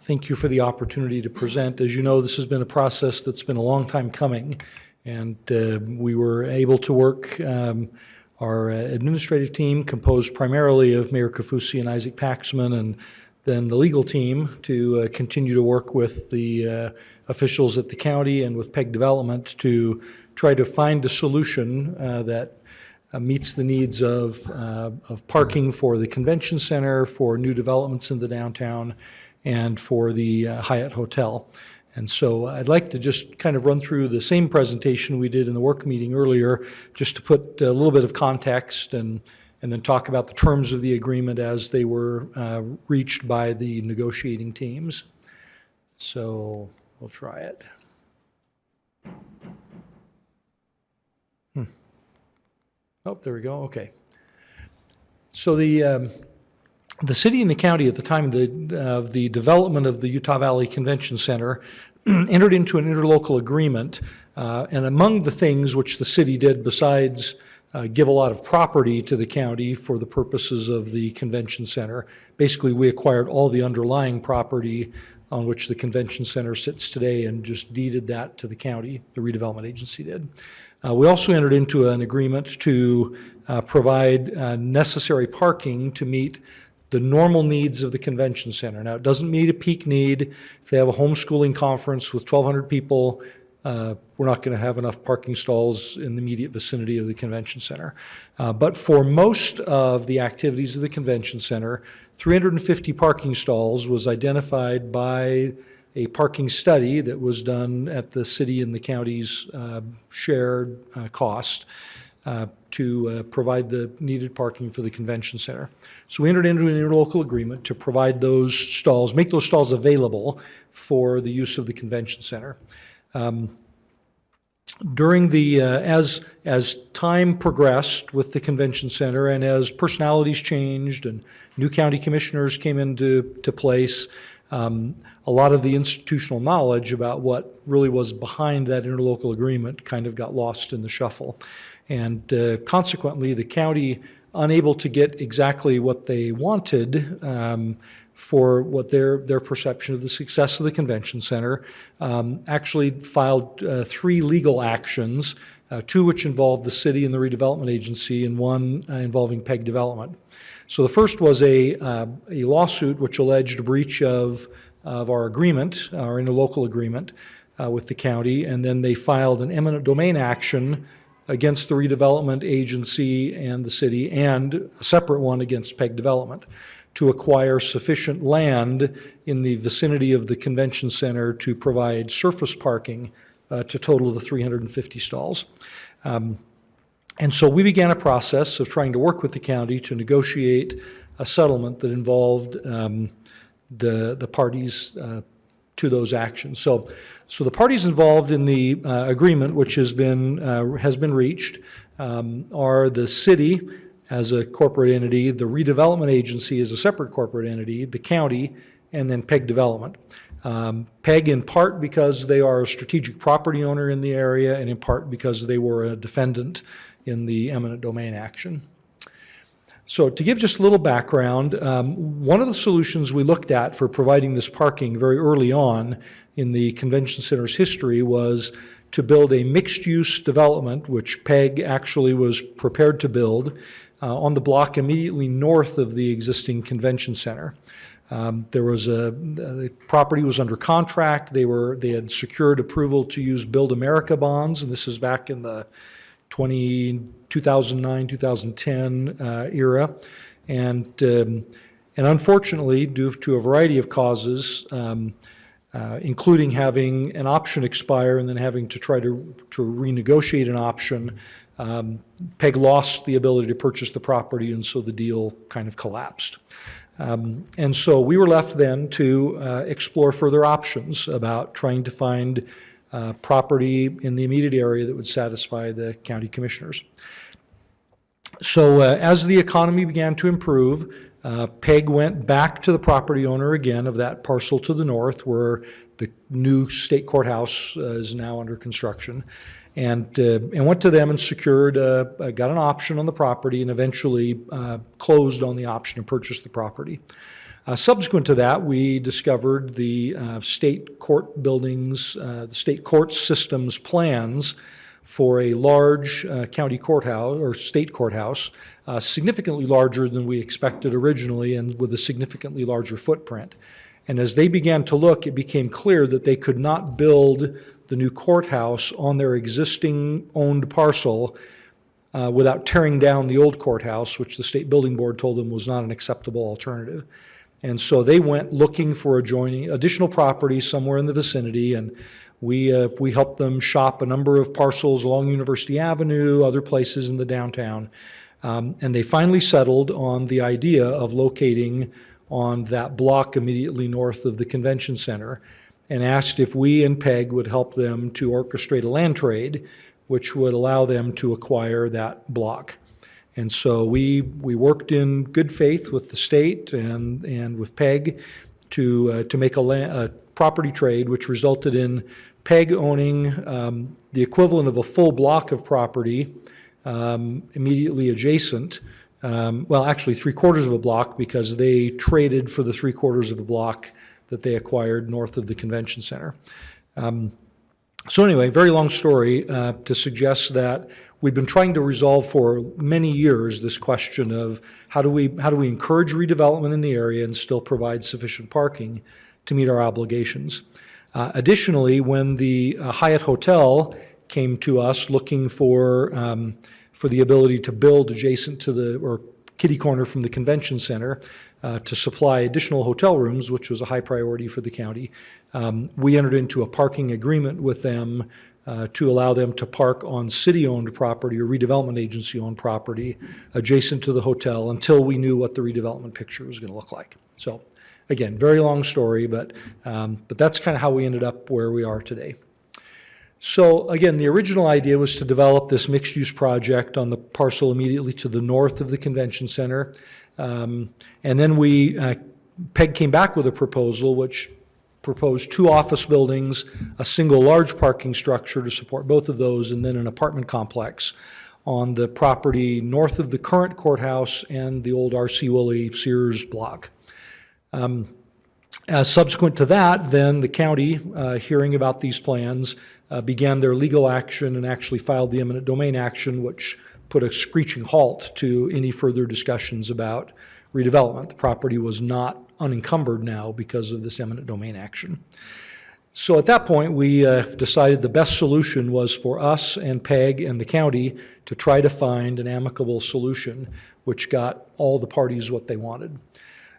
Thank you for the opportunity to present. As you know, this has been a process that's been a long time coming, and we were able to work, our administrative team, composed primarily of Mayor Kafusi and Isaac Paxman, and then the legal team, to continue to work with the officials at the county and with PEG Development to try to find a solution that meets the needs of parking for the convention center, for new developments in the downtown, and for the Hyatt Hotel. And so I'd like to just kind of run through the same presentation we did in the work meeting earlier, just to put a little bit of context and then talk about the terms of the agreement as they were reached by the negotiating teams. So we'll try it. Oh, there we go. Okay. So the city and the county at the time of the development of the Utah Valley Convention Center entered into an interlocal agreement, and among the things which the city did besides give a lot of property to the county for the purposes of the convention center, basically we acquired all the underlying property on which the convention center sits today and just deeded that to the county, the redevelopment agency did. We also entered into an agreement to provide necessary parking to meet the normal needs of the convention center. Now, it doesn't meet a peak need. If they have a homeschooling conference with 1,200 people, we're not going to have enough parking stalls in the immediate vicinity of the convention center. But for most of the activities of the convention center, 350 parking stalls was identified by a parking study that was done at the city and the county's shared cost to provide the needed parking for the convention center. So we entered into an interlocal agreement to provide those stalls, make those stalls available for the use of the convention center. During the, as time progressed with the convention center and as personalities changed and new county commissioners came into place, a lot of the institutional knowledge about what really was behind that interlocal agreement kind of got lost in the shuffle. And consequently, the county, unable to get exactly what they wanted for what their perception of the success of the convention center, actually filed 3 legal actions, 2 which involved the city and the redevelopment agency, and 1 involving PEG Development. So the first was a lawsuit which alleged a breach of our agreement, our interlocal agreement with the county, and then they filed an eminent domain action against the redevelopment agency and the city, and a separate one against PEG Development, to acquire sufficient land in the vicinity of the convention center to provide surface parking to total the 350 stalls. And so we began a process of trying to work with the county to negotiate a settlement that involved the parties to those actions. So the parties involved in the agreement, which has been reached, are the city as a corporate entity, the redevelopment agency as a separate corporate entity, the county, and then PEG Development. PEG in part because they are a strategic property owner in the area, and in part because they were a defendant in the eminent domain action. So to give just a little background, one of the solutions we looked at for providing this parking very early on in the convention center's history was to build a mixed-use development, which PEG actually was prepared to build, on the block immediately north of the existing convention center. The property was under contract. They had secured approval to use Build America bonds, and this is back in the 2009, 2010 era. And unfortunately, due to a variety of causes, including having an option expire and then having to try to renegotiate an option, PEG lost the ability to purchase the property, and so the deal kind of collapsed. And so we were left then to explore further options about trying to find property in the immediate area that would satisfy the county commissioners. So as the economy began to improve, PEG went back to the property owner again of that parcel to the north where the new state courthouse is now under construction, and went to them and secured, got an option on the property, and eventually closed on the option to purchase the property. Subsequent to that, we discovered the state court buildings, the state court systems plans for a large county courthouse or state courthouse, significantly larger than we expected originally and with a significantly larger footprint. And as they began to look, it became clear that they could not build the new courthouse on their existing owned parcel without tearing down the old courthouse, which the State Building Board told them was not an acceptable alternative. And so they went looking for additional property somewhere in the vicinity, and we helped them shop a number of parcels along University Avenue, other places in the downtown, and they finally settled on the idea of locating on that block immediately north of the convention center, and asked if we and PEG would help them to orchestrate a land trade, which would allow them to acquire that block. And so we worked in good faith with the state and with PEG to make a property trade, which resulted in PEG owning the equivalent of a full block of property immediately adjacent. Well, actually 3/4 of a block, because they traded for the 3/4 of a block that they acquired north of the convention center. So anyway, very long story to suggest that we've been trying to resolve for many years this question of how do we encourage redevelopment in the area and still provide sufficient parking to meet our obligations. Additionally, when the Hyatt Hotel came to us looking for the ability to build adjacent to or kitty corner from the convention center to supply additional hotel rooms, which was a high priority for the county, we entered into a parking agreement with them to allow them to park on city-owned property or redevelopment agency-owned property adjacent to the hotel until we knew what the redevelopment picture was going to look like. So again, very long story, but that's kind of how we ended up where we are today. So again, the original idea was to develop this mixed-use project on the parcel immediately to the north of the convention center. And then PEG came back with a proposal which proposed 2 office buildings, a single large parking structure to support both of those, and then an apartment complex on the property north of the current courthouse and the old R.C. Woolley Sears block. Subsequent to that, then the county, hearing about these plans, began their legal action and actually filed the eminent domain action, which put a screeching halt to any further discussions about redevelopment. The property was not unencumbered now because of this eminent domain action. So at that point, we decided the best solution was for us and PEG and the county to try to find an amicable solution which got all the parties what they wanted.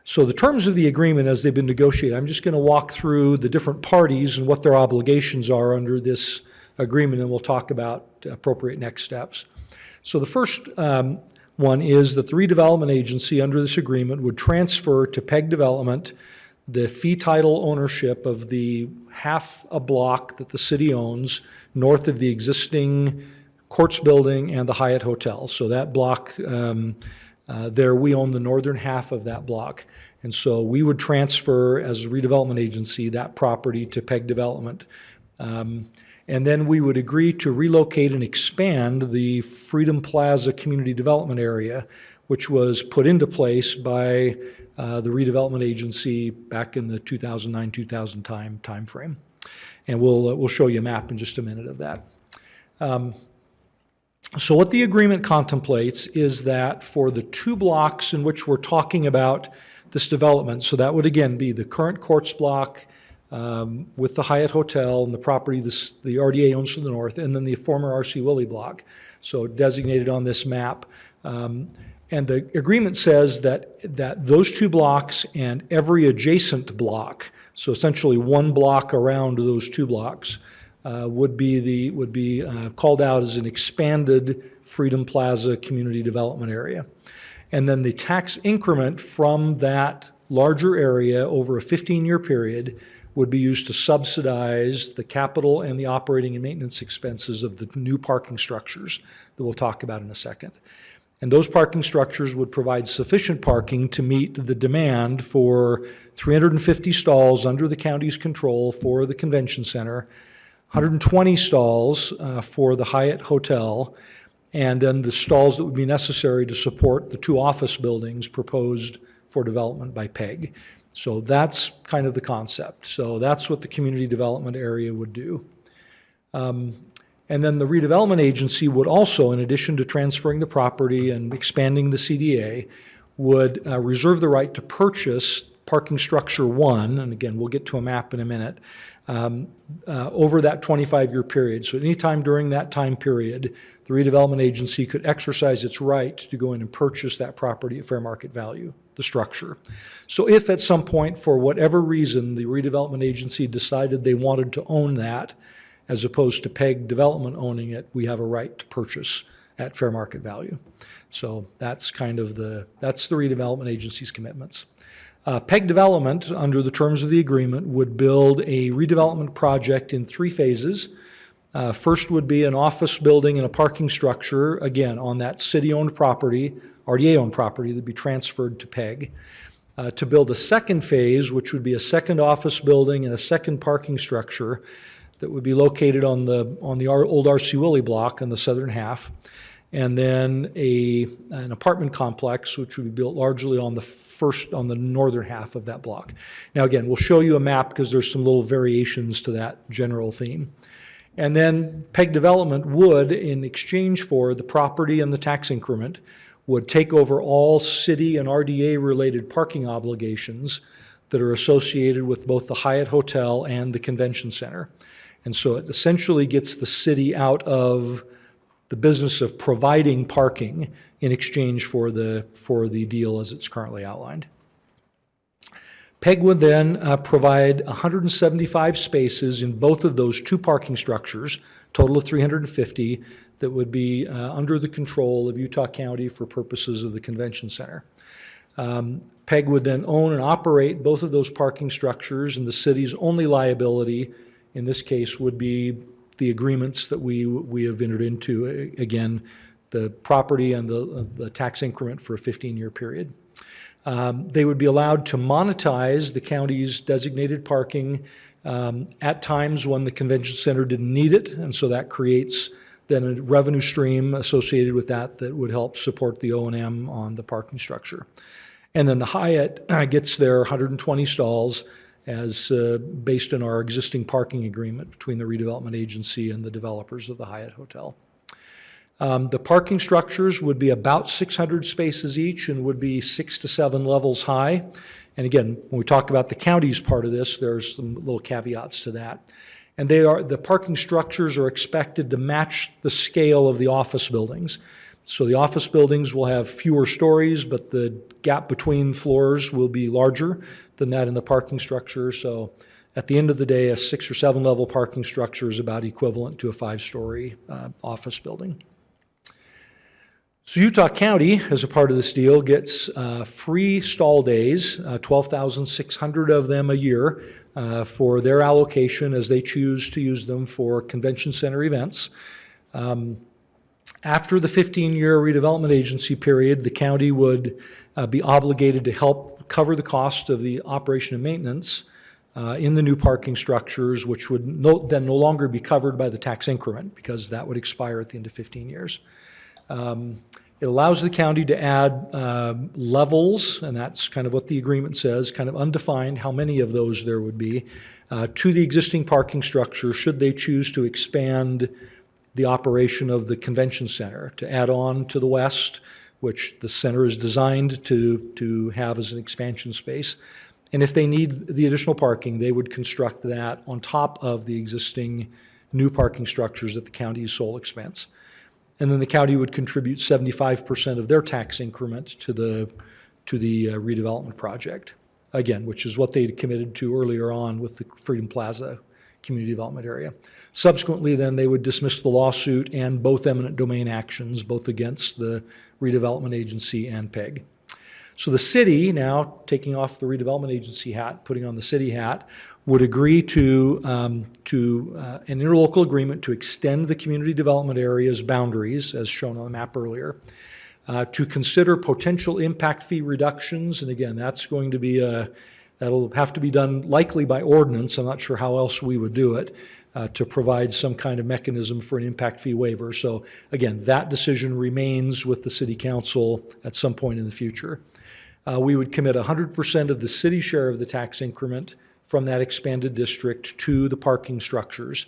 So the terms of the agreement as they've been negotiated, I'm just going to walk through the different parties and what their obligations are under this agreement, and we'll talk about appropriate next steps. So the first one is that the redevelopment agency under this agreement would transfer to PEG Development the fee title ownership of the half a block that the city owns north of the existing courts building and the Hyatt Hotel. So that block There, we own the northern half of that block. And so we would transfer, as a redevelopment agency, that property to PEG Development. And then we would agree to relocate and expand the Freedom Plaza Community Development Area, which was put into place by the redevelopment agency back in the 2009-2000 time frame. And we'll show you a map in just a minute of that. So what the agreement contemplates is that for the 2 blocks in which we're talking about this development, so that would again be the current Courts block with the Hyatt Hotel and the property the RDA owns to the north, and then the former R.C. Willey block, so designated on this map. And the agreement says that those 2 blocks and every adjacent block, so essentially 1 block around those 2 blocks, would be called out as an expanded Freedom Plaza Community Development Area. And then the tax increment from that larger area over a 15-year period would be used to subsidize the capital and the operating and maintenance expenses of the new parking structures that we'll talk about in a second. And those parking structures would provide sufficient parking to meet the demand for 350 stalls under the county's control for the convention center, 120 stalls for the Hyatt Hotel, and then the stalls that would be necessary to support the 2 office buildings proposed for development by PEG. So that's kind of the concept. So that's what the community development area would do. And then the redevelopment agency would also, in addition to transferring the property and expanding the CDA, would reserve the right to purchase parking structure 1, and again, we'll get to a map in a minute, over that 25-year period. So anytime during that time period, the redevelopment agency could exercise its right to go in and purchase that property at fair market value, the structure. So if at some point, for whatever reason, the redevelopment agency decided they wanted to own that, as opposed to PEG Development owning it, we have a right to purchase at fair market value. So that's kind of that's the redevelopment agency's commitments. PEG Development, under the terms of the agreement, would build a redevelopment project in 3 phases. First would be an office building and a parking structure, again, on that city-owned property, RDA-owned property, that'd be transferred to PEG. To build a second phase, which would be a second office building and a second parking structure that would be located on the old R.C. Willey block on the southern half, and then an apartment complex, which would be built largely on the northern half of that block. Now again, we'll show you a map because there's some little variations to that general theme. And then PEG Development would, in exchange for the property and the tax increment, would take over all city and RDA-related parking obligations that are associated with both the Hyatt Hotel and the convention center. And so it essentially gets the city out of the business of providing parking in exchange for the deal as it's currently outlined. PEG would then provide 175 spaces in both of those 2 parking structures, total of 350, that would be under the control of Utah County for purposes of the convention center. PEG would then own and operate both of those parking structures, and the city's only liability in this case would be the agreements that we have entered into, again, the property and the tax increment for a 15-year period. They would be allowed to monetize the county's designated parking at times when the convention center didn't need it, and so that creates then a revenue stream associated with that would help support the O&M on the parking structure. And then the Hyatt gets their 120 stalls as based on our existing parking agreement between the redevelopment agency and the developers of the Hyatt Hotel. The parking structures would be about 600 spaces each and would be 6 to 7 levels high. And again, when we talk about the county's part of this, there's some little caveats to that. And the parking structures are expected to match the scale of the office buildings. So the office buildings will have fewer stories, but the gap between floors will be larger than that in the parking structure. So at the end of the day, a 6 or 7 level parking structure is about equivalent to a 5-story office building. So Utah County, as a part of this deal, gets free stall days, 12,600 of them a year, for their allocation as they choose to use them for convention center events. After the 15-year redevelopment agency period, the county would be obligated to help cover the cost of the operation and maintenance in the new parking structures, which would then no longer be covered by the tax increment because that would expire at the end of 15 years. It allows the county to add levels, and that's kind of what the agreement says, kind of undefined how many of those there would be, to the existing parking structure should they choose to expand the operation of the convention center, to add on to the west, which the center is designed to have as an expansion space. And if they need the additional parking, they would construct that on top of the existing new parking structures at the county's sole expense. And then the county would contribute 75% of their tax increment to the redevelopment project, again, which is what they committed to earlier on with the Freedom Plaza community development area. Subsequently, then, they would dismiss the lawsuit and both eminent domain actions, both against the redevelopment agency and PEG. So the city, now taking off the redevelopment agency hat, putting on the city hat, would agree to an interlocal agreement to extend the community development area's boundaries, as shown on the map earlier, to consider potential impact fee reductions. And again, that's going to be that'll have to be done likely by ordinance. I'm not sure how else we would do it, to provide some kind of mechanism for an impact fee waiver. So again, that decision remains with the city council at some point in the future. We would commit 100% of the city share of the tax increment from that expanded district to the parking structures.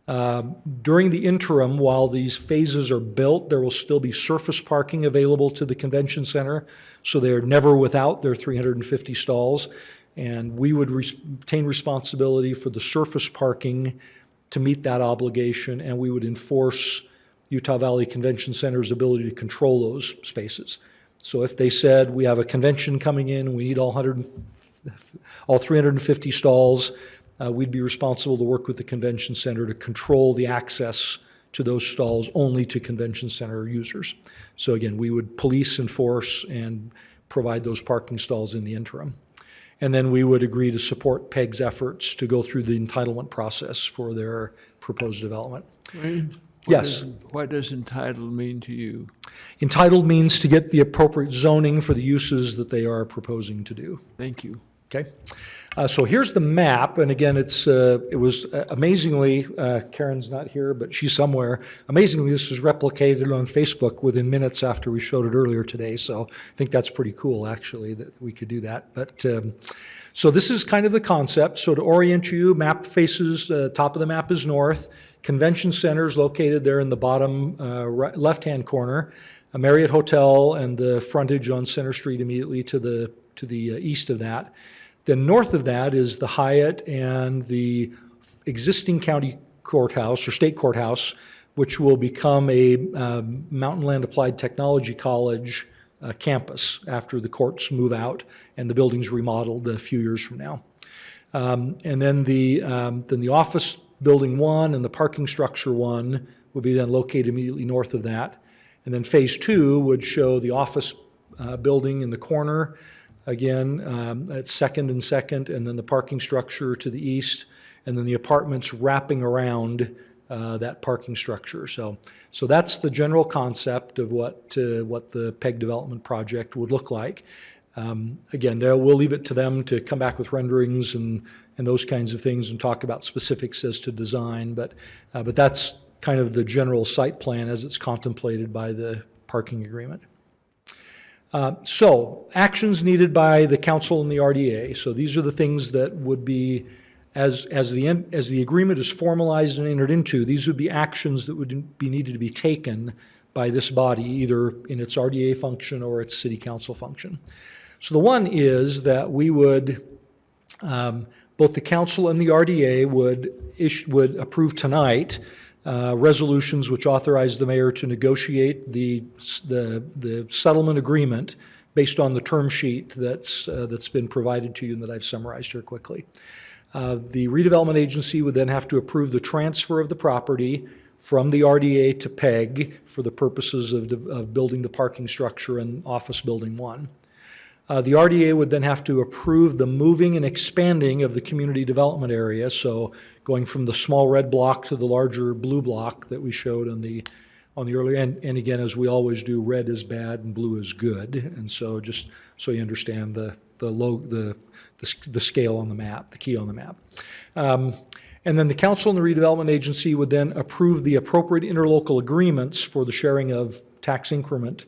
During the interim, while these phases are built, there will still be surface parking available to the convention center, so they're never without their 350 stalls. And we would retain responsibility for the surface parking to meet that obligation, and we would enforce Utah Valley Convention Center's ability to control those spaces. So if they said, we have a convention coming in, we need all 350 stalls, we'd be responsible to work with the convention center to control the access to those stalls only to convention center users. So again, we would police, enforce, and provide those parking stalls in the interim. And then we would agree to support PEG's efforts to go through the entitlement process for their proposed development. Yes? What does entitled mean to you? Entitled means to get the appropriate zoning for the uses that they are proposing to do. Thank you. Okay. So here's the map, and again, it was amazingly, Karen's not here, but she's somewhere. Amazingly, this was replicated on Facebook within minutes after we showed it earlier today, so I think that's pretty cool, actually, that we could do that. But so this is kind of the concept. So to orient you, map faces, top of the map is north. Convention Center is located there in the bottom left-hand corner. A Marriott Hotel and the frontage on Center Street immediately to the east of that. Then north of that is the Hyatt and the existing county courthouse or state courthouse, which will become a Mountain Land Applied Technology College campus after the courts move out and the building's remodeled a few years from now. And then the office building 1 and the parking structure 1 will be then located immediately north of that. And then phase 2 would show the office building in the corner. Again, at second, and then the parking structure to the east, and then the apartments wrapping around that parking structure. So that's the general concept of what the PEG development project would look like. Again, we'll leave it to them to come back with renderings and those kinds of things and talk about specifics as to design, but that's kind of the general site plan as it's contemplated by the parking agreement. So actions needed by the council and the RDA. So these are the things that would be, as the agreement is formalized and entered into, these would be actions that would be needed to be taken by this body, either in its RDA function or its city council function. So the one is that we would, both the council and the RDA would approve tonight resolutions which authorize the mayor to negotiate the settlement agreement based on the term sheet that's been provided to you and that I've summarized here quickly. The redevelopment agency would then have to approve the transfer of the property from the RDA to PEG for the purposes of building the parking structure in Office Building 1. The RDA would then have to approve the moving and expanding of the community development area, so going from the small red block to the larger blue block that we showed on on the earlier, and again, as we always do, red is bad and blue is good. And so just so you understand the scale on the map, the key on the map. And then the council and the redevelopment agency would then approve the appropriate interlocal agreements for the sharing of tax increment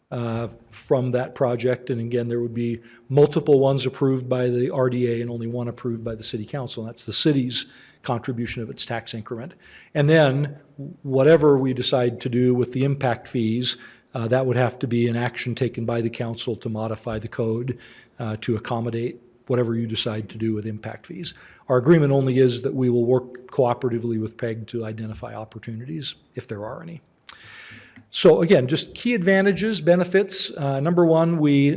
from that project. And again, there would be multiple ones approved by the RDA and only one approved by the city council. And that's the city's contribution of its tax increment. And then whatever we decide to do with the impact fees, that would have to be an action taken by the council to modify the code to accommodate whatever you decide to do with impact fees. Our agreement only is that we will work cooperatively with PEG to identify opportunities, if there are any. So again, just key advantages, benefits. Number one, we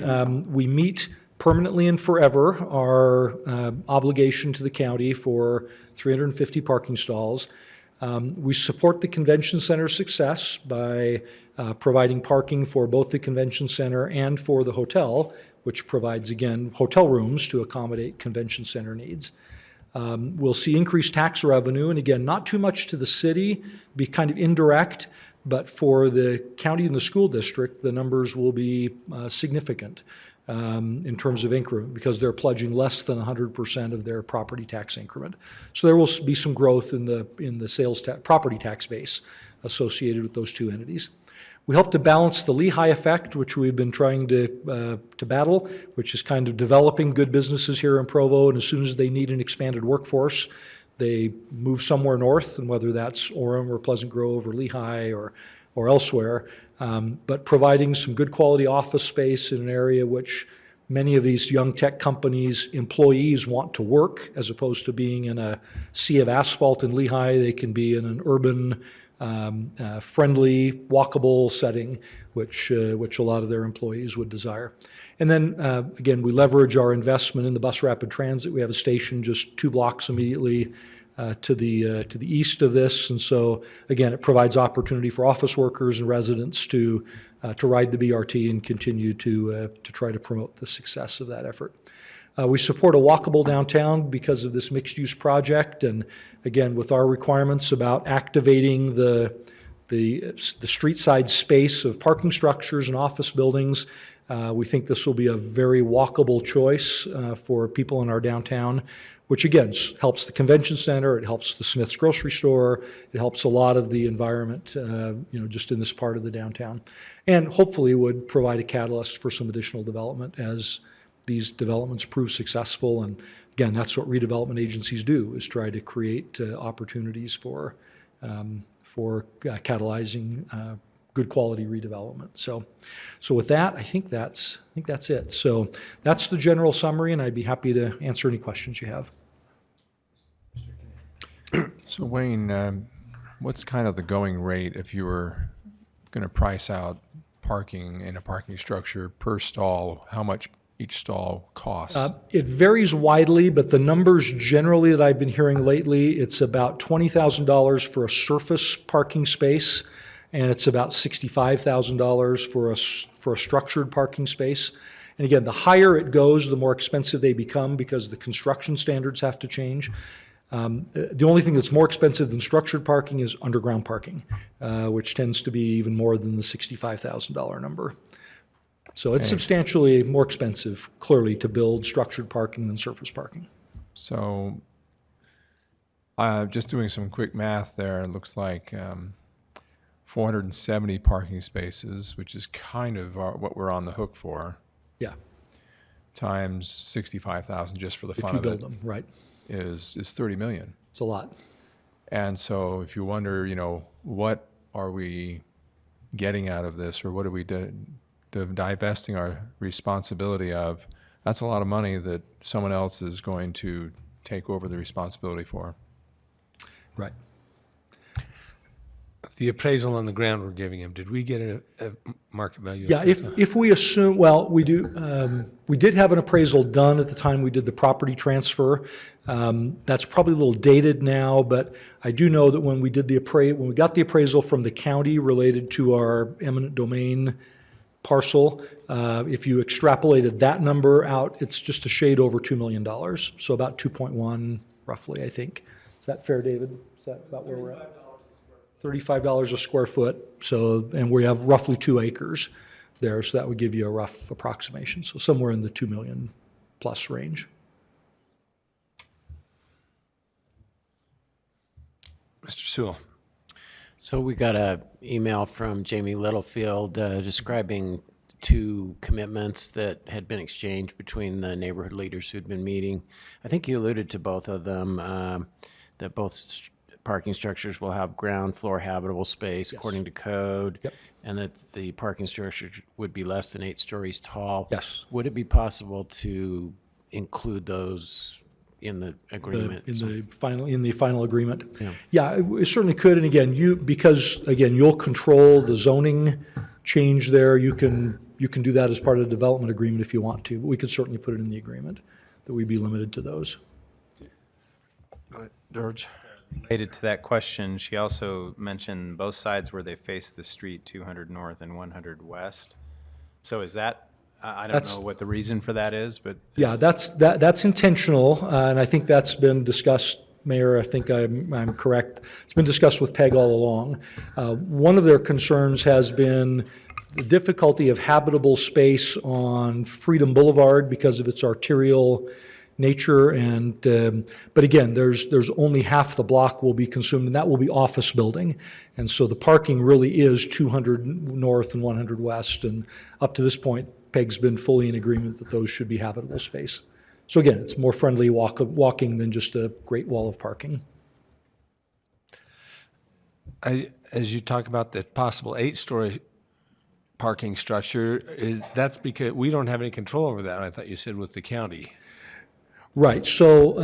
meet permanently and forever our obligation to the county for 350 parking stalls. We support the convention center's success by providing parking for both the convention center and for the hotel, which provides, again, hotel rooms to accommodate convention center needs. We'll see increased tax revenue, and again, not too much to the city, be kind of indirect, but for the county and the school district, the numbers will be significant in terms of increment because they're pledging less than 100% of their property tax increment. So there will be some growth in the sales property tax base associated with those two entities. We help to balance the Lehigh effect, which we've been trying to battle, which is kind of developing good businesses here in Provo, and as soon as they need an expanded workforce, they move somewhere north, and whether that's Orem or Pleasant Grove or Lehigh or elsewhere, but providing some good quality office space in an area which many of these young tech companies' employees want to work, as opposed to being in a sea of asphalt in Lehigh. They can be in an urban, friendly, walkable setting, which a lot of their employees would desire. And then, again, we leverage our investment in the bus rapid transit. We have a station just 2 blocks immediately to the east of this, and so again, it provides opportunity for office workers and residents to ride the BRT and continue to try to promote the success of that effort. We support a walkable downtown because of this mixed-use project, and again, with our requirements about activating the street side space of parking structures and office buildings, we think this will be a very walkable choice for people in our downtown, which again helps the convention center, it helps the Smith's grocery store, it helps a lot of the environment, just in this part of the downtown, and hopefully would provide a catalyst for some additional development as these developments prove successful. And again, that's what redevelopment agencies do, is try to create opportunities for catalyzing good quality redevelopment. So with that, I think that's it. So that's the general summary, and I'd be happy to answer any questions you have. So Wayne, what's kind of the going rate if you were going to price out parking in a parking structure per stall? How much each stall costs? It varies widely, but the numbers generally that I've been hearing lately, it's about $20,000 for a surface parking space, and it's about $65,000 for a structured parking space. And again, the higher it goes, the more expensive they become because the construction standards have to change. The only thing that's more expensive than structured parking is underground parking, which tends to be even more than the $65,000 number. So it's substantially more expensive, clearly, to build structured parking than surface parking. So just doing some quick math there, it looks like 470 parking spaces, which is kind of what we're on the hook for. Yeah. Times 65,000 just for the fun of it. If you build them, right. Is 30 million. It's a lot. And so if you wonder, what are we getting out of this, or what are we divesting our responsibility of, that's a lot of money that someone else is going to take over the responsibility for. Right. The appraisal on the ground we're giving him, did we get a market value? Yeah, if we assume, well, we do. We did have an appraisal done at the time we did the property transfer. That's probably a little dated now, but I do know that when we got the appraisal from the county related to our eminent domain parcel, if you extrapolated that number out, it's just a shade over $2 million, so about 2.1 roughly, I think. Is that fair, David? Is that about where we're at? $35 a square foot. So, and we have roughly 2 acres there, so that would give you a rough approximation. So somewhere in the 2 million plus range. Mr. Sewell. So we got a email from Jamie Littlefield describing 2 commitments that had been exchanged between the neighborhood leaders who'd been meeting. I think you alluded to both of them, that both parking structures will have ground floor habitable space according to code, and that the parking structure would be less than 8 stories tall. Yes. Would it be possible to include those in the agreement? In the final agreement? Yeah, it certainly could. And again, because you'll control the zoning change there, you can do that as part of the development agreement if you want to, but we could certainly put it in the agreement that we'd be limited to those. Go ahead, George. Related to that question, she also mentioned both sides where they face the street, 200 north and 100 west. So is that, I don't know what the reason for that is, but. Yeah, that's intentional, and I think that's been discussed, Mayor, I think I'm correct. It's been discussed with PEG all along. One of their concerns has been the difficulty of habitable space on Freedom Boulevard because of its arterial nature, and but again, there's only half the block will be consumed, and that will be office building, and so the parking really is 200 north and 100 west, and up to this point, PEG's been fully in agreement that those should be habitable space. So again, it's more friendly walking than just a great wall of parking. As you talk about the possible 8-story parking structure, that's because we don't have any control over that, I thought you said, with the county. Right. So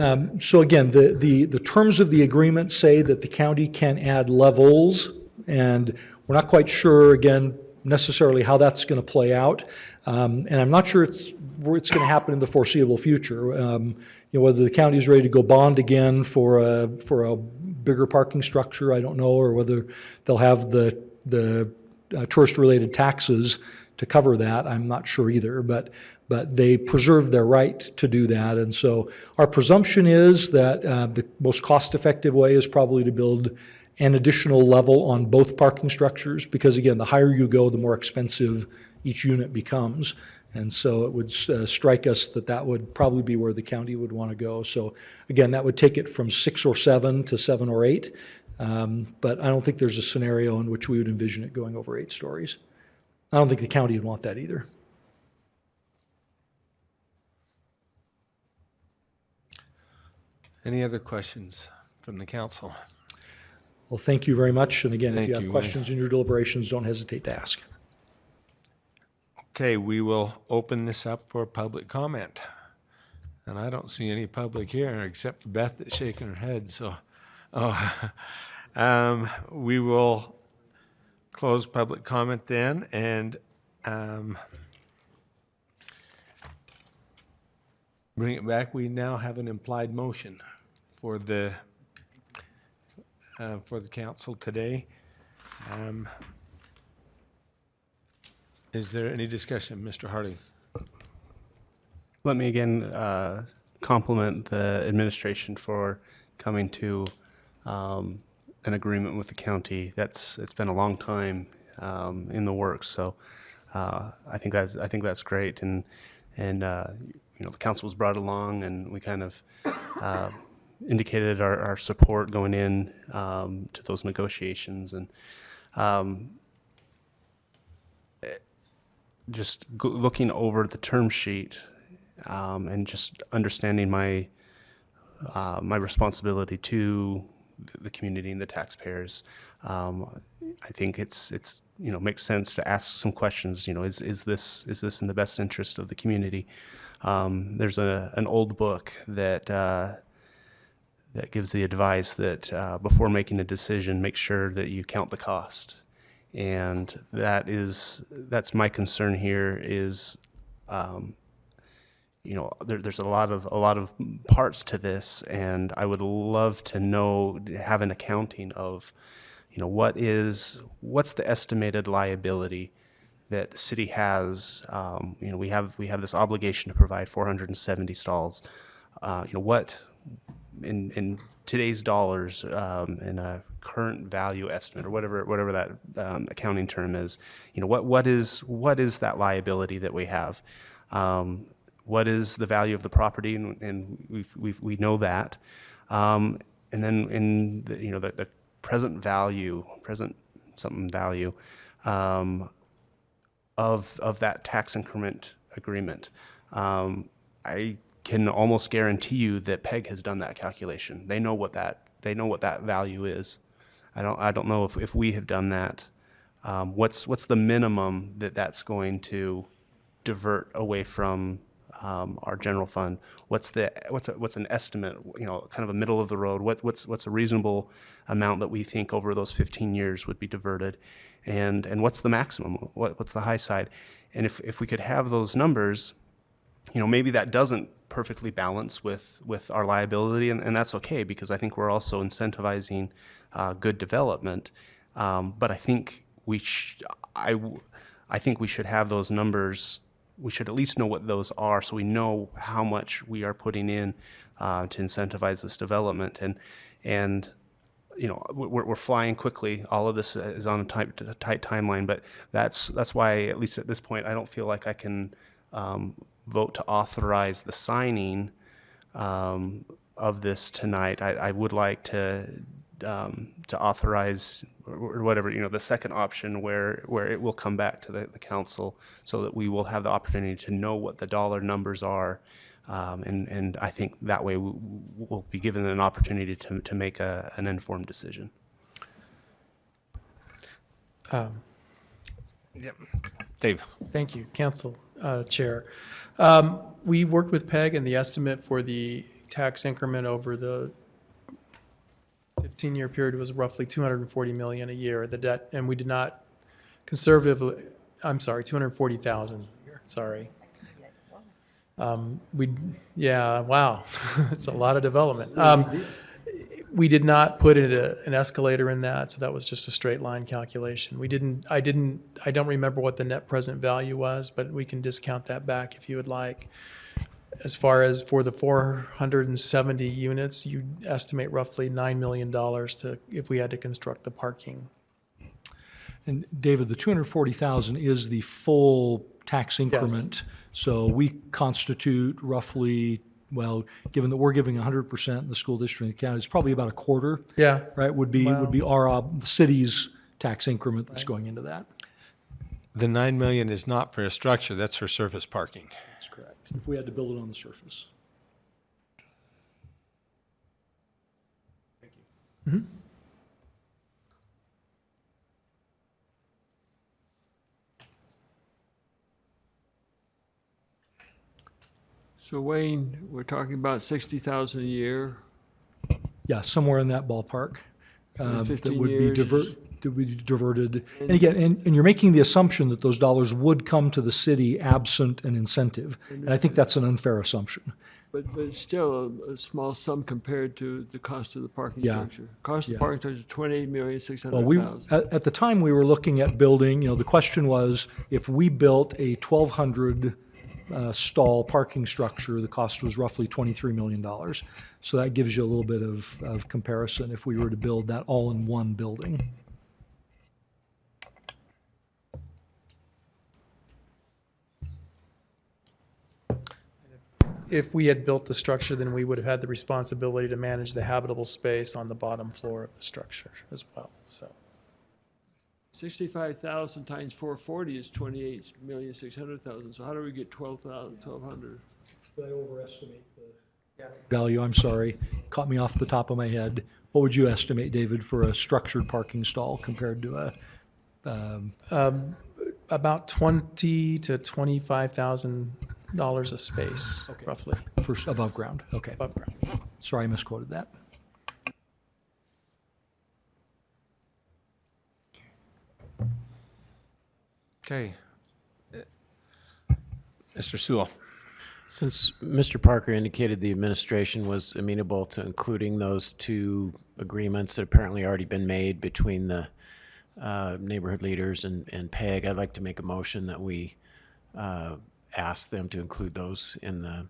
again, the terms of the agreement say that the county can add levels, and we're not quite sure, again, necessarily how that's going to play out. And I'm not sure it's going to happen in the foreseeable future. Whether the county is ready to go bond again for a bigger parking structure, I don't know, or whether they'll have the tourist-related taxes to cover that. I'm not sure either, but they preserve their right to do that. And so our presumption is that the most cost-effective way is probably to build an additional level on both parking structures, because again, the higher you go, the more expensive each unit becomes. And so it would strike us that that would probably be where the county would want to go. So again, that would take it from 6 or 7 to 7 or 8. But I don't think there's a scenario in which we would envision it going over 8 stories. I don't think the county would want that either. Any other questions from the council? Well, thank you very much. And again, if Thank you have you. questions in your deliberations, don't hesitate to ask. Okay, we will open this up for public comment. And I don't see any public here except for Beth that's shaking her head. So we will close public comment then, and bring it back. We now have an implied motion for the council today. Is there any discussion, Mr. Harding? Let me again compliment the administration for coming to an agreement with the county. It's been a long time in the works, so I think that's great. And the council was brought along, and we kind of indicated our support going in to those negotiations, and just looking over the term sheet and just understanding my responsibility to the community and the taxpayers. I think it's makes sense to ask some questions. Is this in the best interest of the community? There's an old book that gives the advice that before making a decision, make sure that you count the cost. And that's my concern here is, there's a lot of parts to this, and I would love to have an accounting of, what's the estimated liability that the city has. We have this obligation to provide 470 stalls. What in today's dollars, and current value estimate, or whatever that accounting term is. What is that liability that we have? What is the value of the property, and we know that. And then in the present value of that tax increment agreement. I can almost guarantee you that PEG has done that calculation. They know what that value is. I don't know if we have done that. What's the minimum that's going to divert away from our general fund? What's an estimate? Kind of a middle of the road. What's a reasonable amount that we think over those 15 years would be diverted, and what's the maximum? What's the high side? And if we could have those numbers, maybe that doesn't perfectly balance with our liability, and that's okay, because I think we're also incentivizing good development. But I think I think we should have those numbers. We should at least know what those are, so we know how much we are putting in to incentivize this development. And we're flying quickly. All of this is on a tight timeline, but that's why, at least at this point, I don't feel like I can vote to authorize the signing of this tonight. I would like to authorize, or whatever, the second option where it will come back to the council, so that we will have the opportunity to know what the dollar numbers are. And I think that way we'll be given an opportunity to make an informed decision. Yep. Dave. Thank you, Council Chair. We worked with PEG, and the estimate for the tax increment over the 15-year period was roughly $240 million a year. The debt, and we did not conservatively. I'm sorry, 240,000. Sorry. Wow, it's a lot of development. We did not put an escalator in that, so that was just a straight line calculation. I don't remember what the net present value was, but we can discount that back if you would like. As far as for the 470 units, you estimate roughly $9 million if we had to construct the parking. And David, the 240,000 is the full tax increment. Yes. So we constitute roughly, well, given that we're giving 100% in the school district and the county, it's probably about a quarter. Yeah. Right, would be the city's tax increment that's going into that. The $9 million is not for a structure, that's for surface parking. That's correct. If we had to build it on the surface. Thank you. Mm-hmm. So Wayne, we're talking about 60,000 a year. Yeah, somewhere in that ballpark. That 15 would years. be diverted. And again, and you're making the assumption that those dollars would come to the city absent an incentive. And I think that's an unfair assumption. But it's still a small sum compared to the cost of the parking structure. Cost of the parking structure is $28,600,000. Well, at the time we were looking at building, the question was, if we built a 1,200 stall parking structure, the cost was roughly $23 million. So that gives you a little bit of comparison if we were to build that all in one building. If we had built the structure, then we would have had the responsibility to manage the habitable space on the bottom floor of the structure as well. So 65,000 times 440 is 28,600,000. So how do we get 1,200? Did I overestimate the value? I'm sorry, caught me off the top of my head. What would you estimate, David, for a structured parking stall compared to a? About $20,000 to $25,000 a space, roughly. For above ground. Okay. Above ground. Sorry, I misquoted that. Okay. Mr. Sewell. Since Mr. Parker indicated the administration was amenable to including those two agreements that apparently already been made between the neighborhood leaders and PEG, I'd like to make a motion that we ask them to include those in the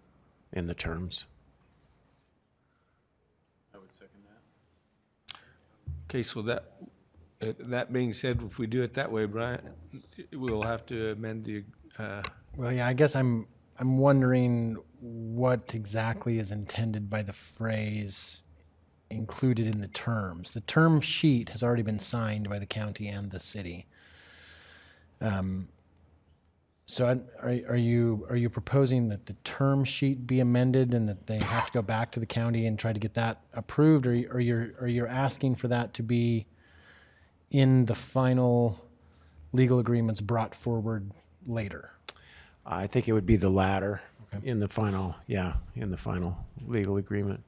terms. I would second that. Okay, so that being said, if we do it that way, Brian, we'll have to amend the, Well, yeah, I guess I'm wondering what exactly is intended by the phrase included in the terms. The term sheet has already been signed by the county and the city. So are you proposing that the term sheet be amended and that they have to go back to the county and try to get that approved, or you're asking for that to be in the final legal agreements brought forward later? I think it would be the latter in the final, in the final legal agreement.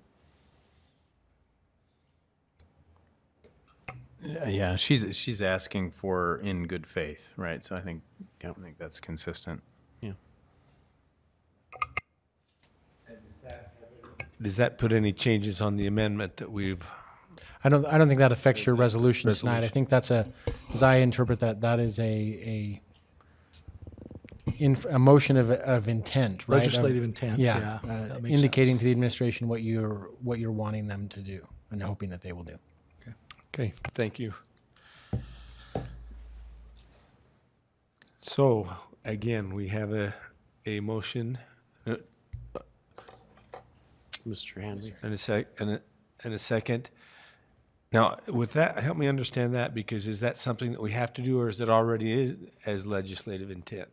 Yeah, she's asking for in good faith, right? So I think that's consistent. Yeah. does that put any changes on the amendment that we've? I don't think that affects your resolution tonight. I think that's as I interpret that is a motion of intent, right? Legislative intent, yeah, that makes indicating sense. to the administration what you're wanting them to do and hoping that they will do. Okay, thank you. So, again, we have a motion. Mr. Hanley. And a second. Now, with that, help me understand that, because is that something that we have to do, or is it already as legislative intent?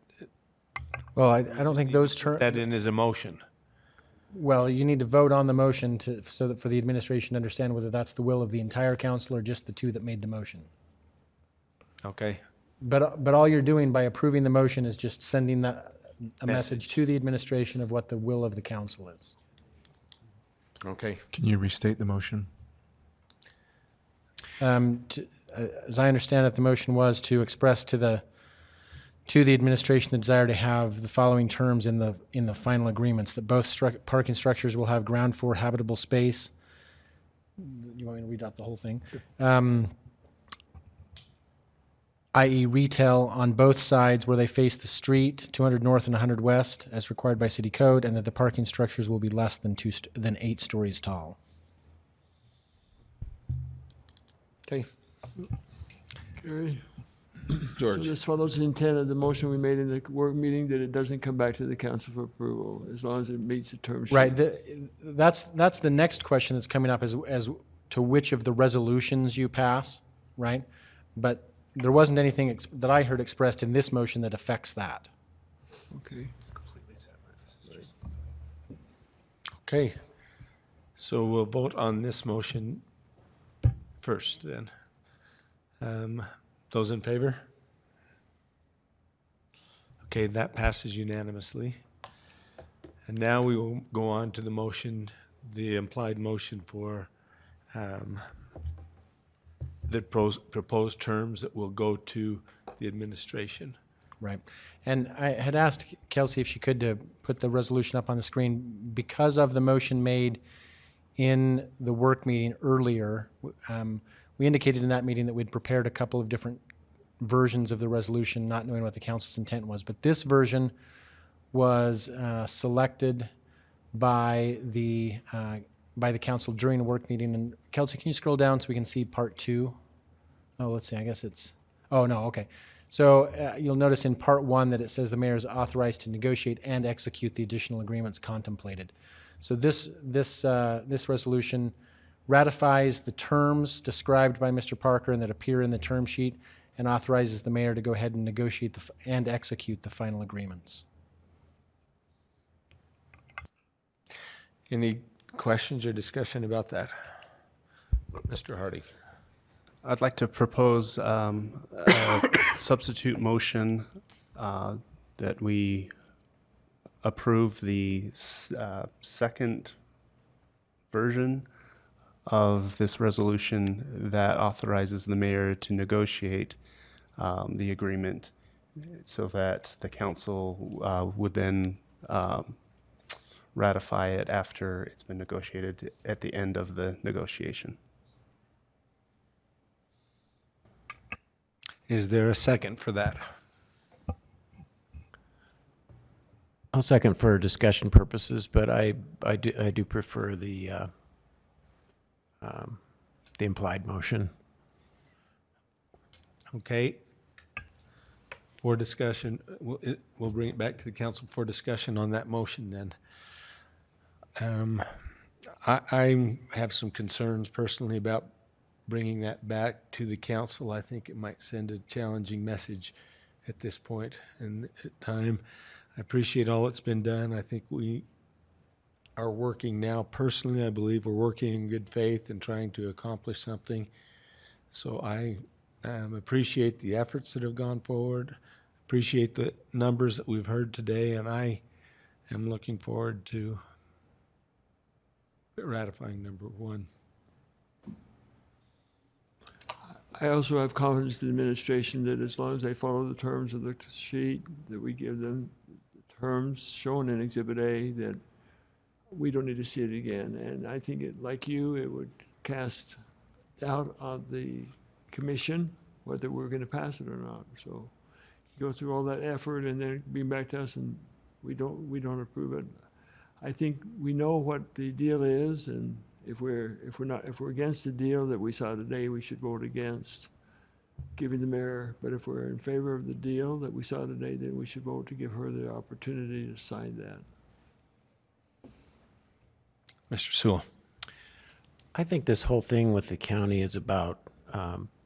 Well, I don't think those terms. That in is a motion. Well, you need to vote on the motion so that for the administration to understand whether that's the will of the entire council or just the two that made the motion. Okay. But all you're doing by approving the motion is just sending a message to the administration of what the will of the council is. Okay. Can you restate the motion? As I understand it, the motion was to express to the administration the desire to have the following terms in the final agreements: that both parking structures will have ground floor habitable space. You want me to read out the whole thing? Sure. I.e. retail on both sides where they face the street, 200 north and 100 west, as required by city code, and that the parking structures will be less than 8 stories tall. Okay. Gary? George. So this follows the intent of the motion we made in the work meeting, that it doesn't come back to the council for approval, as long as it meets the term sheet. Right. That's the next question that's coming up, as to which of the resolutions you pass, right? But there wasn't anything that I heard expressed in this motion that affects that. Okay. It's completely separate. Okay. So we'll vote on this motion first then. Those in favor? Okay, that passes unanimously. And now we will go on to the motion, the implied motion for the proposed terms that will go to the administration. Right. And I had asked Kelsey if she could to put the resolution up on the screen. Because of the motion made in the work meeting earlier, we indicated in that meeting that we'd prepared a couple of different versions of the resolution, not knowing what the council's intent was. But this version was selected by the council during a work meeting. And Kelsey, can you scroll down so we can see part 2? Oh, let's see. I guess it's. Oh no. Okay. So you'll notice in part 1 that it says the mayor is authorized to negotiate and execute the additional agreements contemplated. So this resolution ratifies the terms described by Mr. Parker and that appear in the term sheet, and authorizes the mayor to go ahead and negotiate and execute the final agreements. Any questions or discussion about that? Mr. Hardy. I'd like to propose a substitute motion that we approve the second version of this resolution that authorizes the mayor to negotiate the agreement, so that the council would then ratify it after it's been negotiated at the end of the negotiation. Is there a second for that? I'll second for discussion purposes, but I do prefer the implied motion. Okay. For discussion, we'll bring it back to the council for discussion on that motion then. I have some concerns personally about bringing that back to the council. I think it might send a challenging message at this point in time. I appreciate all that's been done. I think we are working now. Personally, I believe we're working in good faith and trying to accomplish something. So I appreciate the efforts that have gone forward, appreciate the numbers that we've heard today, and I am looking forward to ratifying number one. I also have confidence in the administration that as long as they follow the terms of the sheet, that we give them the terms shown in Exhibit A, that we don't need to see it again. And I think it, like you, it would cast doubt on the commission whether we're going to pass it or not. So you go through all that effort and then bring back to us and we don't approve it. I think we know what the deal is, and if we're against the deal that we saw today, we should vote against giving the mayor. But if we're in favor of the deal that we saw today, then we should vote to give her the opportunity to sign that. Mr. Sewell. I think this whole thing with the county is about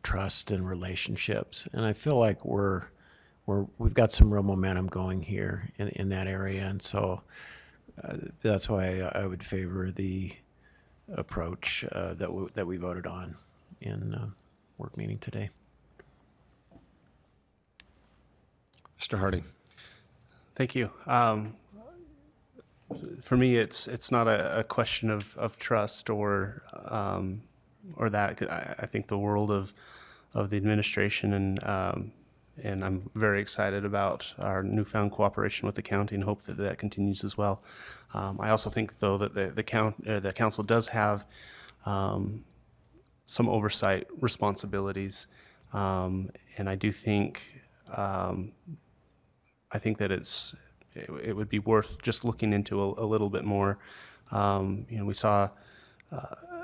trust and relationships, and I feel like we've got some real momentum going here in that area, and so that's why I would favor the approach that we voted on in work meeting today. Mr. Harding. Thank you. For me, it's not a question of trust or that. I think the world of the administration and I'm very excited about our newfound cooperation with the county and hope that that continues as well. I also think, though, that the council does have some oversight responsibilities, and I do think that it would be worth just looking into a little bit more. We saw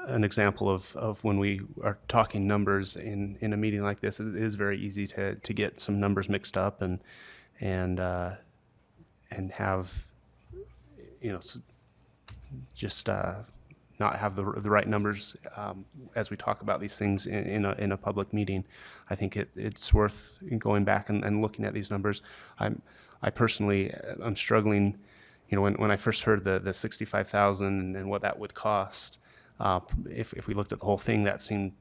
an example of when we are talking numbers in a meeting like this. It is very easy to get some numbers mixed up and have just not have the right numbers as we talk about these things in a public meeting. I think it's worth going back and looking at these numbers. I personally I'm struggling. When I first heard the 65,000 and what that would cost. If we looked at the whole thing, that seemed,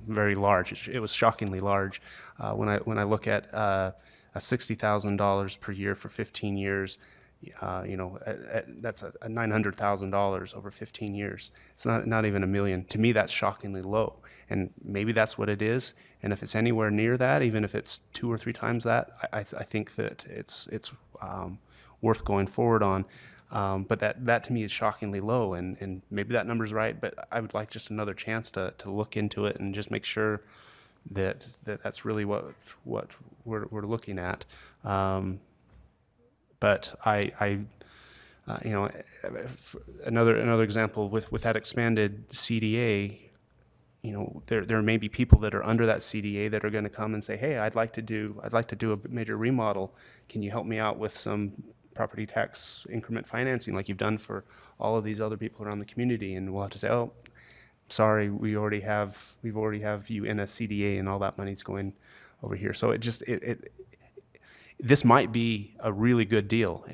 very large. It was shockingly large. When I look at a $60,000 per year for 15 years, that's a $900,000 over 15 years. It's not even $1 million. To me, that's shockingly low. And maybe that's what it is. And if it's anywhere near that, even if it's 2 or 3 times that, I think that it's worth going forward on. But that to me is shockingly low, and maybe that number's right, but I would like just another chance to look into it and just make sure that that's really what we're looking at. But another example with that expanded CDA, there may be people that are under that CDA that are going to come and say, hey, I'd like to do a major remodel. Can you help me out with some property tax increment financing like you've done for all of these other people around the community? And we'll have to say, oh, sorry, we already have you in a CDA and all that money's going over here. So this might be a really good deal,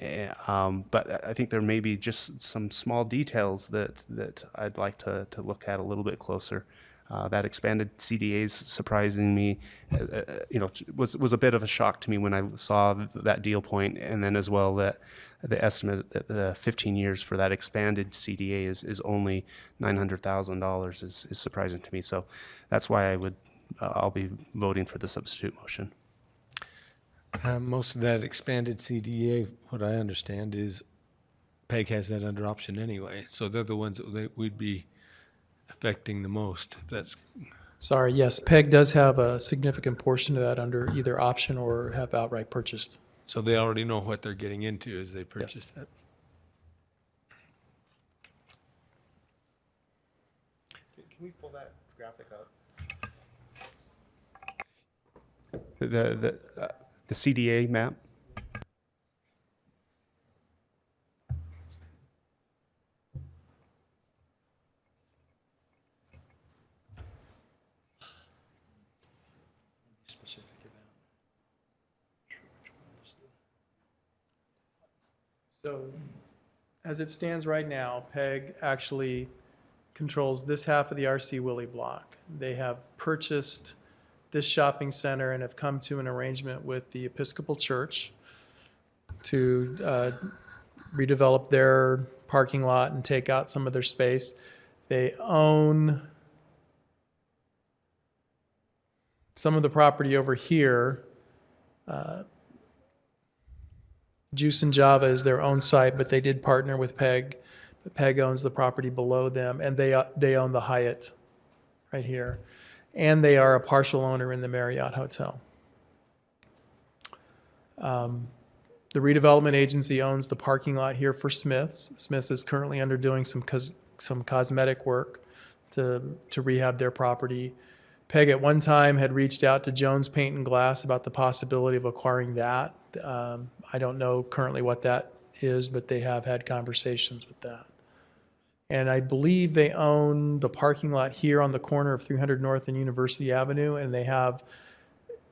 but I think there may be just some small details that I'd like to look at a little bit closer. That expanded CDA is surprising me. Was a bit of a shock to me when I saw that deal point, and then as well that the estimate that the 15 years for that expanded CDA is only $900,000 is surprising to me. So that's why I'll be voting for the substitute motion. Most of that expanded CDA, what I understand is PEG has that under option anyway, so they're the ones that we'd be affecting the most. Sorry, yes, PEG does have a significant portion of that under either option or have outright purchased. So they already know what they're getting into as they purchase that. Can we pull that graphic up? the CDA map. So as it stands right now, PEG actually controls this half of the RC Willie block. They have purchased this shopping center and have come to an arrangement with the Episcopal Church to redevelop their parking lot and take out some of their space. They own some of the property over here. Juice and Java is their own site, but they did partner with PEG. But PEG owns the property below them, and they own the Hyatt right here. And they are a partial owner in the Marriott Hotel. The redevelopment agency owns the parking lot here for Smith's. Smith's is currently undergoing some cosmetic work to rehab their property. PEG at one time had reached out to Jones Paint and Glass about the possibility of acquiring that. I don't know currently what that is, but they have had conversations with that. And I believe they own the parking lot here on the corner of 300 North and University Avenue, and they have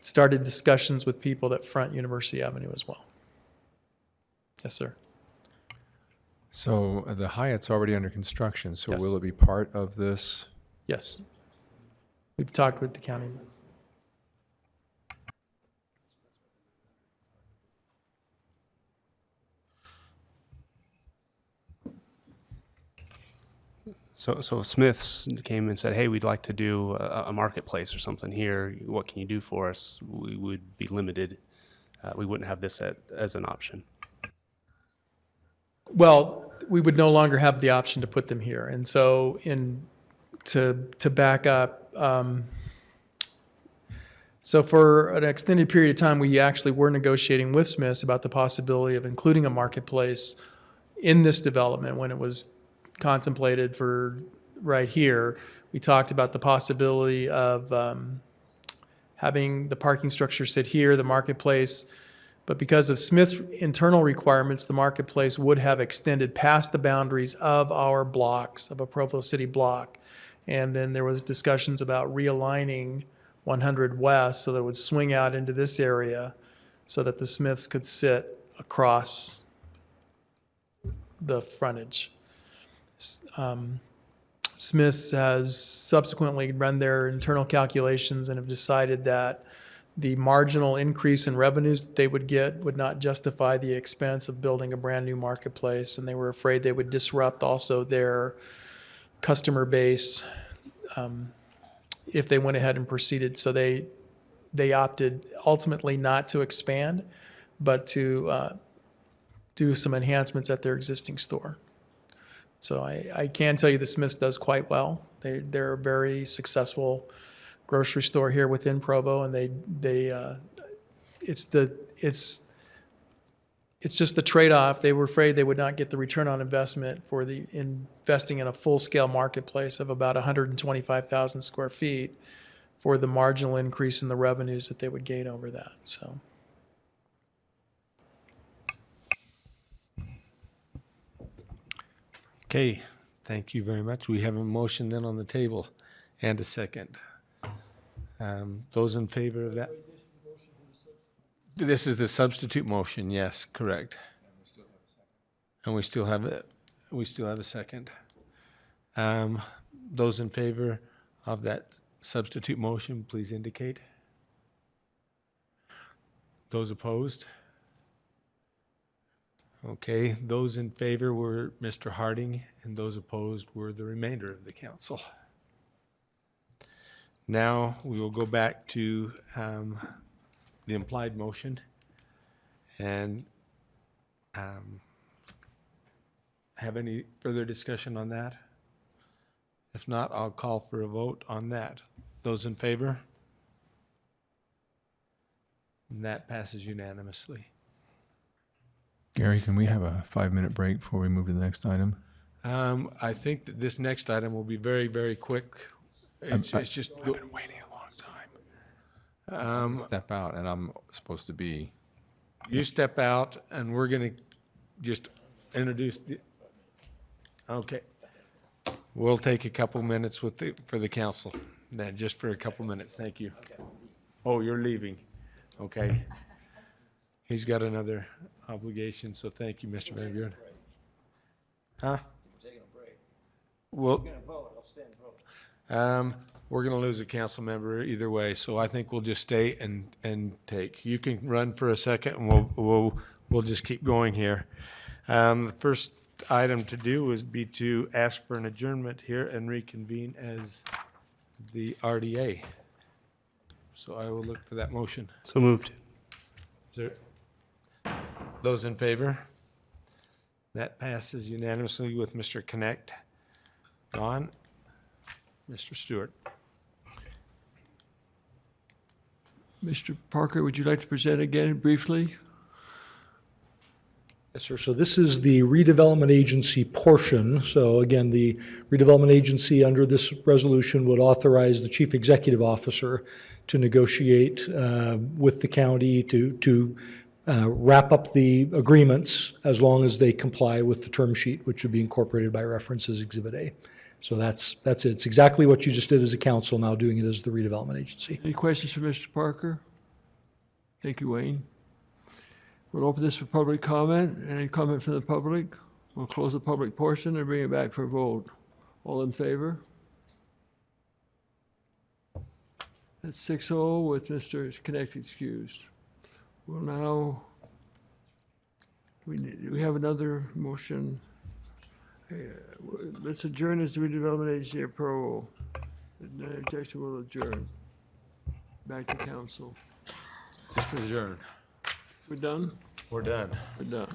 started discussions with people that front University Avenue as well. Yes, sir. So the Hyatt's already under construction, so Yes. will it be part of this? Yes. We've talked with the county. So if Smith's came and said, hey, we'd like to do a marketplace or something here, what can you do for us? We would be limited. We wouldn't have this as an option. Well, we would no longer have the option to put them here. And so to back up, so for an extended period of time, we actually were negotiating with Smiths about the possibility of including a marketplace in this development when it was contemplated for right here. We talked about the possibility of having the parking structure sit here, the marketplace, but because of Smith's internal requirements, the marketplace would have extended past the boundaries of our blocks, of a Provo City block. And then there was discussions about realigning 100 West so that it would swing out into this area so that the Smiths could sit across the frontage. Smiths has subsequently run their internal calculations and have decided that the marginal increase in revenues that they would get would not justify the expense of building a brand new marketplace, and they were afraid they would disrupt also their customer base if they went ahead and proceeded. So they opted ultimately not to expand, but to do some enhancements at their existing store. So I can tell you the Smiths does quite well. They're a very successful grocery store here within Provo, and it's just the trade-off. They were afraid they would not get the return on investment for the investing in a full-scale marketplace of about 125,000 square feet for the marginal increase in the revenues that they would gain over that. So. Okay, thank you very much. We have a motion then on the table and a second. Those in favor of that? This is the substitute motion, yes, correct. And we still have a second. Those in favor of that substitute motion, please indicate. Those opposed? Okay, those in favor were Mr. Harding, and those opposed were the remainder of the council. Now we will go back to the implied motion and have any further discussion on that? If not, I'll call for a vote on that. Those in favor? And that passes unanimously. Gary, can we have a 5-minute break before we move to the next item? I think that this next item will be very, very quick. It's just. I've been waiting a long Step out, and I'm supposed to be. You step out, and we're going to just introduce the, okay. We'll take a couple minutes for the council, then just for a couple minutes. Thank you. Oh, you're leaving. Okay. He's got another obligation, so thank you, Mr. Van Buren. Huh? Well, we're going to lose a council member either way, so I think we'll just stay and take. You can run for a second, and we'll just keep going here. The first item to do would be to ask for an adjournment here and reconvene as the RDA. So I will look for that motion. So moved. Those in favor? That passes unanimously with Mr. Connect gone. Mr. Stewart. Mr. Parker, would you like to present again briefly? Yes, sir. So this is the redevelopment agency portion. So again, the redevelopment agency under this resolution would authorize the chief executive officer to negotiate with the county to wrap up the agreements as long as they comply with the term sheet, which would be incorporated by reference as Exhibit A. So that's it. It's exactly what you just did as a council, now doing it as the redevelopment agency. Any questions for Mr. Parker? Thank you, Wayne. We'll open this for public comment. Any comment from the public? We'll close the public portion and bring it back for a vote. All in favor? That's 6-0 with Mr. Connect excused. We'll now, do we have another motion? Let's adjourn as the redevelopment agency of Provo. No objection, will adjourn. Back to council. Mr. Adjourn. We're done? We're done. We're done.